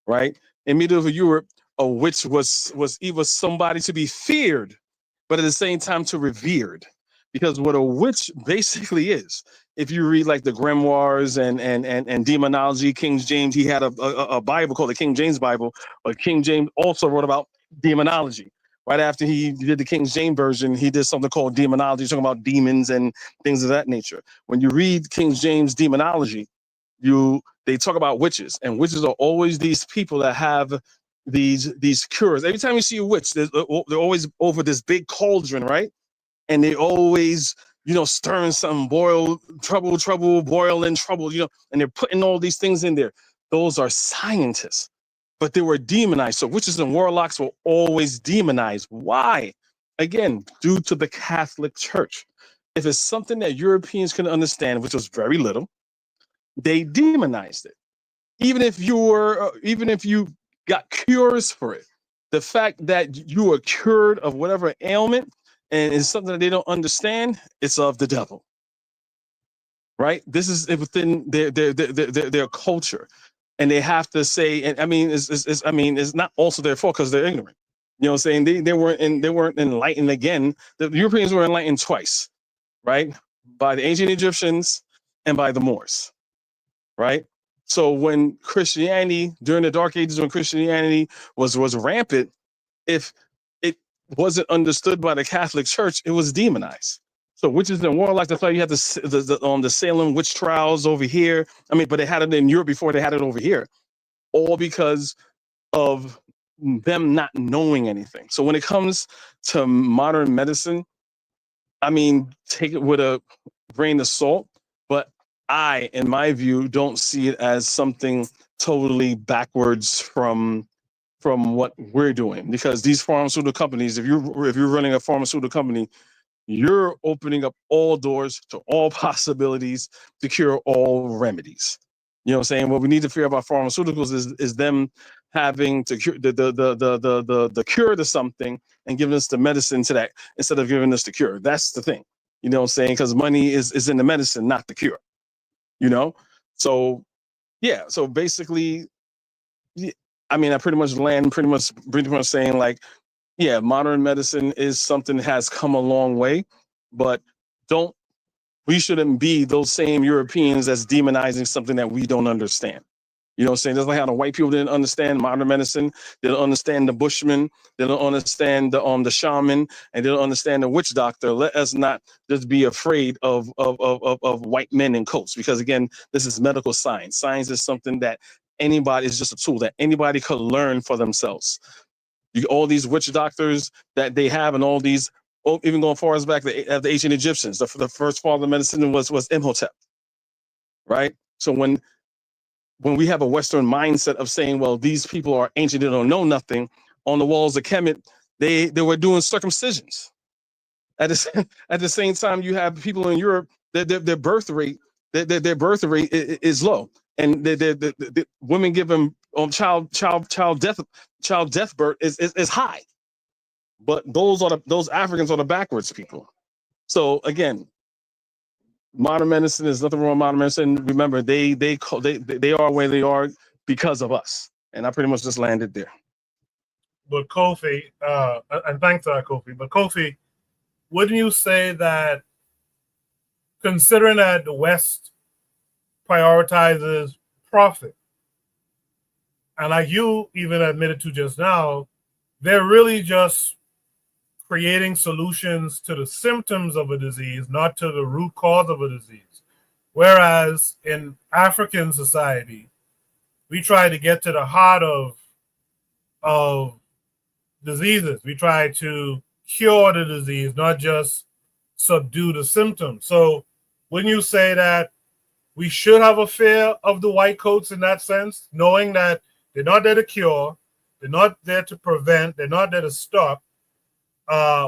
N: right? In medieval Europe, a witch was either somebody to be feared, but at the same time to revered. Because what a witch basically is, if you read like the grimoires and demonology, King James, he had a Bible called the King James Bible, but King James also wrote about demonology. Right after he did the King James version, he did something called demonology, talking about demons and things of that nature. When you read King James demonology, they talk about witches, and witches are always these people that have these cures. Every time you see a witch, they're always over this big cauldron, right? And they always, stirring something, boiling trouble, and they're putting all these things in there. Those are scientists, but they were demonized. So witches and warlocks were always demonized. Why? Again, due to the Catholic Church. If it's something that Europeans can understand, which was very little, they demonized it. Even if you got cures for it, the fact that you are cured of whatever ailment and it's something that they don't understand, it's of the devil. Right? This is within their culture, and they have to say. And I mean, it's not also their fault because they're ignorant. You know what I'm saying? They weren't enlightened again. The Europeans were enlightened twice, right? By the ancient Egyptians and by the Moors, right? So when Christianity, during the Dark Ages, when Christianity was rampant, if it wasn't understood by the Catholic Church, it was demonized. So witches and warlocks, that's why you had the Salem witch trials over here. I mean, but they had it in Europe before they had it over here, all because of them not knowing anything. So when it comes to modern medicine, I mean, take it with a grain of salt, but I, in my view, don't see it as something totally backwards from what we're doing, because these pharmaceutical companies, if you're running a pharmaceutical company, you're opening up all doors to all possibilities to cure all remedies. You know what I'm saying? What we need to fear about pharmaceuticals is them having to cure the cure to something and giving us the medicine to that instead of giving us the cure. That's the thing. You know what I'm saying? Because money is in the medicine, not the cure. So yeah. So basically, I mean, I pretty much saying, like, yeah, modern medicine is something that has come a long way, but we shouldn't be those same Europeans that's demonizing something that we don't understand. You know what I'm saying? That's like how the white people didn't understand modern medicine. They don't understand the Bushman. They don't understand the shaman, and they don't understand the witch doctor. Let us not just be afraid of white men in coats, because again, this is medical science. Science is something that anybody is just a tool that anybody could learn for themselves. All these witch doctors that they have, and all these, even going far as back the ancient Egyptians, the first father of medicine was Imhotep, right? So when we have a Western mindset of saying, well, these people are ancient, they don't know nothing, on the walls of Kemet, they were doing circumcisions. At the same time, you have people in Europe that their birth rate is low, and the women giving child death birth is high. But those Africans are the backwards people. So again, modern medicine is nothing wrong with modern medicine. Remember, they are where they are because of us. And I pretty much just landed there.
A: But Kofi, and thanks to Kofi, but Kofi, wouldn't you say that, considering that the West prioritizes profit, and like you even admitted to just now, they're really just creating solutions to the symptoms of a disease, not to the root cause of a disease. Whereas in African society, we try to get to the heart of diseases. We try to cure the disease, not just subdue the symptoms. So wouldn't you say that we should have a fear of the white coats in that sense, knowing that they're not there to cure, they're not there to prevent, they're not there to stop?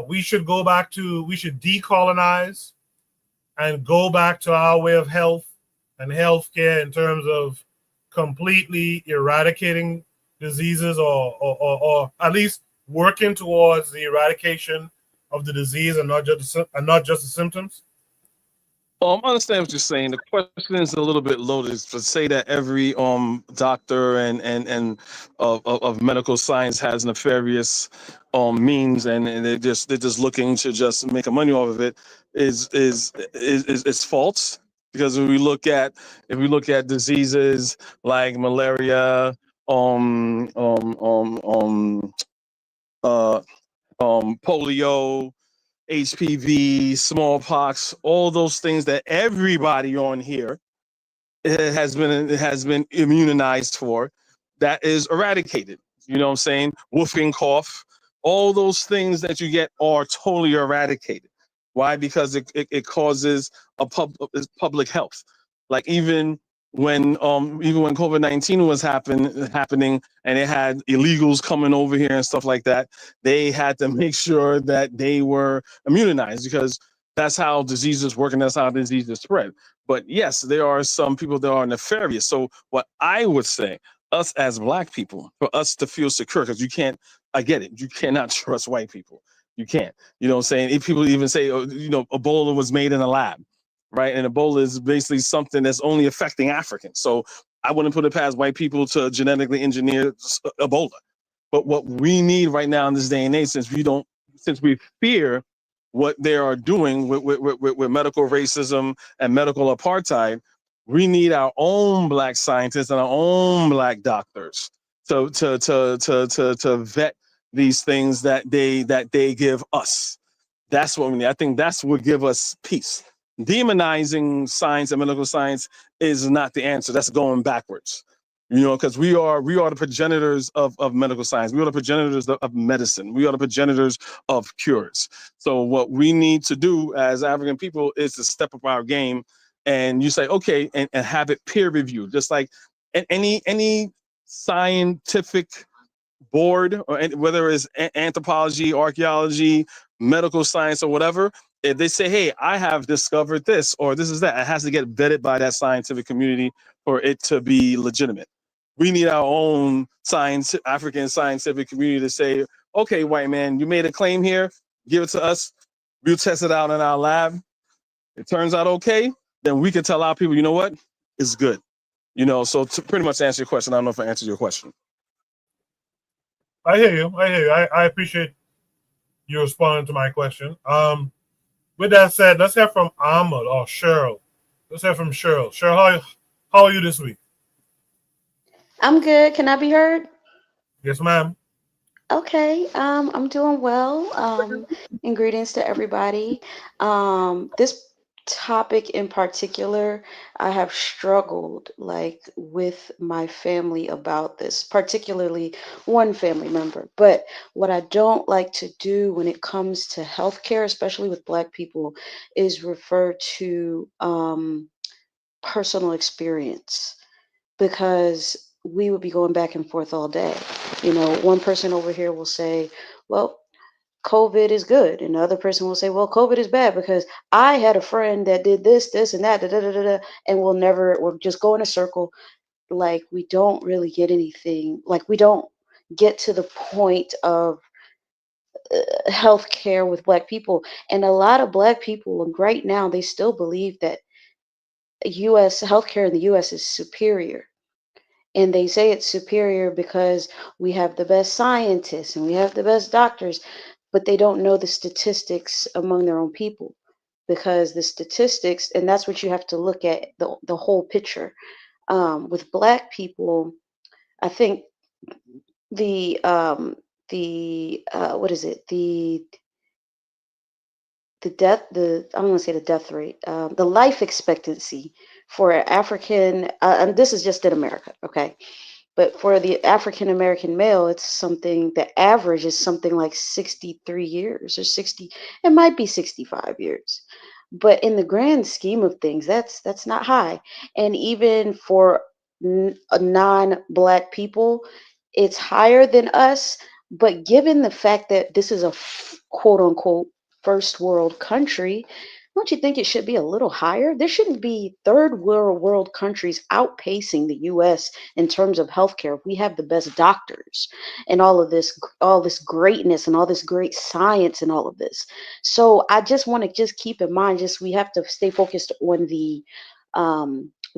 A: We should decolonize and go back to our way of health and healthcare in terms of completely eradicating diseases, or at least working towards the eradication of the disease and not just the symptoms.
N: I understand what you're saying. The question is a little bit loaded to say that every doctor and of medical science has nefarious means, and they're just looking to just make a money off of it is false. Because if we look at diseases like malaria, polio, HPV, smallpox, all those things that everybody on here has been immunized for, that is eradicated. You know what I'm saying? Whooping cough, all those things that you get are totally eradicated. Why? Because it causes public health. Like even when COVID-19 was happening and it had illegals coming over here and stuff like that, they had to make sure that they were immunized, because that's how diseases work and that's how diseases spread. But yes, there are some people that are nefarious. So what I would say, us as black people, for us to feel secure, because you can't, I get it, you cannot trust white people. You can't. You know what I'm saying? If people even say, Ebola was made in a lab, right? And Ebola is basically something that's only affecting Africans. So I wouldn't put it past white people to genetically engineer Ebola. But what we need right now in this day and age, since we fear what they are doing with medical racism and medical apartheid, we need our own black scientists and our own black doctors to vet these things that they give us. That's what we need. I think that's what give us peace. Demonizing science and medical science is not the answer. That's going backwards. Because we are the progenitors of medical science. We are the progenitors of medicine. We are the progenitors of cures. So what we need to do as African people is to step up our game, and you say, okay, and have it peer reviewed, just like any scientific board, or whether it's anthropology, archaeology, medical science, or whatever. If they say, hey, I have discovered this or this is that, it has to get vetted by that scientific community for it to be legitimate. We need our own African scientific community to say, okay, white man, you made a claim here, give it to us. We'll test it out in our lab. It turns out okay, then we can tell our people, you know what, it's good. So to pretty much answer your question, I don't know if I answered your question.
A: I hear you. I appreciate you responding to my question. With that said, let's hear from Ahmad or Cheryl. Let's hear from Cheryl. Cheryl, how are you this week?
P: I'm good. Can I be heard?
A: Yes, ma'am.
P: Okay. I'm doing well. And greetings to everybody. This topic in particular, I have struggled with my family about this, particularly one family member. But what I don't like to do when it comes to healthcare, especially with Black people, is refer to personal experience, because we would be going back and forth all day. One person over here will say, well, COVID is good. And the other person will say, well, COVID is bad because I had a friend that did this, this, and that, da, da, da, da, da, and we'll just go in a circle. Like, we don't really get anything. Like, we don't get to the point of healthcare with Black people. And a lot of Black people right now, they still believe that U.S. healthcare in the U.S. is superior. And they say it's superior because we have the best scientists and we have the best doctors, but they don't know the statistics among their own people, because the statistics, and that's what you have to look at, the whole picture. With Black people, I think what is it, the death, I'm going to say the death rate, the life expectancy for African, and this is just in America, okay? But for the African American male, it's something, the average is something like 63 years or 60, it might be 65 years. But in the grand scheme of things, that's not high. And even for non-Black people, it's higher than us. But given the fact that this is a quote unquote first world country, don't you think it should be a little higher? There shouldn't be third world countries outpacing the US in terms of healthcare. We have the best doctors and all this greatness and all this great science and all of this. So I just want to just keep in mind, we have to stay focused on the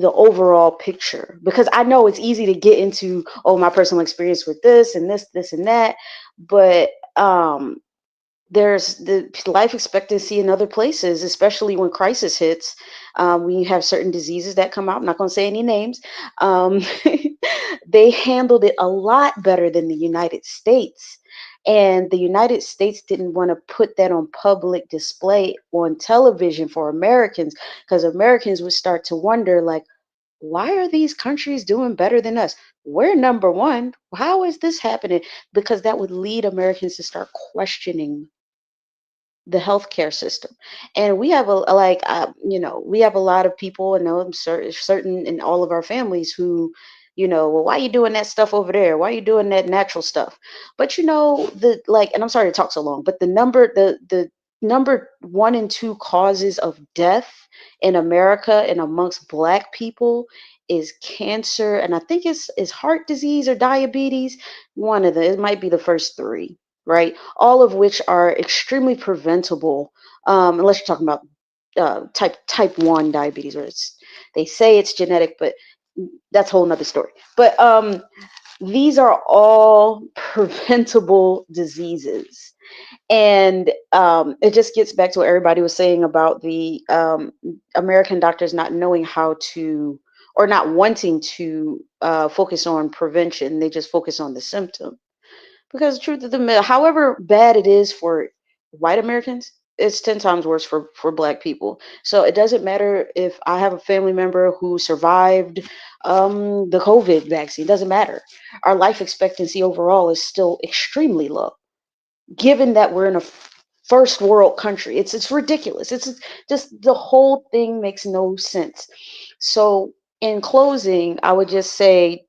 P: overall picture, because I know it's easy to get into, my personal experience with this and this and that, but there's the life expectancy in other places, especially when crisis hits. When you have certain diseases that come out, I'm not going to say any names. They handled it a lot better than the United States. And the United States didn't want to put that on public display on television for Americans, because Americans would start to wonder, like, why are these countries doing better than us? We're number one. How is this happening? Because that would lead Americans to start questioning the healthcare system. And we have we have a lot of people, and I'm certain in all of our families who, well, why are you doing that stuff over there? Why are you doing that natural stuff? But and I'm sorry to talk so long, but the number 1 and 2 causes of death in America and amongst Black people is cancer, and I think it's heart disease or diabetes. One of them, it might be the first 3, right? All of which are extremely preventable, unless you're talking about type 1 diabetes, where they say it's genetic, but that's a whole nother story. But these are all preventable diseases. And it just gets back to what everybody was saying about the American doctors not knowing how to, or not wanting to focus on prevention. They just focus on the symptom. Because the truth of the matter, however bad it is for white Americans, it's 10 times worse for Black people. So it doesn't matter if I have a family member who survived the COVID vaccine. It doesn't matter. Our life expectancy overall is still extremely low, given that we're in a first world country. It's ridiculous. It's just, the whole thing makes no sense. So in closing, I would just say,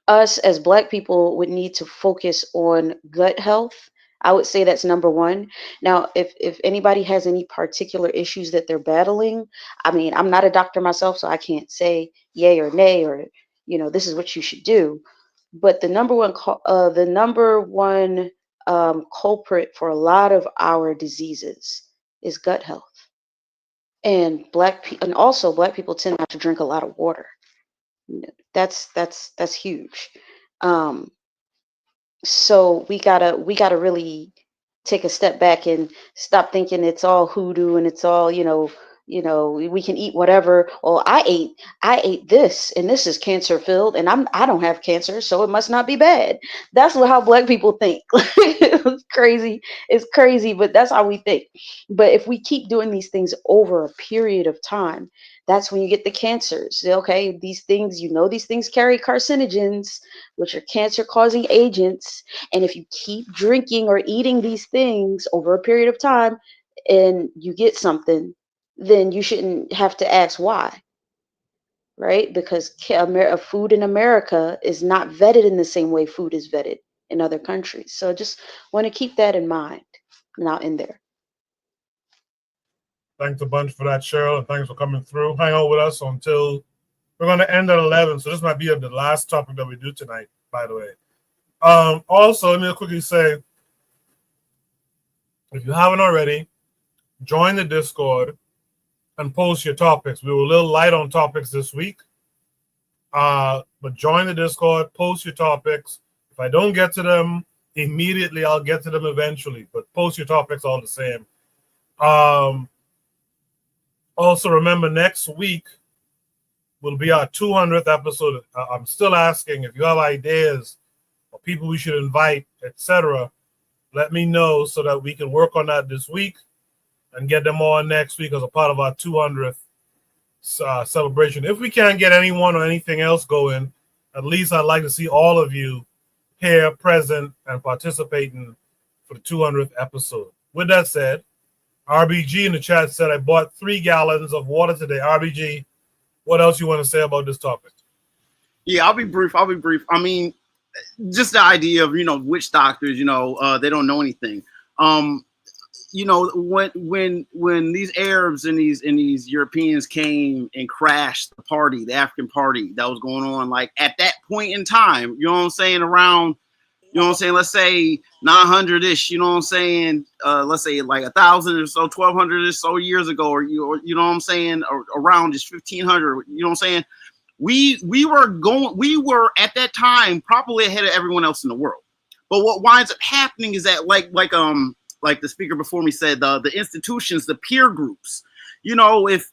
P: us as Black people would need to focus on gut health. I would say that's number 1. Now, if anybody has any particular issues that they're battling, I mean, I'm not a doctor myself, so I can't say yay or nay, or this is what you should do. But the number one culprit for a lot of our diseases is gut health. And and also Black people tend not to drink a lot of water. That's huge. Um, so we gotta really take a step back and stop thinking it's all hoodoo and it's all, we can eat whatever. Well, I ate this, and this is cancer filled, and I don't have cancer, so it must not be bad. That's how Black people think. It's crazy. It's crazy, but that's how we think. But if we keep doing these things over a period of time, that's when you get the cancers. Okay, these things carry carcinogens, which are cancer causing agents. And if you keep drinking or eating these things over a period of time and you get something, then you shouldn't have to ask why, right? Because food in America is not vetted in the same way food is vetted in other countries. So just want to keep that in mind. Now in there.
A: Thanks a bunch for that, Cheryl, and thanks for coming through. Hang out with us until we're going to end at 11. So this might be the last topic that we do tonight, by the way. Also, let me quickly say, if you haven't already, join the Discord and post your topics. We were a little light on topics this week, but join the Discord, post your topics. If I don't get to them immediately, I'll get to them eventually, but post your topics all the same. Also, remember, next week will be our 200th episode. I'm still asking if you have ideas or people we should invite, etc. Let me know so that we can work on that this week and get them on next week as a part of our 200th celebration. If we can't get anyone or anything else going, at least I'd like to see all of you here, present, and participating for the 200th episode. With that said, RBG in the chat said, I bought 3 gallons of water today. RBG, what else you want to say about this topic?
L: Yeah, I'll be brief. I mean, just the idea of, witch doctors, they don't know anything. When these Arabs and these Europeans came and crashed the African party that was going on, like at that point in time, you know what I'm saying, around, let's say 900-ish, let's say like 1,000 or so, 1,200 or so years ago, or around just 1,500, we were at that time probably ahead of everyone else in the world. But what winds up happening is that like the speaker before me said, the institutions, the peer groups, if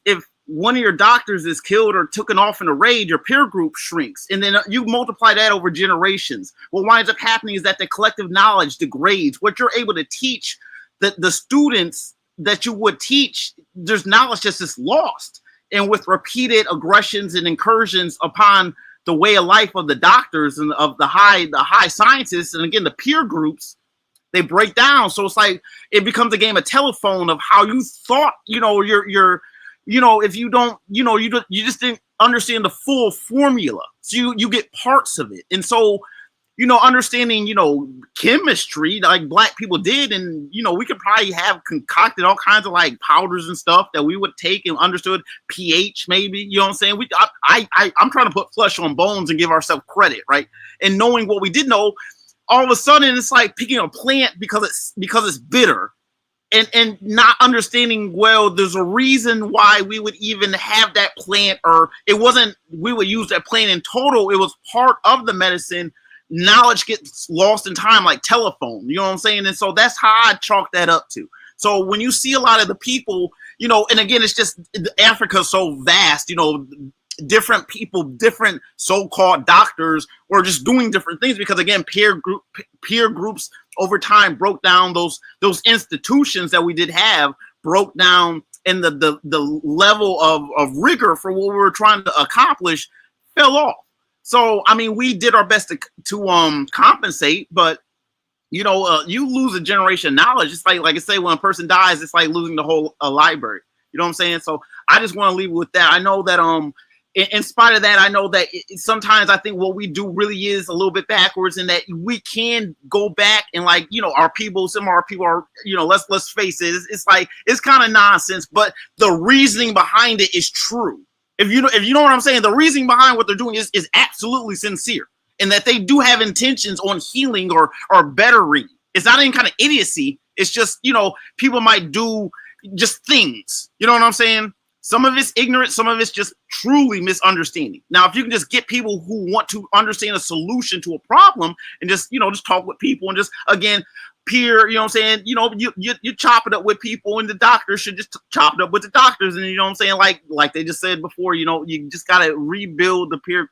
L: one of your doctors is killed or taken off in a raid, your peer group shrinks. And then you multiply that over generations. What winds up happening is that the collective knowledge degrades. What you're able to teach the students that you would teach, there's knowledge that's just lost. And with repeated aggressions and incursions upon the way of life of the doctors and of the high scientists, and again, the peer groups, they break down. So it's like it becomes a game of telephone of how you thought, if you don't, you just didn't understand the full formula. So you get parts of it. And so, understanding, chemistry like Black people did, and we could probably have concocted all kinds of like powders and stuff that we would take and understood pH, maybe, you know what I'm saying? I'm trying to put flesh on bones and give ourselves credit, right? And knowing what we did know, all of a sudden it's like picking a plant because it's bitter, and not understanding, well, there's a reason why we would even have that plant, or it wasn't we would use that plant in total, it was part of the medicine. Knowledge gets lost in time like telephone, you know what I'm saying? And so that's how I chalk that up to. So when you see a lot of the people, and again, it's just Africa's so vast, different people, different so-called doctors were just doing different things because, again, peer groups over time broke down those institutions that we did have, broke down, and the level of rigor for what we were trying to accomplish fell off. So, I mean, we did our best to compensate, but you lose a generation of knowledge. It's like I say, when a person dies, it's like losing the whole library. You know what I'm saying? So I just want to leave it with that. I know that in spite of that, I know that sometimes I think what we do really is a little bit backwards, in that we can go back and some of our people are, let's face it, it's like, it's kind of nonsense, but the reasoning behind it is true. If you know what I'm saying, the reasoning behind what they're doing is absolutely sincere, and that they do have intentions on healing or bettering. It's not any kind of idiocy. It's just, people might do just things. You know what I'm saying? Some of it's ignorance, some of it's just truly misunderstanding. Now, if you can just get people who want to understand a solution to a problem and just talk with people and just, again, peer, you know what I'm saying? You chop it up with people, and the doctors should just chop it up with the doctors. And you know what I'm saying? Like they just said before, you just got to rebuild the peer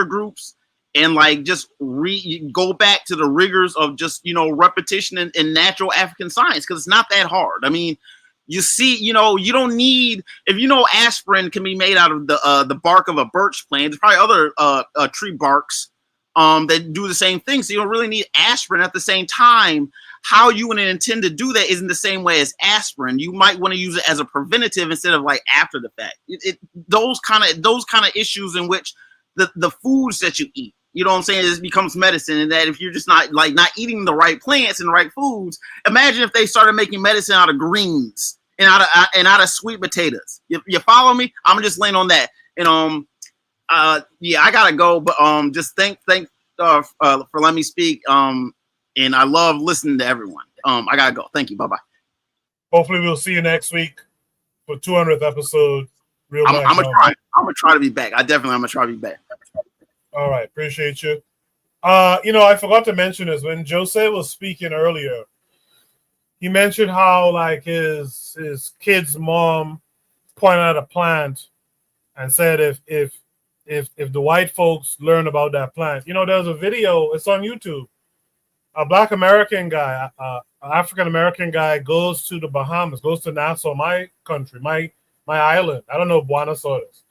L: groups, and just go back to the rigors of just, repetition and natural African science, because it's not that hard. I mean, you see, you don't need, if aspirin can be made out of the bark of a birch plant. There's probably other tree barks that do the same thing. So you don't really need aspirin. At the same time, how you would intend to do that isn't the same way as aspirin. You might want to use it as a preventative instead of after the fact. Those kind of issues in which the foods that you eat, you know what I'm saying, it becomes medicine. And that if you're just not eating the right plants and the right foods, imagine if they started making medicine out of greens and out of sweet potatoes. You follow me? I'm just laying on that. And I gotta go, but just thank for letting me speak. And I love listening to everyone. I gotta go. Thank you. Bye bye.
A: Hopefully, we'll see you next week for 200th episode.
L: I'm gonna try to be back. I'm gonna try to be back.
A: All right, appreciate you. I forgot to mention this when Jose was speaking earlier. He mentioned how his kid's mom pointed out a plant and said if the white folks learn about that plant, there's a video. It's on YouTube. A Black American guy, African American guy, goes to the Bahamas, goes to Nassau, my country, my island. I don't know if Buenos Aires.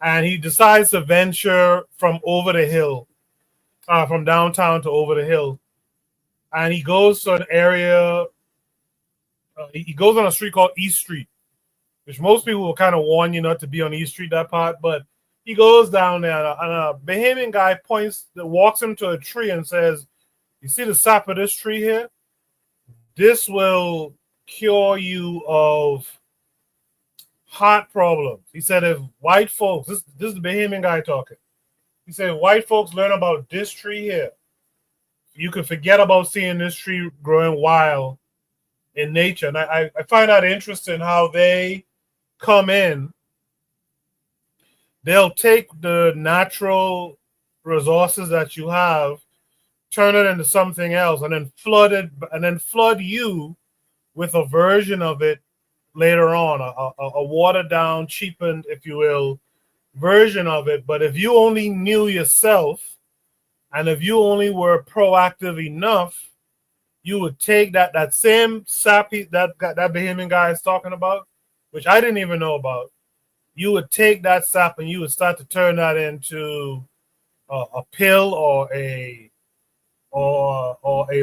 A: And he decides to venture from over the hill, from downtown to over the hill. And he goes to an area, he goes on a street called East Street, which most people will kind of warn you not to be on East Street, that part. But he goes down there, and a Bahamian guy walks him to a tree and says, "You see the sap of this tree here? This will cure you of heart problems." He said, if white folks, this is the Bahamian guy talking. He said, if white folks learn about this tree here, you can forget about seeing this tree growing wild in nature. And I find that interesting how they come in. They'll take the natural resources that you have, turn it into something else, and then flood you with a version of it later on, a watered down, cheapened, if you will, version of it. But if you only knew yourself, and if you only were proactive enough, you would take that same sappy that Bahamian guy is talking about, which I didn't even know about. You would take that sap and you would start to turn that into a pill or a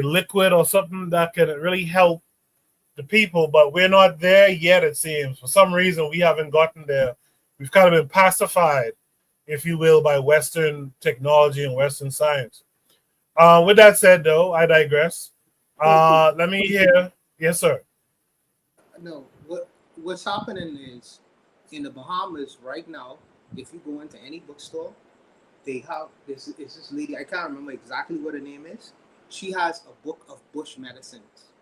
A: liquid or something that can really help the people. But we're not there yet, it seems. For some reason, we haven't gotten there. We've kind of been pacified, if you will, by Western technology and Western science. With that said, though, I digress. Let me hear. Yes, sir.
M: No, what's happening is in the Bahamas right now, if you go into any bookstore, they have this lady, I can't remember exactly what her name is. She has a book of bush medicines,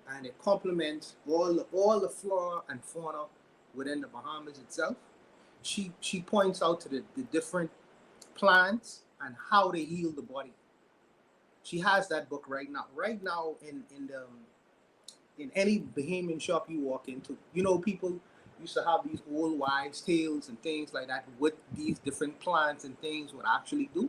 M: and it complements all the flora and fauna within the Bahamas itself. She points out to the different plants and how they heal the body. She has that book right now. Right now in any Bahamian shop you walk into, people used to have these old wives' tales and things like that, what these different plants and things would actually do.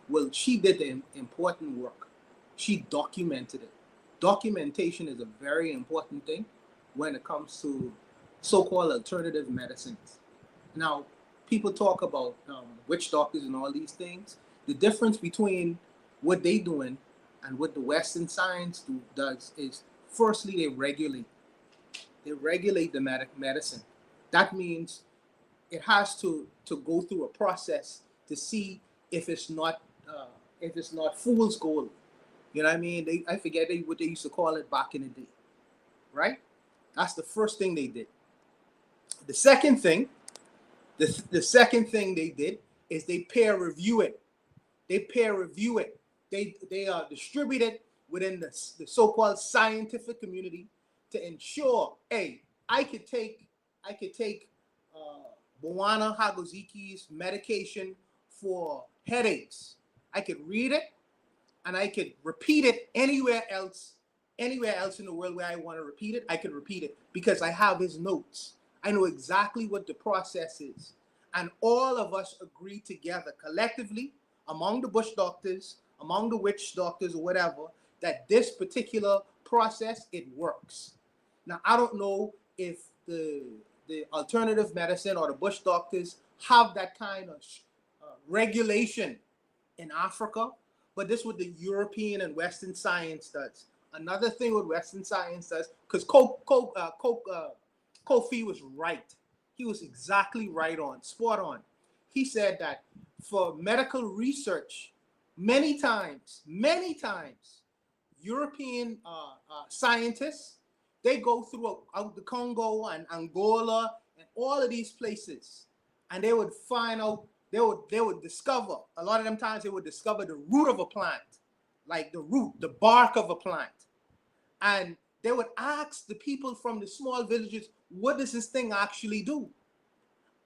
M: Well, she did the important work. She documented it. Documentation is a very important thing when it comes to so-called alternative medicines. Now, people talk about witch doctors and all these things. The difference between what they doing and what the Western science does is, firstly, they regulate. They regulate the medicine. That means it has to go through a process to see if it's not fool's gold. You know what I mean? I forget what they used to call it back in the day, right? That's the first thing they did. The second thing they did is they peer review it. They distribute it within the so-called scientific community to ensure, hey, I could take Bwana Hagoziki's medication for headaches. I could read it and I could repeat it anywhere else in the world where I want to repeat it. I could repeat it because I have his notes. I know exactly what the process is. And all of us agree together collectively among the bush doctors, among the witch doctors or whatever, that this particular process, it works. Now, I don't know if the alternative medicine or the bush doctors have that kind of regulation in Africa, but this is what the European and Western science does. Another thing what Western science does, because Kofi was right. He was exactly right on, spot on. He said that for medical research, many times, European scientists, they go through out the Congo and Angola and all of these places, and they would find out, they would discover, a lot of them times they would discover the root of a plant, like the bark of a plant. And they would ask the people from the small villages, what does this thing actually do?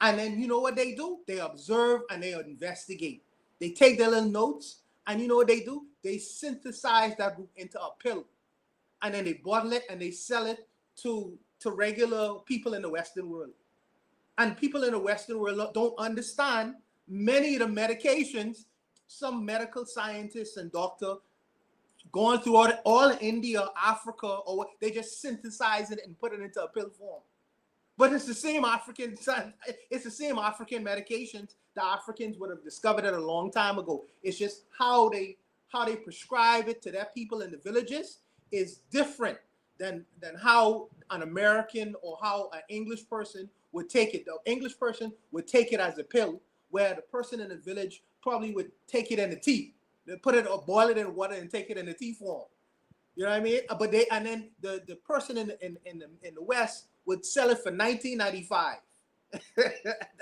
M: And then you know what they do? They observe and they investigate. They take their little notes, and you know what they do? They synthesize that root into a pill. And then they bottle it and they sell it to regular people in the Western world. And people in the Western world don't understand many of the medications. Some medical scientists and doctor going through all India, Africa, or they just synthesize it and put it into a pill form. But it's the same African medications the Africans would have discovered it a long time ago. It's just how they prescribe it to their people in the villages is different than how an American or how an English person would take it. The English person would take it as a pill, where the person in the village probably would take it in the tea. They put it or boil it in water and take it in the tea form. You know what I mean? But then the person in the West would sell it for $19.95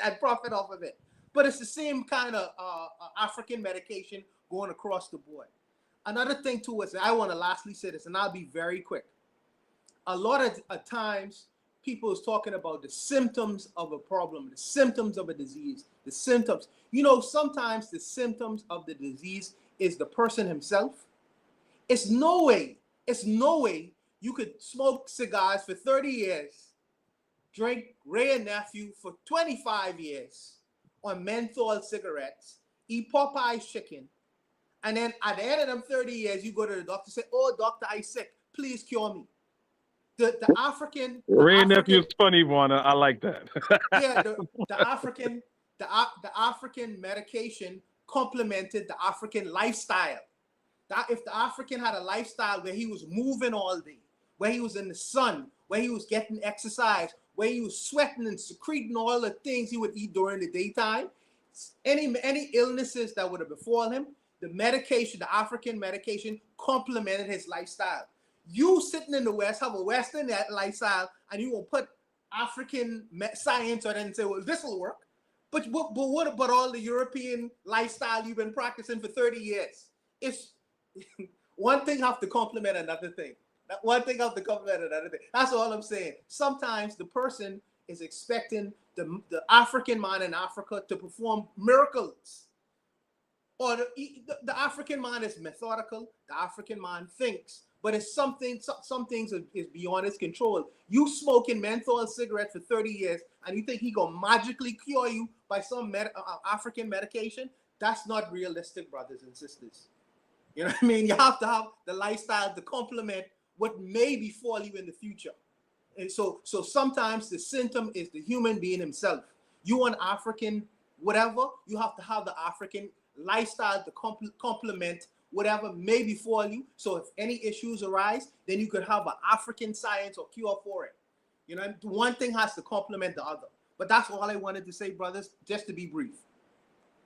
M: and profit off of it. But it's the same kind of African medication going across the board. Another thing too is, I want to lastly say this, and I'll be very quick. A lot of times, people is talking about the symptoms of a problem, the symptoms of a disease, the symptoms. You know, sometimes the symptoms of the disease is the person himself. It's no way you could smoke cigars for 30 years drink Ray and Nephew for 25 years on menthol cigarettes, eat Popeye's chicken, and then at the end of them 30 years, you go to the doctor and say, "Oh, doctor, I sick. Please cure me." The African,
N: Ray Nephew is funny, Warner. I like that.
M: yeah, the African, the African medication complemented the African lifestyle. That if the African had a lifestyle where he was moving all day, where he was in the sun, where he was getting exercise, where he was sweating and secreting all the things he would eat during the daytime, any illnesses that would have befallen him, the medication, the African medication, complemented his lifestyle. You sitting in the West have a Western lifestyle, and you will put African science on it and say, "Well, this will work." But what about all the European lifestyle you've been practicing for 30 years? It's one thing have to complement another thing. That one thing have to complement another thing. That's all I'm saying. Sometimes the person is expecting the African man in Africa to perform miracles. Or the African man is methodical. The African man thinks. But it's some things is beyond his control. You smoking menthol cigarette for 30 years and you think he gonna magically cure you by some African medication? That's not realistic, brothers and sisters. You know what I mean? You have to have the lifestyle to complement what may befall you in the future. And so sometimes the symptom is the human being himself. You want African whatever, you have to have the African lifestyle to complement whatever may befall you. So if any issues arise, then you could have an African science or cure for it. You know, one thing has to complement the other. But that's all I wanted to say, brothers, just to be brief.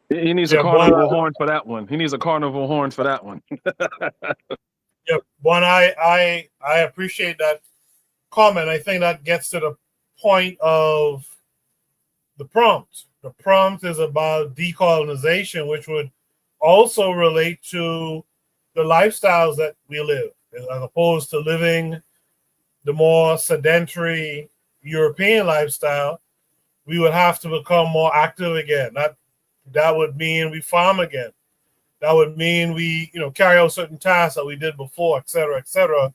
N: He needs a carnival horn for that one. He needs a carnival horn for that one.
A: Yep. One, I appreciate that comment. I think that gets to the point of the prompt. The prompt is about decolonization, which would also relate to the lifestyles that we live, as opposed to living the more sedentary European lifestyle. We would have to become more active again. That would mean we farm again. That would mean we, carry out certain tasks that we did before, et cetera,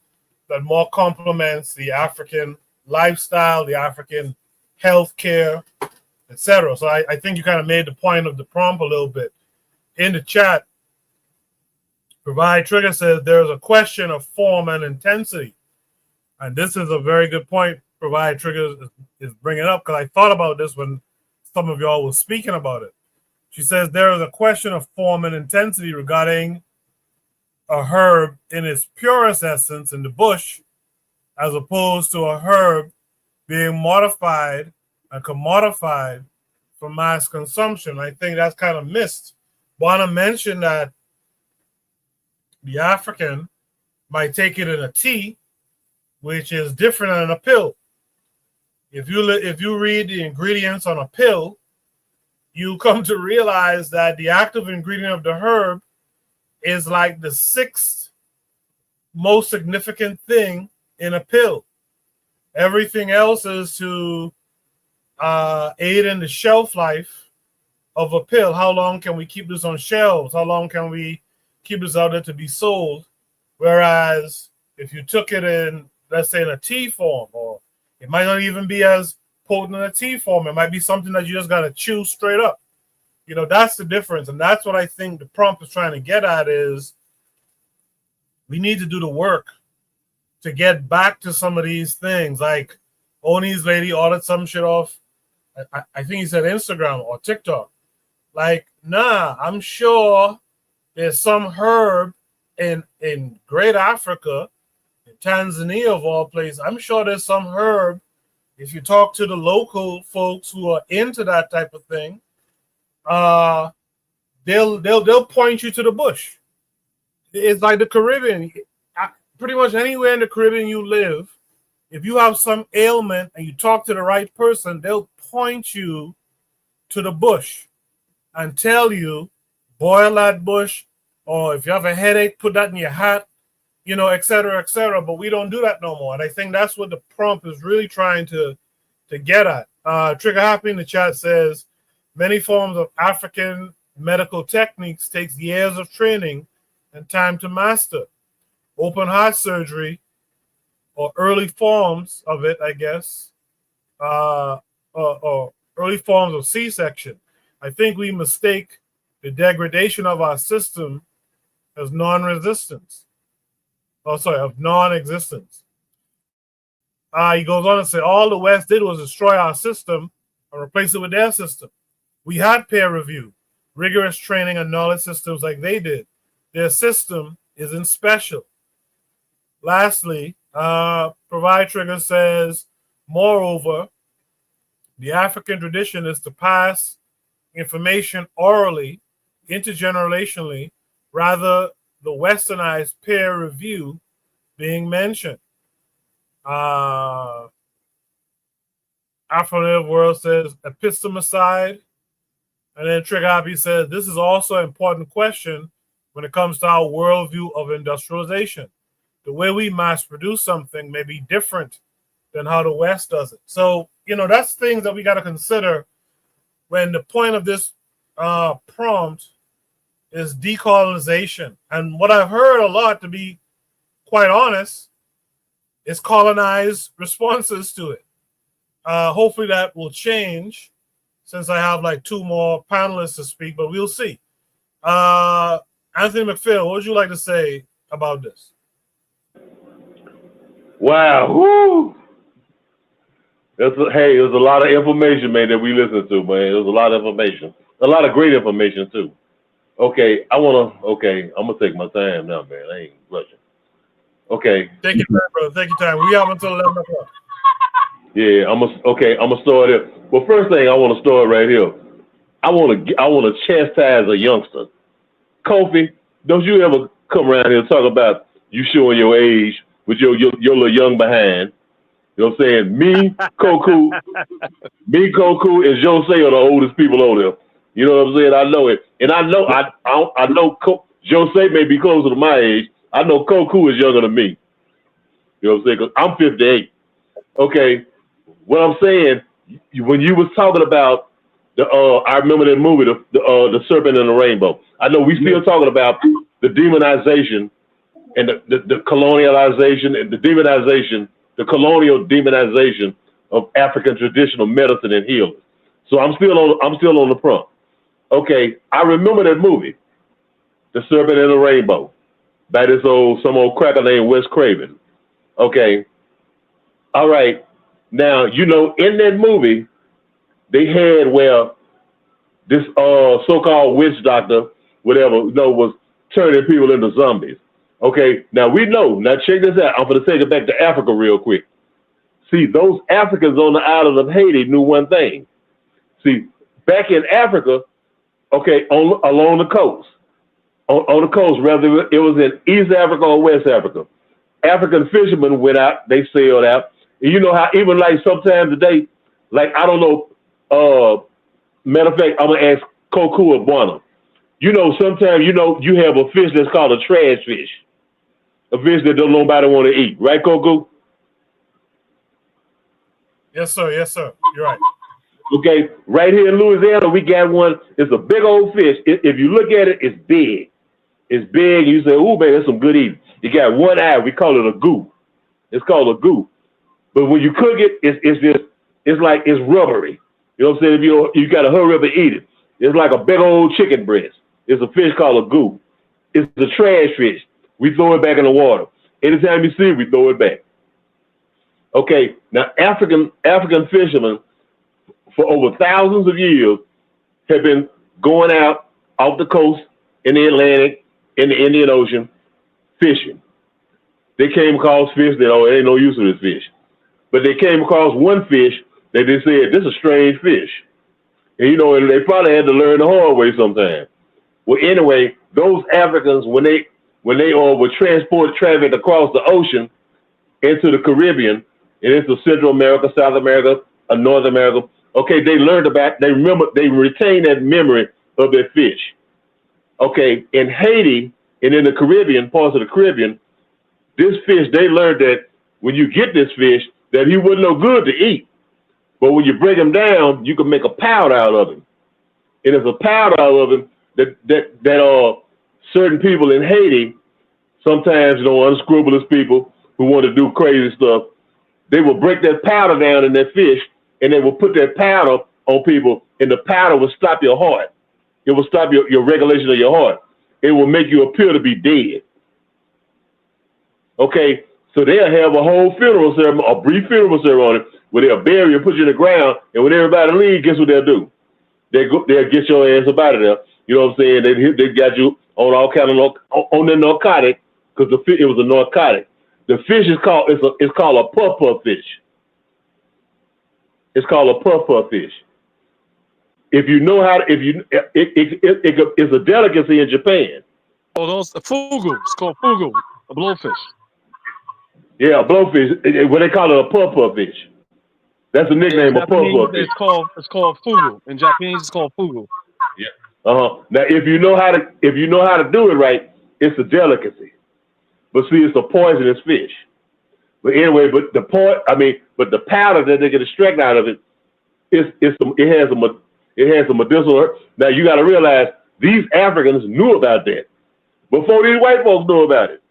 A: that more complements the African lifestyle, the African healthcare, et cetera. So I think you kind of made the point of the prompt a little bit. In the chat, Provide Trigger says there's a question of form and intensity. And this is a very good point Provide Trigger is bringing up, because I thought about this when some of y'all was speaking about it. She says there is a question of form and intensity regarding a herb in its purest essence in the bush, as opposed to a herb being modified and commodified for mass consumption. I think that's kind of missed. Bonner mentioned that the African might take it in a tea, which is different than a pill. If you read the ingredients on a pill, you come to realize that the active ingredient of the herb is like the 6th most significant thing in a pill. Everything else is to aid in the shelf life of a pill. How long can we keep this on shelves? How long can we keep this out there to be sold? Whereas if you took it in, let's say, in a tea form, or it might not even be as potent in a tea form. It might be something that you just got to chew straight up. That's the difference. And that's what I think the prompt is trying to get at is we need to do the work to get back to some of these things. Like Oni's lady ordered some shit off, I think he said Instagram or TikTok. Like, nah, I'm sure there's some herb in Great Africa, in Tanzania of all places. I'm sure there's some herb. If you talk to the local folks who are into that type of thing, they'll point you to the bush. It's like the Caribbean. Pretty much anywhere in the Caribbean you live, if you have some ailment and you talk to the right person, they'll point you to the bush and tell you, boil that bush, or if you have a headache, put that in your hat, et cetera, et cetera. But we don't do that no more. And I think that's what the prompt is really trying to get at. Trigger Happy in the chat says, many forms of African medical techniques takes years of training and time to master. Open heart surgery, or early forms of it, I guess, or early forms of C-section. I think we mistake the degradation of our system as non-resistance. Oh, sorry, of non-existence. He goes on to say, all the West did was destroy our system and replace it with their system. We had peer review, rigorous training and knowledge systems like they did. Their system isn't special. Lastly, Provide Trigger says, moreover, the African tradition is to pass information orally, intergenerationally, rather the westernized peer review being mentioned. Afro-Native World says epistemicide. And then Trigger Happy says, this is also an important question when it comes to our worldview of industrialization. The way we mass produce something may be different than how the West does it. So, that's things that we got to consider when the point of this prompt is decolonization. And what I've heard a lot, to be quite honest, is colonized responses to it. Hopefully that will change since I have like two more panelists to speak, but we'll see. Anthony McPhail, what would you like to say about this?
K: Wow. Woo. Hey, it was a lot of information, man, that we listened to, man. It was a lot of information. A lot of great information, too. Okay, I'm going to take my time now, man. I ain't rushing. Okay.
A: Take your time, brother. Take your time. We have until 11 o'clock.
K: Yeah, I'm gonna start it. Well, first thing I want to start right here. I want to chastise a youngster. Kofi, don't you ever come around here and talk about you showing your age with your little young behind? You know what I'm saying? Me, Koku, and Jose are the oldest people over there. You know what I'm saying? I know it, and I know Jose may be closer to my age. I know Koku is younger than me. You know what I'm saying? Because I'm 58. Okay, what I'm saying, when you was talking about I remember that movie, the Serpent and the Rainbow. I know we still talking about the demonization and the colonialization and the demonization, the colonial demonization of African traditional medicine and healing. So I'm still on the prompt. Okay, I remember that movie, The Serpent and the Rainbow, by some old cracker named Wes Craven. Okay, all right. Now, in that movie, they had where this so-called witch doctor, whatever, was turning people into zombies. Okay, now we know. Now check this out. I'm going to take it back to Africa real quick. See, those Africans on the island of Haiti knew one thing. See, back in Africa, okay, along the coast, on the coast, whether it was in East Africa or West Africa, African fishermen went out, they sailed out. And you know how even like sometimes today, like, I don't know, matter of fact, I'm going to ask Koku or Buana. Sometimes, you have a fish that's called a trash fish. A fish that don't nobody want to eat. Right, Koku?
A: Yes, sir. Yes, sir. You're right.
K: Okay, right here in Louisiana, we got one. It's a big old fish. If you look at it, it's big. It's big. You say, "Ooh, man, that's some good eating." You got one eye. We call it a goo. It's called a goo. But when you cook it, it's like it's rubbery. You know what I'm saying? If you got to hurry up and eat it. It's like a big old chicken breast. It's a fish called a goo. It's a trash fish. We throw it back in the water. Anytime you see it, we throw it back. Okay, now African fishermen for over thousands of years have been going out off the coast in the Atlantic, in the Indian Ocean, fishing. They came across fish that, it ain't no use of this fish. But they came across one fish that they said, this is a strange fish. And, and they probably had to learn the hard way sometime. Well, anyway, those Africans, when they were transported, trafficked across the ocean into the Caribbean, and into Central America, South America, North America, okay, they retained that memory of that fish. Okay, in Haiti and in the Caribbean, parts of the Caribbean, this fish, they learned that when you get this fish, that he wasn't no good to eat. But when you break him down, you can make a powder out of him. And it's a powder out of him that certain people in Haiti, sometimes, unscrupulous people who want to do crazy stuff, they will break that powder down in that fish and they will put that powder on people, and the powder will stop your heart. It will stop your regulation of your heart. It will make you appear to be dead. Okay, so they'll have a whole funeral ceremony, a brief funeral ceremony, where they'll bury you, put you in the ground, and when everybody leaves, guess what they'll do? They'll get your ass up out of there. You know what I'm saying? They got you on all kind of on the narcotic, because it was a narcotic. The fish is called it's called a puff fish. It's called a puff fish. If you know how to, it's a delicacy in Japan.
N: Oh, those fugu. It's called fugu, a blowfish.
K: Yeah, a blowfish. What they call it, a puff fish. That's the nickname of puff fish.
N: It's called fugu. In Japanese, it's called fugu.
K: Yeah. Now, if you know how to do it right, it's a delicacy. But see, it's a poisonous fish. But anyway, but the powder that they get extract out of it, it has a medicinal. Now you got to realize these Africans knew about that before these white folks knew about it.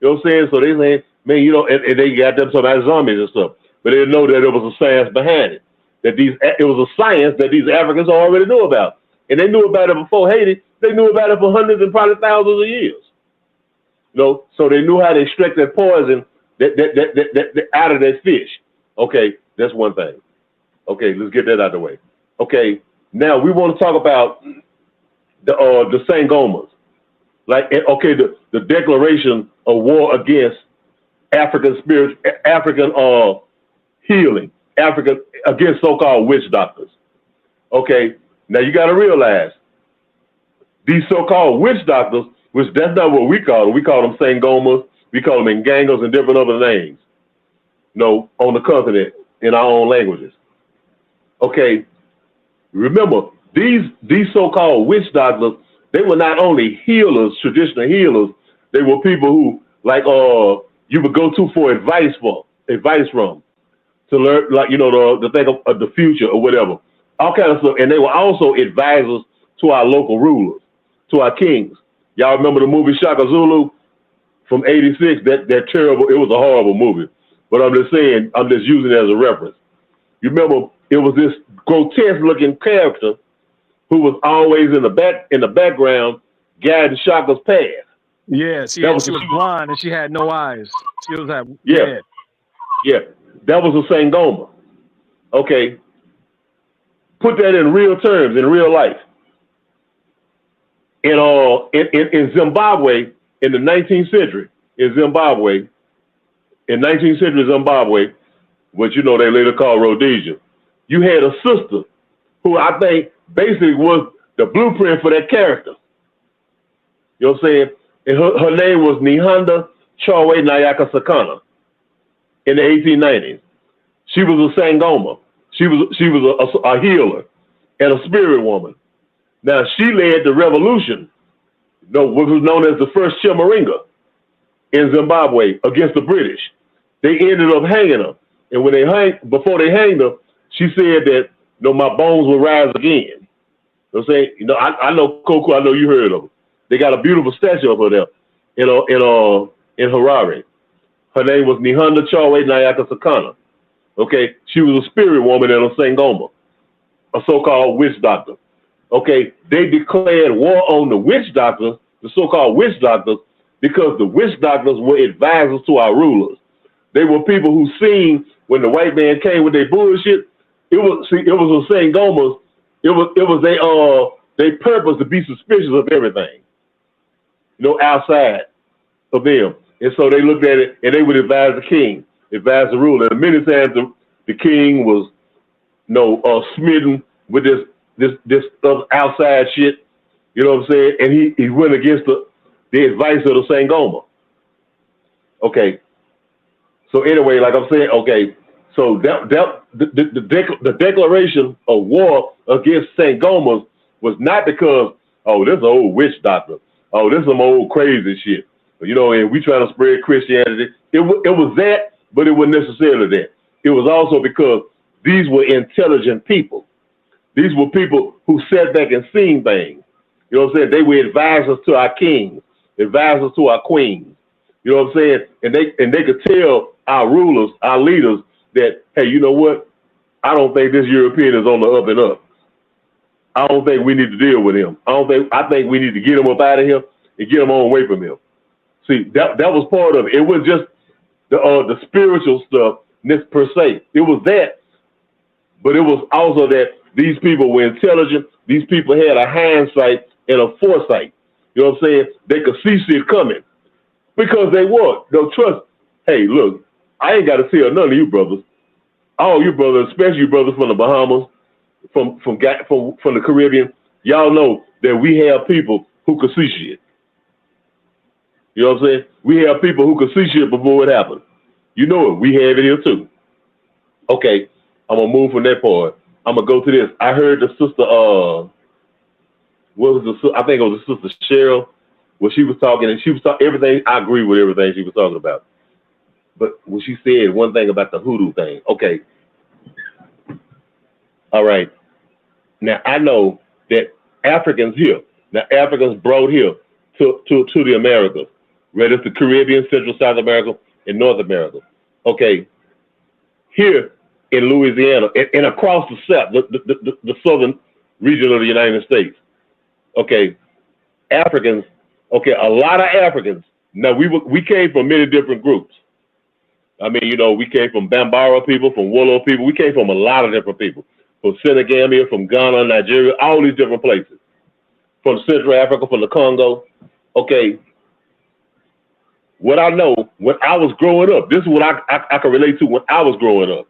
K: You know what I'm saying? So they say, man, and they got them some zombies and stuff, but they didn't know that there was a science behind it. It was a science that these Africans already knew about, and they knew about it before Haiti. They knew about it for hundreds and probably thousands of years. So they knew how to extract that poison that out of that fish. Okay, that's one thing. Okay, let's get that out of the way. Okay, now we want to talk about the Sangomas. The Declaration of War against African spirit, African healing, against so-called witch doctors. Okay, now you got to realize these so-called witch doctors, which that's not what we call them. We call them Sangomas, we call them Ngangos and different other names. On the continent in our own languages. Okay, remember these so-called witch doctors. They were not only healers, traditional healers. They were people who, you would go to for advice from, to learn, to think of the future or whatever, all kinds of stuff. And they were also advisors to our local rulers, to our kings. Y'all remember the movie Shaka Zulu from '86? That terrible. It was a horrible movie. But I'm just saying, I'm just using it as a reference. You remember, it was this grotesque-looking character who was always in the background, guiding Shaka's path.
N: Yeah, she was blind and she had no eyes. She was
K: yeah. That was a Sangoma. Okay, put that in real terms, in real life. In Zimbabwe, in the 19th century, in 19th century Zimbabwe, which they later called Rhodesia, you had a sister who I think basically was the blueprint for that character. You know what I'm saying? And her name was Nihanda Chorwe Nyaka Sakana in the 1890s. She was a Sangoma. She was a healer and a spirit woman. Now she led the revolution, what was known as the first Chimurenga in Zimbabwe against the British. They ended up hanging her. And when before they hanged her, she said that, my bones will rise again. You know what I'm saying? I know Coco, I know you heard of her. They got a beautiful statue of her there in Harare. Her name was Nihanda Chorwe Nyaka Sakana. Okay, she was a spirit woman and a Sangoma, a so-called witch doctor. Okay, they declared war on the witch doctors, the so-called witch doctors, because the witch doctors were advisors to our rulers. They were people who seen when the white man came with their bullshit. It was a Sangomas. It was their purpose to be suspicious of everything, outside of them. And so they looked at it and they would advise the king, advise the ruler. And many times the king was, smitten with this outside shit. You know what I'm saying? And he went against the advice of the Sangoma. Okay. So anyway, like I'm saying, okay. So the declaration of war against Sangomas was not because, this is an old witch doctor. This is some old crazy shit. And we trying to spread Christianity. It was that, but it wasn't necessarily that. It was also because these were intelligent people. These were people who sat back and seen things. You know what I'm saying? They were advisors to our kings, advisors to our queens. You know what I'm saying? And they could tell our rulers, our leaders, that, hey, you know what? I don't think this European is on the up and up. I don't think we need to deal with him. I think we need to get him up out of here and get him on away from him. See, that was part of it. It was just the spiritual stuff per se. It was that, but it was also that these people were intelligent. These people had a hindsight and a foresight. You know what I'm saying? They could see shit coming because they were. They'll trust. Hey, look, I ain't got to tell none of you brothers. All you brothers, especially you brothers from the Bahamas, from the Caribbean, y'all know that we have people who can see shit. You know what I'm saying? We have people who can see shit before it happens. You know it. We have it here too. Okay, I'm gonna move from that part. I'm gonna go to this. I heard the sister. I think it was the sister Cheryl, where she was talking, and she was talking everything. I agree with everything she was talking about. But when she said one thing about the hoodoo thing, okay. All right. Now I know that Africans brought here to the Americas, whether it's the Caribbean, Central South America, and North America. Okay. Here in Louisiana and across the South, the southern region of the United States. Okay. Africans, okay, a lot of Africans. Now we came from many different groups. I mean, you know, we came from Bambara people, from Wollo people. We came from a lot of different people. From Senegambia, from Ghana, Nigeria, all these different places. From Central Africa, from the Congo. Okay. What I know, when I was growing up, this is what I can relate to when I was growing up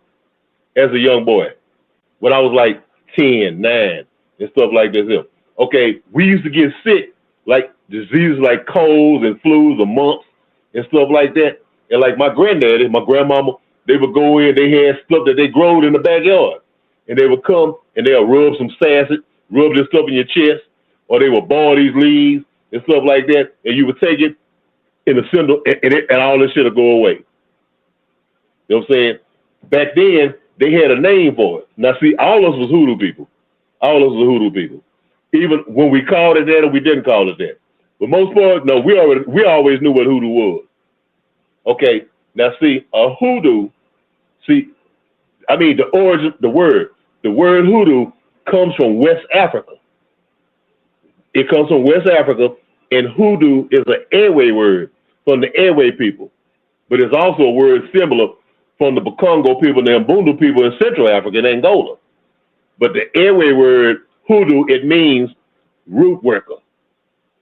K: as a young boy. When I was like 10, 9, and stuff like this. Okay, we used to get sick, like diseases like colds and flus and mumps and stuff like that. And like my granddaddy, my grandmama, they would go in, they had stuff that they growed in the backyard. And they would come and they'll rub some sachet, rub this stuff in your chest, or they would ball these leaves and stuff like that. And you would take it in the center and all this shit will go away. You know what I'm saying? Back then, they had a name for it. Now, see, all of us was hoodoo people. All of us was hoodoo people. Even when we called it that or we didn't call it that. But most part, no, we always knew what hoodoo was. Okay, now see, a hoodoo, I mean, the origin, the word hoodoo comes from West Africa. It comes from West Africa, and hoodoo is an airway word from the airway people. But it's also a word similar from the Bakongo people and the Mbundu people in Central Africa and Angola. But the airway word hoodoo, it means root worker,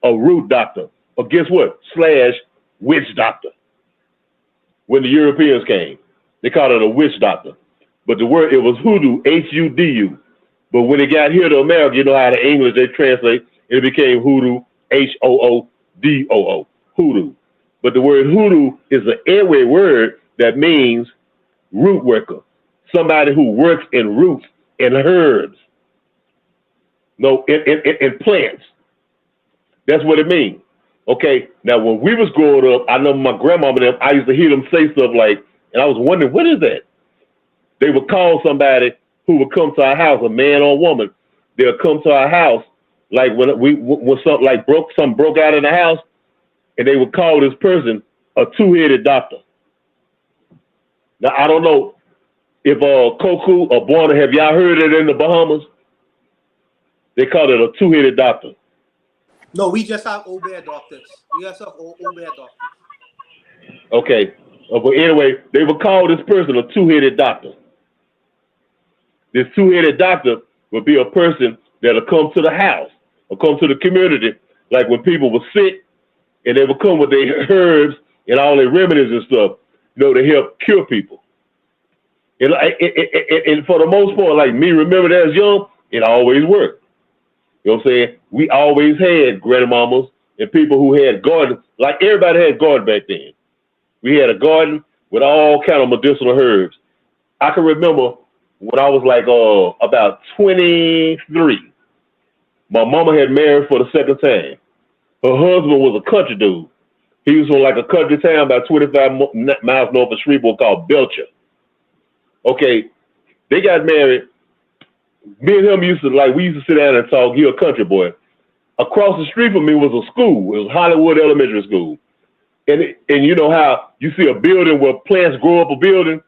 K: a root doctor, or guess what? / witch doctor. When the Europeans came, they called it a witch doctor. But the word, it was hoodoo, H-U-D-U. But when it got here to America, you know how the English, they translate, it became hoodoo, H-O-O-D-O-O, hoodoo. But the word hoodoo is an airway word that means root worker, somebody who works in roots and herbs. No, in plants. That's what it means. Okay, now when we was growing up, I know my grandmama and them, I used to hear them say stuff like, and I was wondering, what is that? They would call somebody who would come to our house, a man or a woman. They'll come to our house, like when something like something broke out in the house, and they would call this person a two-headed doctor. Now I don't know if Koku or Buona, have y'all heard it in the Bahamas? They call it a two-headed doctor.
M: No, we just have Obeah doctors. We just have Obeah doctors.
K: Okay. But anyway, they would call this person a two-headed doctor. This two-headed doctor would be a person that'll come to the house or come to the community, like when people were sick, and they would come with their herbs and all their remedies and stuff, you know, to help cure people. And for the most part, like me, remember that as young, it always worked. You know what I'm saying? We always had grandmamas and people who had gardens, like everybody had garden back then. We had a garden with all kind of medicinal herbs. I can remember when I was like about 23, my mama had married for the second time. Her husband was a country dude. He was from like a country town about 25 miles north of Shreveport called Belcher. Okay, they got married. Me and him we used to sit down and talk. He a country boy. Across the street from me was a school. It was Hollywood Elementary School. And you know how you see a building where plants grow up a building?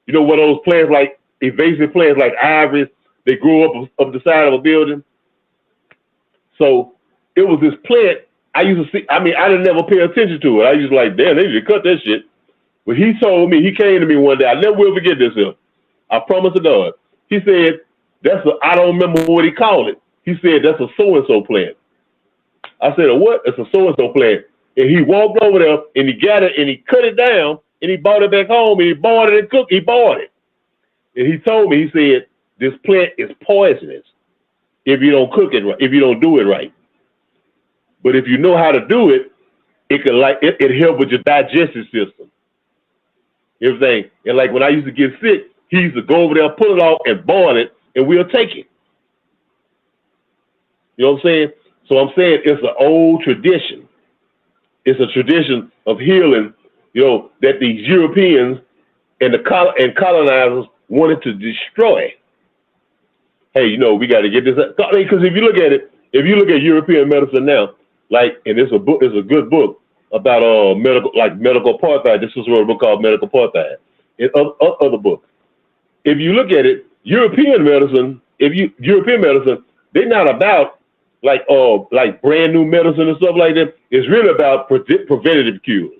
K: You know what those plants like invasive plants like ivory. They grew up the side of a building. So it was this plant I used to see. I mean, I didn't never pay attention to it. I used to like, damn, they need to cut that shit. But he told me, he came to me one day. I never will forget this. I promise to God. He said, I don't remember what he called it. He said, that's a so-and-so plant. I said, a what? It's a so-and-so plant. And he walked over there and he got it and he cut it down and he brought it back home and he boiled it and cooked. He boiled it. And he told me, he said, this plant is poisonous if you don't cook it right, if you don't do it right. But if you know how to do it, it help with your digestive system. Everything. And like when I used to get sick, he used to go over there, pull it off and boil it and we'll take it. You know what I'm saying? So I'm saying it's an old tradition. It's a tradition of healing, you know, that these Europeans and colonizers wanted to destroy. Hey, you know, we got to get this. Because if you look at it, if you look at European medicine now, like, and it's a good book about medical apartheid. This is a book called Medical Apartheid. And other books. If you look at it, European medicine, they're not about like brand new medicine and stuff like that. It's really about preventative cures.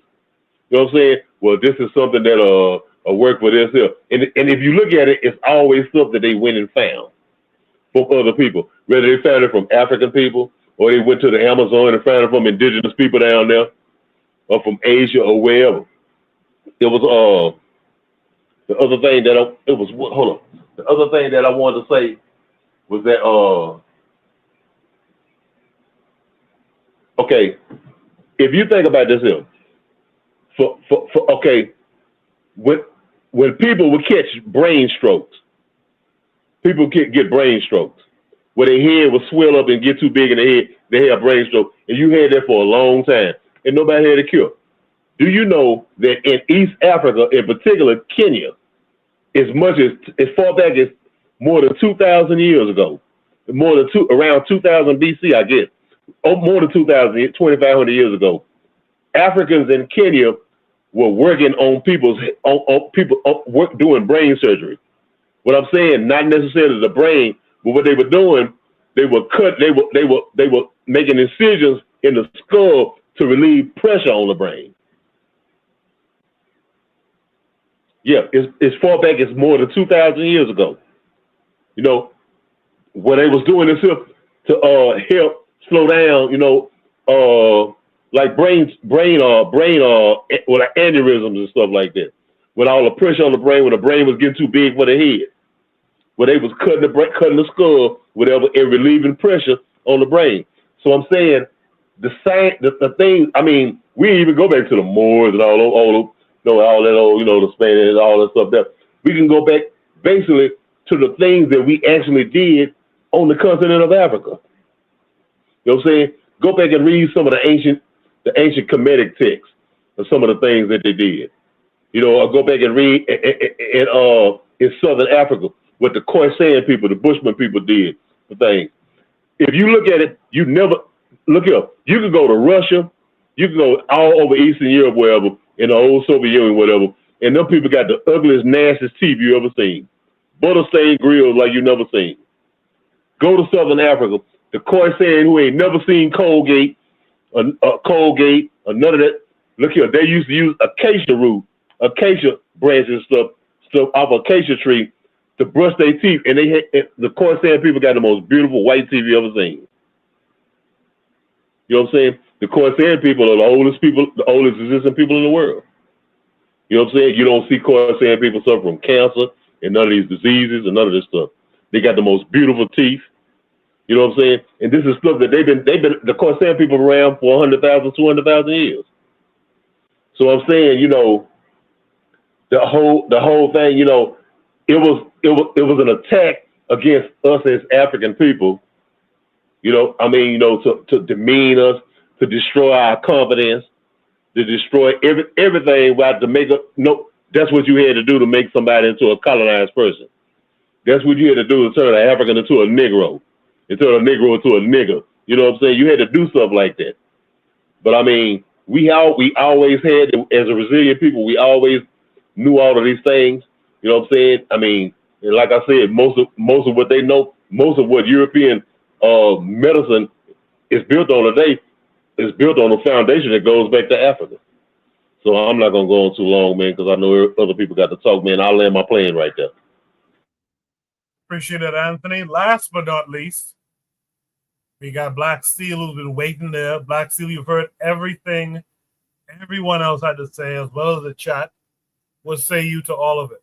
K: You know what I'm saying? Well, this is something that work for this here. And if you look at it, it's always stuff that they went and found from other people. Whether they found it from African people or they went to the Amazon and found it from indigenous people down there or from Asia or wherever. It was the other thing that the other thing that I wanted to say was that okay, if you think about this here, when people would catch brain strokes, people get brain strokes where their head would swell up and get too big in the head, they had a brain stroke, and you had that for a long time, and nobody had a cure. Do you know that in East Africa, in particular Kenya, as far back as more than 2,000 years ago, around 2000 BC, I guess, more than 2,500 years ago, Africans in Kenya were working on people doing brain surgery. What I'm saying, not necessarily the brain, but what they were doing, they were making incisions in the skull to relieve pressure on the brain. Yeah, as far back as more than 2,000 years ago. You know, when they was doing this to help slow down, you know, like brain with aneurysms and stuff like that. With all the pressure on the brain, when the brain was getting too big for the head. Where they was cutting the skull, whatever, and relieving pressure on the brain. So I'm saying the thing. I mean, we even go back to the Moors and all that old, you know, the Spanish and all that stuff. That we can go back basically to the things that we actually did on the continent of Africa. You know what I'm saying? Go back and read some of the ancient Kemetic texts of some of the things that they did. You know, I'll go back and read in Southern Africa what the Khoisan people, the Bushman people did for things. If you look at it, you never look up. You can go to Russia, you can go all over Eastern Europe, wherever, in the old Soviet Union, whatever, and them people got the ugliest, nastiest teeth you ever seen. Butter stained grills like you never seen. Go to Southern Africa, the Khoisan who ain't never seen Colgate or none of that. Look here, they used to use acacia branches and stuff off acacia tree to brush their teeth, and the Khoisan people got the most beautiful white teeth you ever seen. You know what I'm saying? The Khoisan people are the oldest existing people in the world. You know what I'm saying? You don't see Khoisan people suffer from cancer and none of these diseases and none of this stuff. They got the most beautiful teeth. You know what I'm saying? And this is stuff that the Khoisan people around for 100,000, 200,000 years. So I'm saying, you know, the whole thing, you know, it was an attack against us as African people. You know, I mean, you know, to demean us, to destroy our confidence, to destroy everything. To make that's what you had to do to make somebody into a colonized person. That's what you had to do to turn an African into a Negro, and turn a Negro into a nigger. You know what I'm saying? You had to do stuff like that. But I mean, we always had, as a resilient people, we always knew all of these things. You know what I'm saying? I mean, And like I said, most of what they know, most of what European medicine is built on today is built on a foundation that goes back to Africa. So I'm not gonna go on too long, man, because I know other people got to talk, man. I'll land my plane right there.
A: Appreciate it, Anthony. Last but not least, we got Black Steel who's been waiting there. Black Steel, you've heard everything everyone else had to say, as well as the chat. What say you to all of it?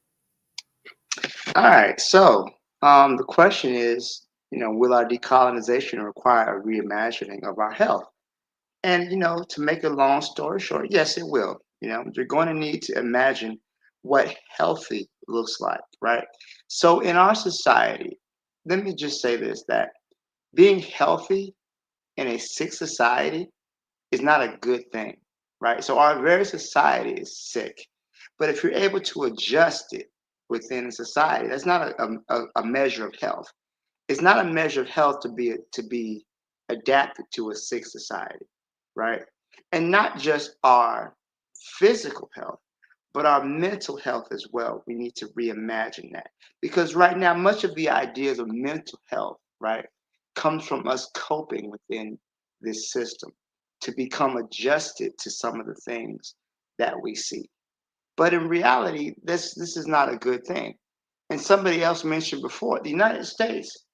I: All right. So the question is, will our decolonization require a reimagining of our health? And, to make a long story short, yes, it will. You're going to need to imagine what healthy looks like, right? So in our society, let me just say this, that being healthy in a sick society is not a good thing, right? So our very society is sick. But if you're able to adjust it within society, that's not a measure of health. It's not a measure of health to be adapted to a sick society, right? And not just our physical health, but our mental health as well. We need to reimagine that, because right now much of the ideas of mental health, right, comes from us coping within this system to become adjusted to some of the things that we see. But in reality, this is not a good thing. And somebody else mentioned before, the United States,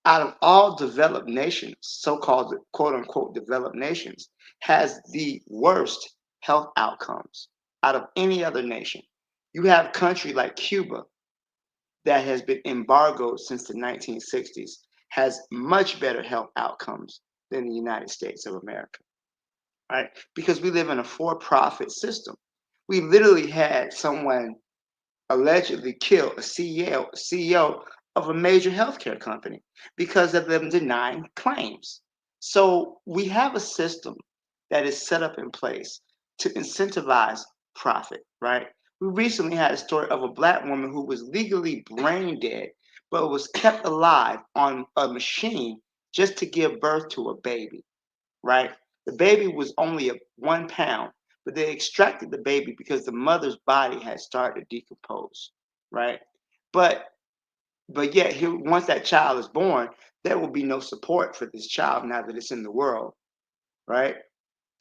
I: out of all developed nations, so-called quote unquote developed nations, has the worst health outcomes out of any other nation. You have a country like Cuba that has been embargoed since the 1960s, has much better health outcomes than the United States of America, right? Because we live in a for-profit system. We literally had someone allegedly kill a CEO of a major healthcare company because of them denying claims. So we have a system that is set up in place to incentivize profit, right? We recently had a story of a Black woman who was legally brain dead, but was kept alive on a machine just to give birth to a baby, right? The baby was only 1 pound, but they extracted the baby because the mother's body had started to decompose, right? But yet, here, once that child is born, there will be no support for this child now that it's in the world, right?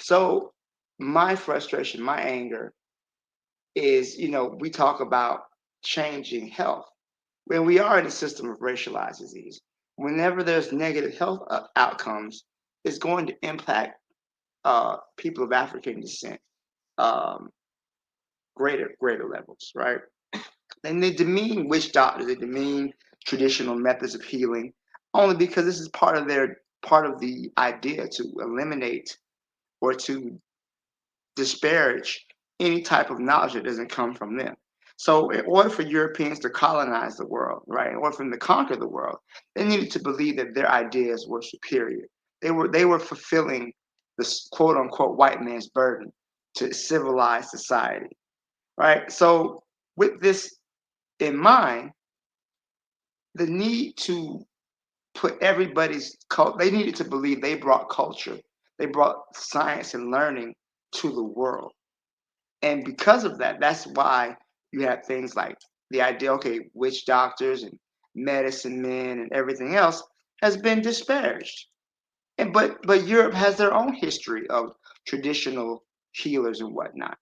I: So my frustration, my anger is, we talk about changing health when we are in a system of racialized disease. Whenever there's negative health outcomes, it's going to impact people of African descent um, greater levels, right? And they demean witch doctors, they demean traditional methods of healing, only because this is part of the idea to eliminate or to disparage any type of knowledge that doesn't come from them. So in order for Europeans to colonize the world, right, in order for them to conquer the world, they needed to believe that their ideas were superior. They were fulfilling this quote unquote white man's burden to civilize society, right? So with this in mind, the need to put everybody's they needed to believe they brought culture, they brought science and learning to the world. And because of that, that's why you have things like the idea, okay, witch doctors and medicine men and everything else has been disparaged. And but Europe has their own history of traditional healers and whatnot.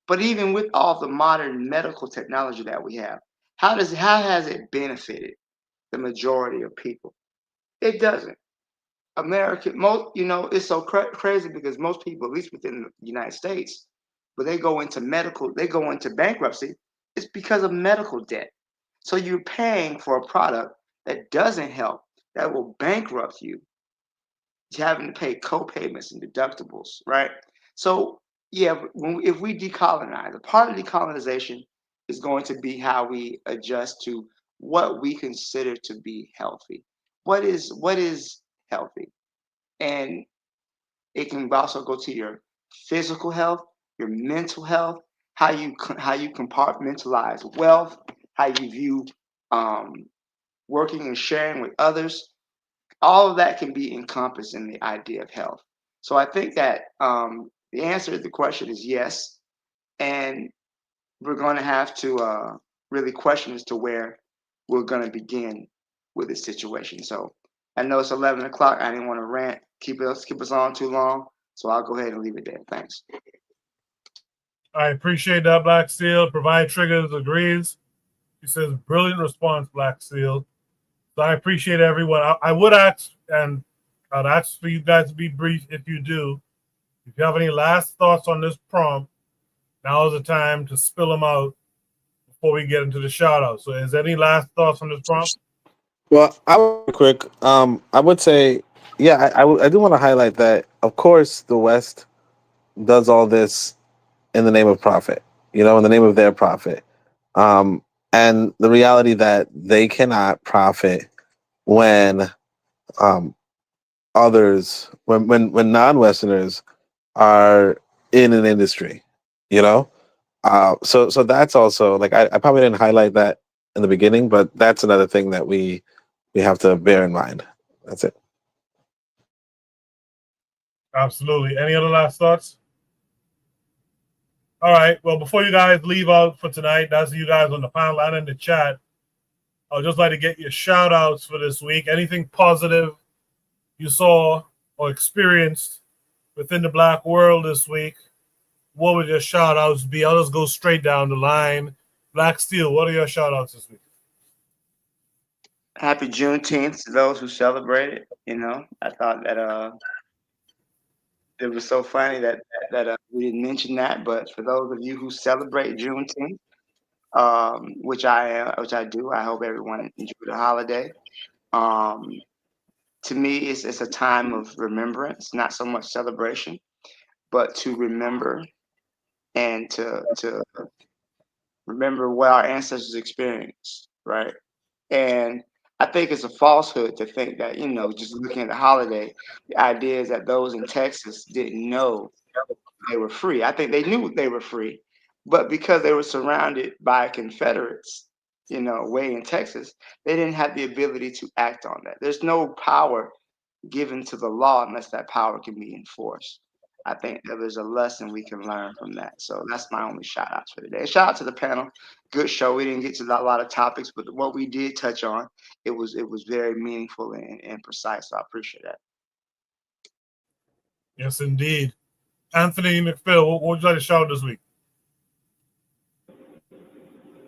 I: But even with all the modern medical technology that we have, how has it benefited the majority of people? It doesn't. It's so crazy because most people, at least within the United States, when they go into bankruptcy, it's because of medical debt. So you're paying for a product that doesn't help, that will bankrupt you, having to pay co-payments and deductibles, right? So yeah, if we decolonize, a part of decolonization is going to be how we adjust to what we consider to be healthy. What is healthy? And it can also go to your physical health, your mental health, how you compartmentalize wealth, how you view working and sharing with others. All of that can be encompassed in the idea of health. So I think that the answer to the question is yes, and we're going to have to really question as to where we're going to begin with this situation. So I know it's 11 o'clock. I didn't want to rant, keep us on too long. So I'll go ahead and leave it there. Thanks.
A: I appreciate that, Black Steel. Provide Triggers agrees. He says, brilliant response, Black Steel. So I appreciate everyone. I would ask, and I'd ask for you guys to be brief if you do. If you have any last thoughts on this prompt, now is the time to spill them out before we get into the shout out. So is there any last thoughts on this prompt?
F: Well, I would quick. I would say, yeah, I do want to highlight that. Of course, the West does all this in the name of profit. You know, in the name of their profit, and the reality that they cannot profit when others, when non-Westerners are in an industry. You know, so that's also like I probably didn't highlight that in the beginning, but that's another thing that we have to bear in mind. That's it.
A: Absolutely. Any other last thoughts? All right. Well, before you guys leave out for tonight, that's you guys on the panel and in the chat. I would just like to get your shout outs for this week. Anything positive you saw or experienced within the Black world this week? What would your shout outs be? I'll just go straight down the line. Black Steel, what are your shout outs this week?
I: Happy Juneteenth to those who celebrate it. You know, I thought that it was so funny that we didn't mention that. But for those of you who celebrate Juneteenth, which I do, I hope everyone enjoyed the holiday. To me, it's a time of remembrance, not so much celebration, but to remember and to remember what our ancestors experienced, right? And I think it's a falsehood to think that, you know, just looking at the holiday, the idea is that those in Texas didn't know they were free. I think they knew they were free, but because they were surrounded by Confederates, you know, way in Texas, they didn't have the ability to act on that. There's no power given to the law unless that power can be enforced. I think that there's a lesson we can learn from that. So that's my only shout outs for today. Shout out to the panel. Good show. We didn't get to a lot of topics, but what we did touch on, it was very meaningful and precise. So I appreciate that.
A: Yes, indeed. Anthony McPhail, what would you like to shout out this week?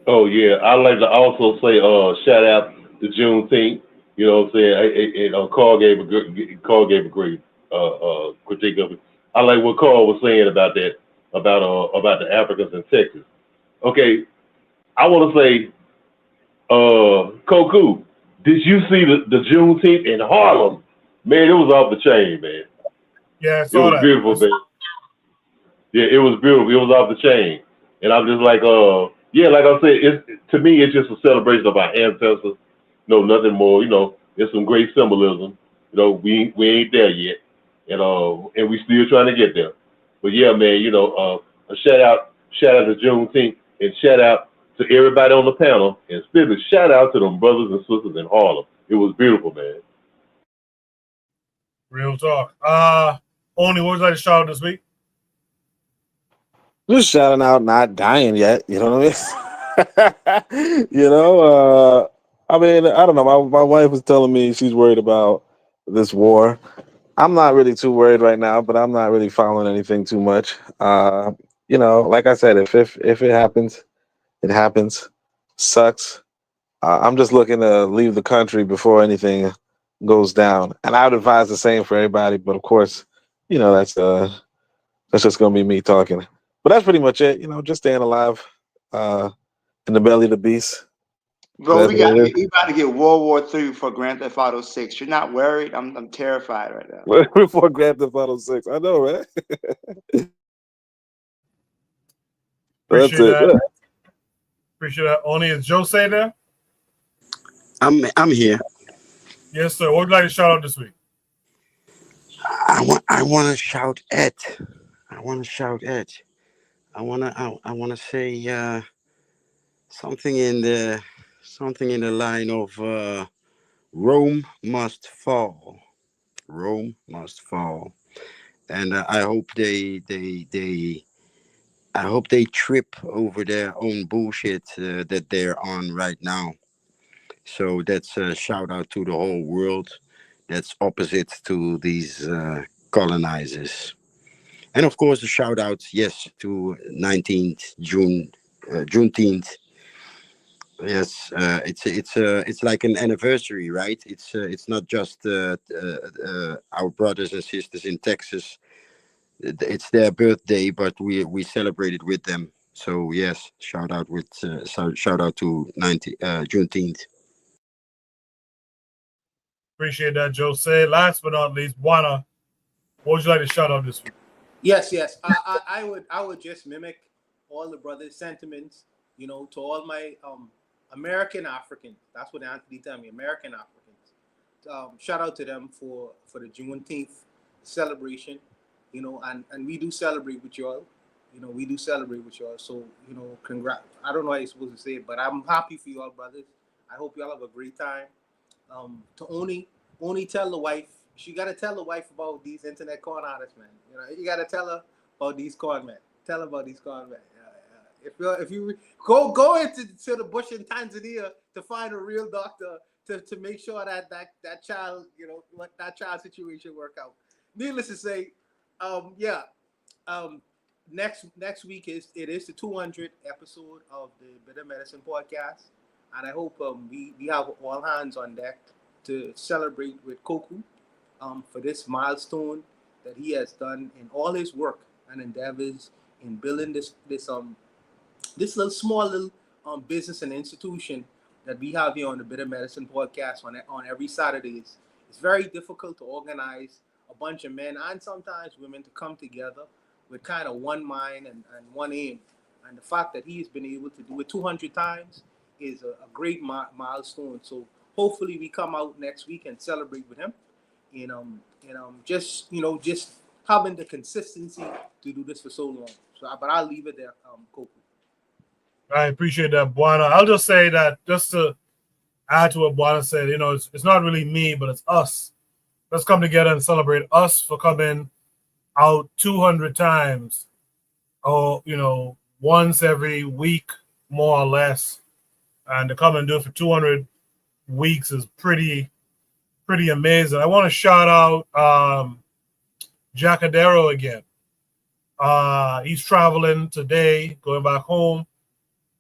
K: Oh yeah, I'd like to also say shout out to Juneteenth. You know what I'm saying? Carl gave a great critique of it. I like what Carl was saying about that, about the Africans in Texas. Okay, I want to say, Koku, did you see the Juneteenth in Harlem? Man, it was off the chain, man.
A: Yeah, I
K: It
A: saw
K: was
A: that.
K: beautiful, man. Yeah, it was beautiful. It was off the chain, and I'm just like, yeah, like I said, to me, it's just a celebration of our ancestors. No, nothing more. You know, it's some great symbolism. You know, we ain't there yet, and we still trying to get there. But yeah, man, you know, a shout out to Juneteenth, and shout out to everybody on the panel, and especially shout out to them brothers and sisters in Harlem. It was beautiful, man.
A: Real talk. Only what would you like to shout out this week?
F: Just shouting out, not dying yet. You know what I mean? You know, I mean, I don't know. My wife was telling me she's worried about this war. I'm not really too worried right now, but I'm not really following anything too much. You know, like I said, if it happens, it happens. Sucks. I'm just looking to leave the country before anything goes down, and I would advise the same for everybody. But of course, you know, that's just gonna be me talking. But that's pretty much it. You know, just staying alive, in the belly of the beast.
I: Bro,
F: That's what it
I: we about to get World War III for Grand Theft Auto 6. You're not worried? I'm terrified right now.
F: is. Before Grand Theft Auto 6. I know, right? That's
A: Appreciate
F: it.
A: that.
F: Yeah.
A: Appreciate that. Only is Joe say there?
J: I'm here.
A: Yes, sir. What would you like to shout out this week?
J: I want to shout at. I want to say something in the line of Rome must fall. Rome must fall. And I hope they trip over their own bullshit that they're on right now. So that's a shout out to the whole world. That's opposite to these colonizers. And of course, a shout out, yes, to 19th June, Juneteenth. Yes, it's like an anniversary, right? It's not just our brothers and sisters in Texas. It's their birthday, but we celebrated with them. So yes, shout out to Juneteenth.
A: Appreciate that, Jose. Last but not least, Buana, what would you like to shout out this week?
M: Yes. I would just mimic all the brothers' sentiments, to all my American Africans. That's what Anthony told me, American Africans. Shout out to them for the Juneteenth celebration, and we do celebrate with y'all. We do celebrate with y'all. So, congrats. I don't know how you're supposed to say it, but I'm happy for y'all, brothers. I hope y'all have a great time. To Oni tell the wife, she got to tell the wife about these internet con artists, man. You got to tell her about these con men. Tell her about these con men. If you go into the bush in Tanzania to find a real doctor to make sure that child, that child situation work out. Needless to say, next week is the 200th episode of the Bitter Medicine podcast, and I hope we have all hands on deck to celebrate with Koku for this milestone that he has done in all his work and endeavors in building this little small business and institution that we have here on the Bitter Medicine podcast on every Saturdays. It's very difficult to organize a bunch of men and sometimes women to come together with kind of one mind and one aim. And the fact that he has been able to do it 200 times is a great milestone. So hopefully we come out next week and celebrate with him. Just having the consistency to do this for so long. So, but I'll leave it there, Koku.
A: I appreciate that, Buana. I'll just say that just to add to what Buana said, it's not really me, but it's us. Let's come together and celebrate us for coming out 200 times, once every week, more or less. And to come and do it for 200 weeks is pretty amazing. I want to shout out Jacadero again. He's traveling today, going back home.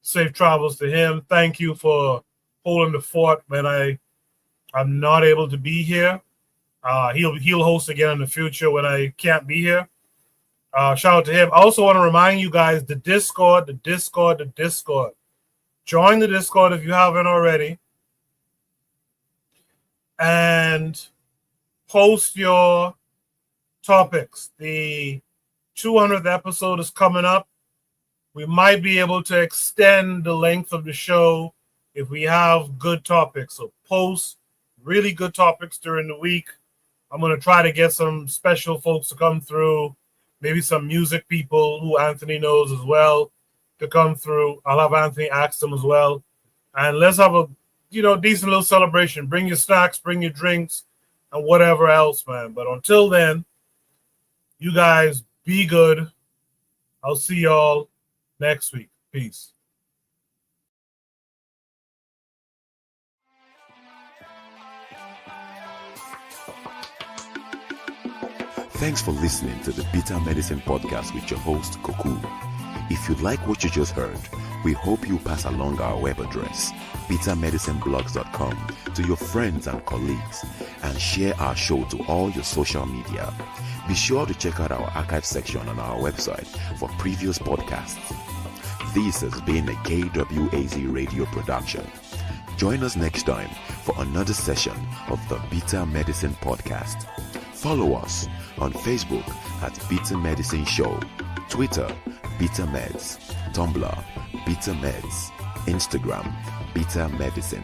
A: Safe travels to him. Thank you for holding the fort when I'm not able to be here. He'll host again in the future when I can't be here. Shout out to him. I also want to remind you guys the Discord. Join the Discord if you haven't already. And post your topics. The 200th episode is coming up. We might be able to extend the length of the show if we have good topics. So post really good topics during the week. I'm going to try to get some special folks to come through, maybe some music people who Anthony knows as well to come through. I'll have Anthony ask them as well. And let's have a decent little celebration. Bring your snacks, bring your drinks, and whatever else, man. But until then, you guys be good. I'll see y'all next week. Peace.
B: Thanks for listening to the Bitter Medicine Podcast with your host, Koku. If you like what you just heard, we hope you pass along our web address, bittermedicineblogs.com, to your friends and colleagues, and share our show to all your social media. Be sure to check out our archive section on our website for previous podcasts. This has been a KWAZ radio production. Join us next time for another session of the Bitter Medicine Podcast. Follow us on Facebook at Bitter Medicine Show, Twitter, Bitter Meds, Tumblr, Bitter Meds, Instagram, Bitter Medicine.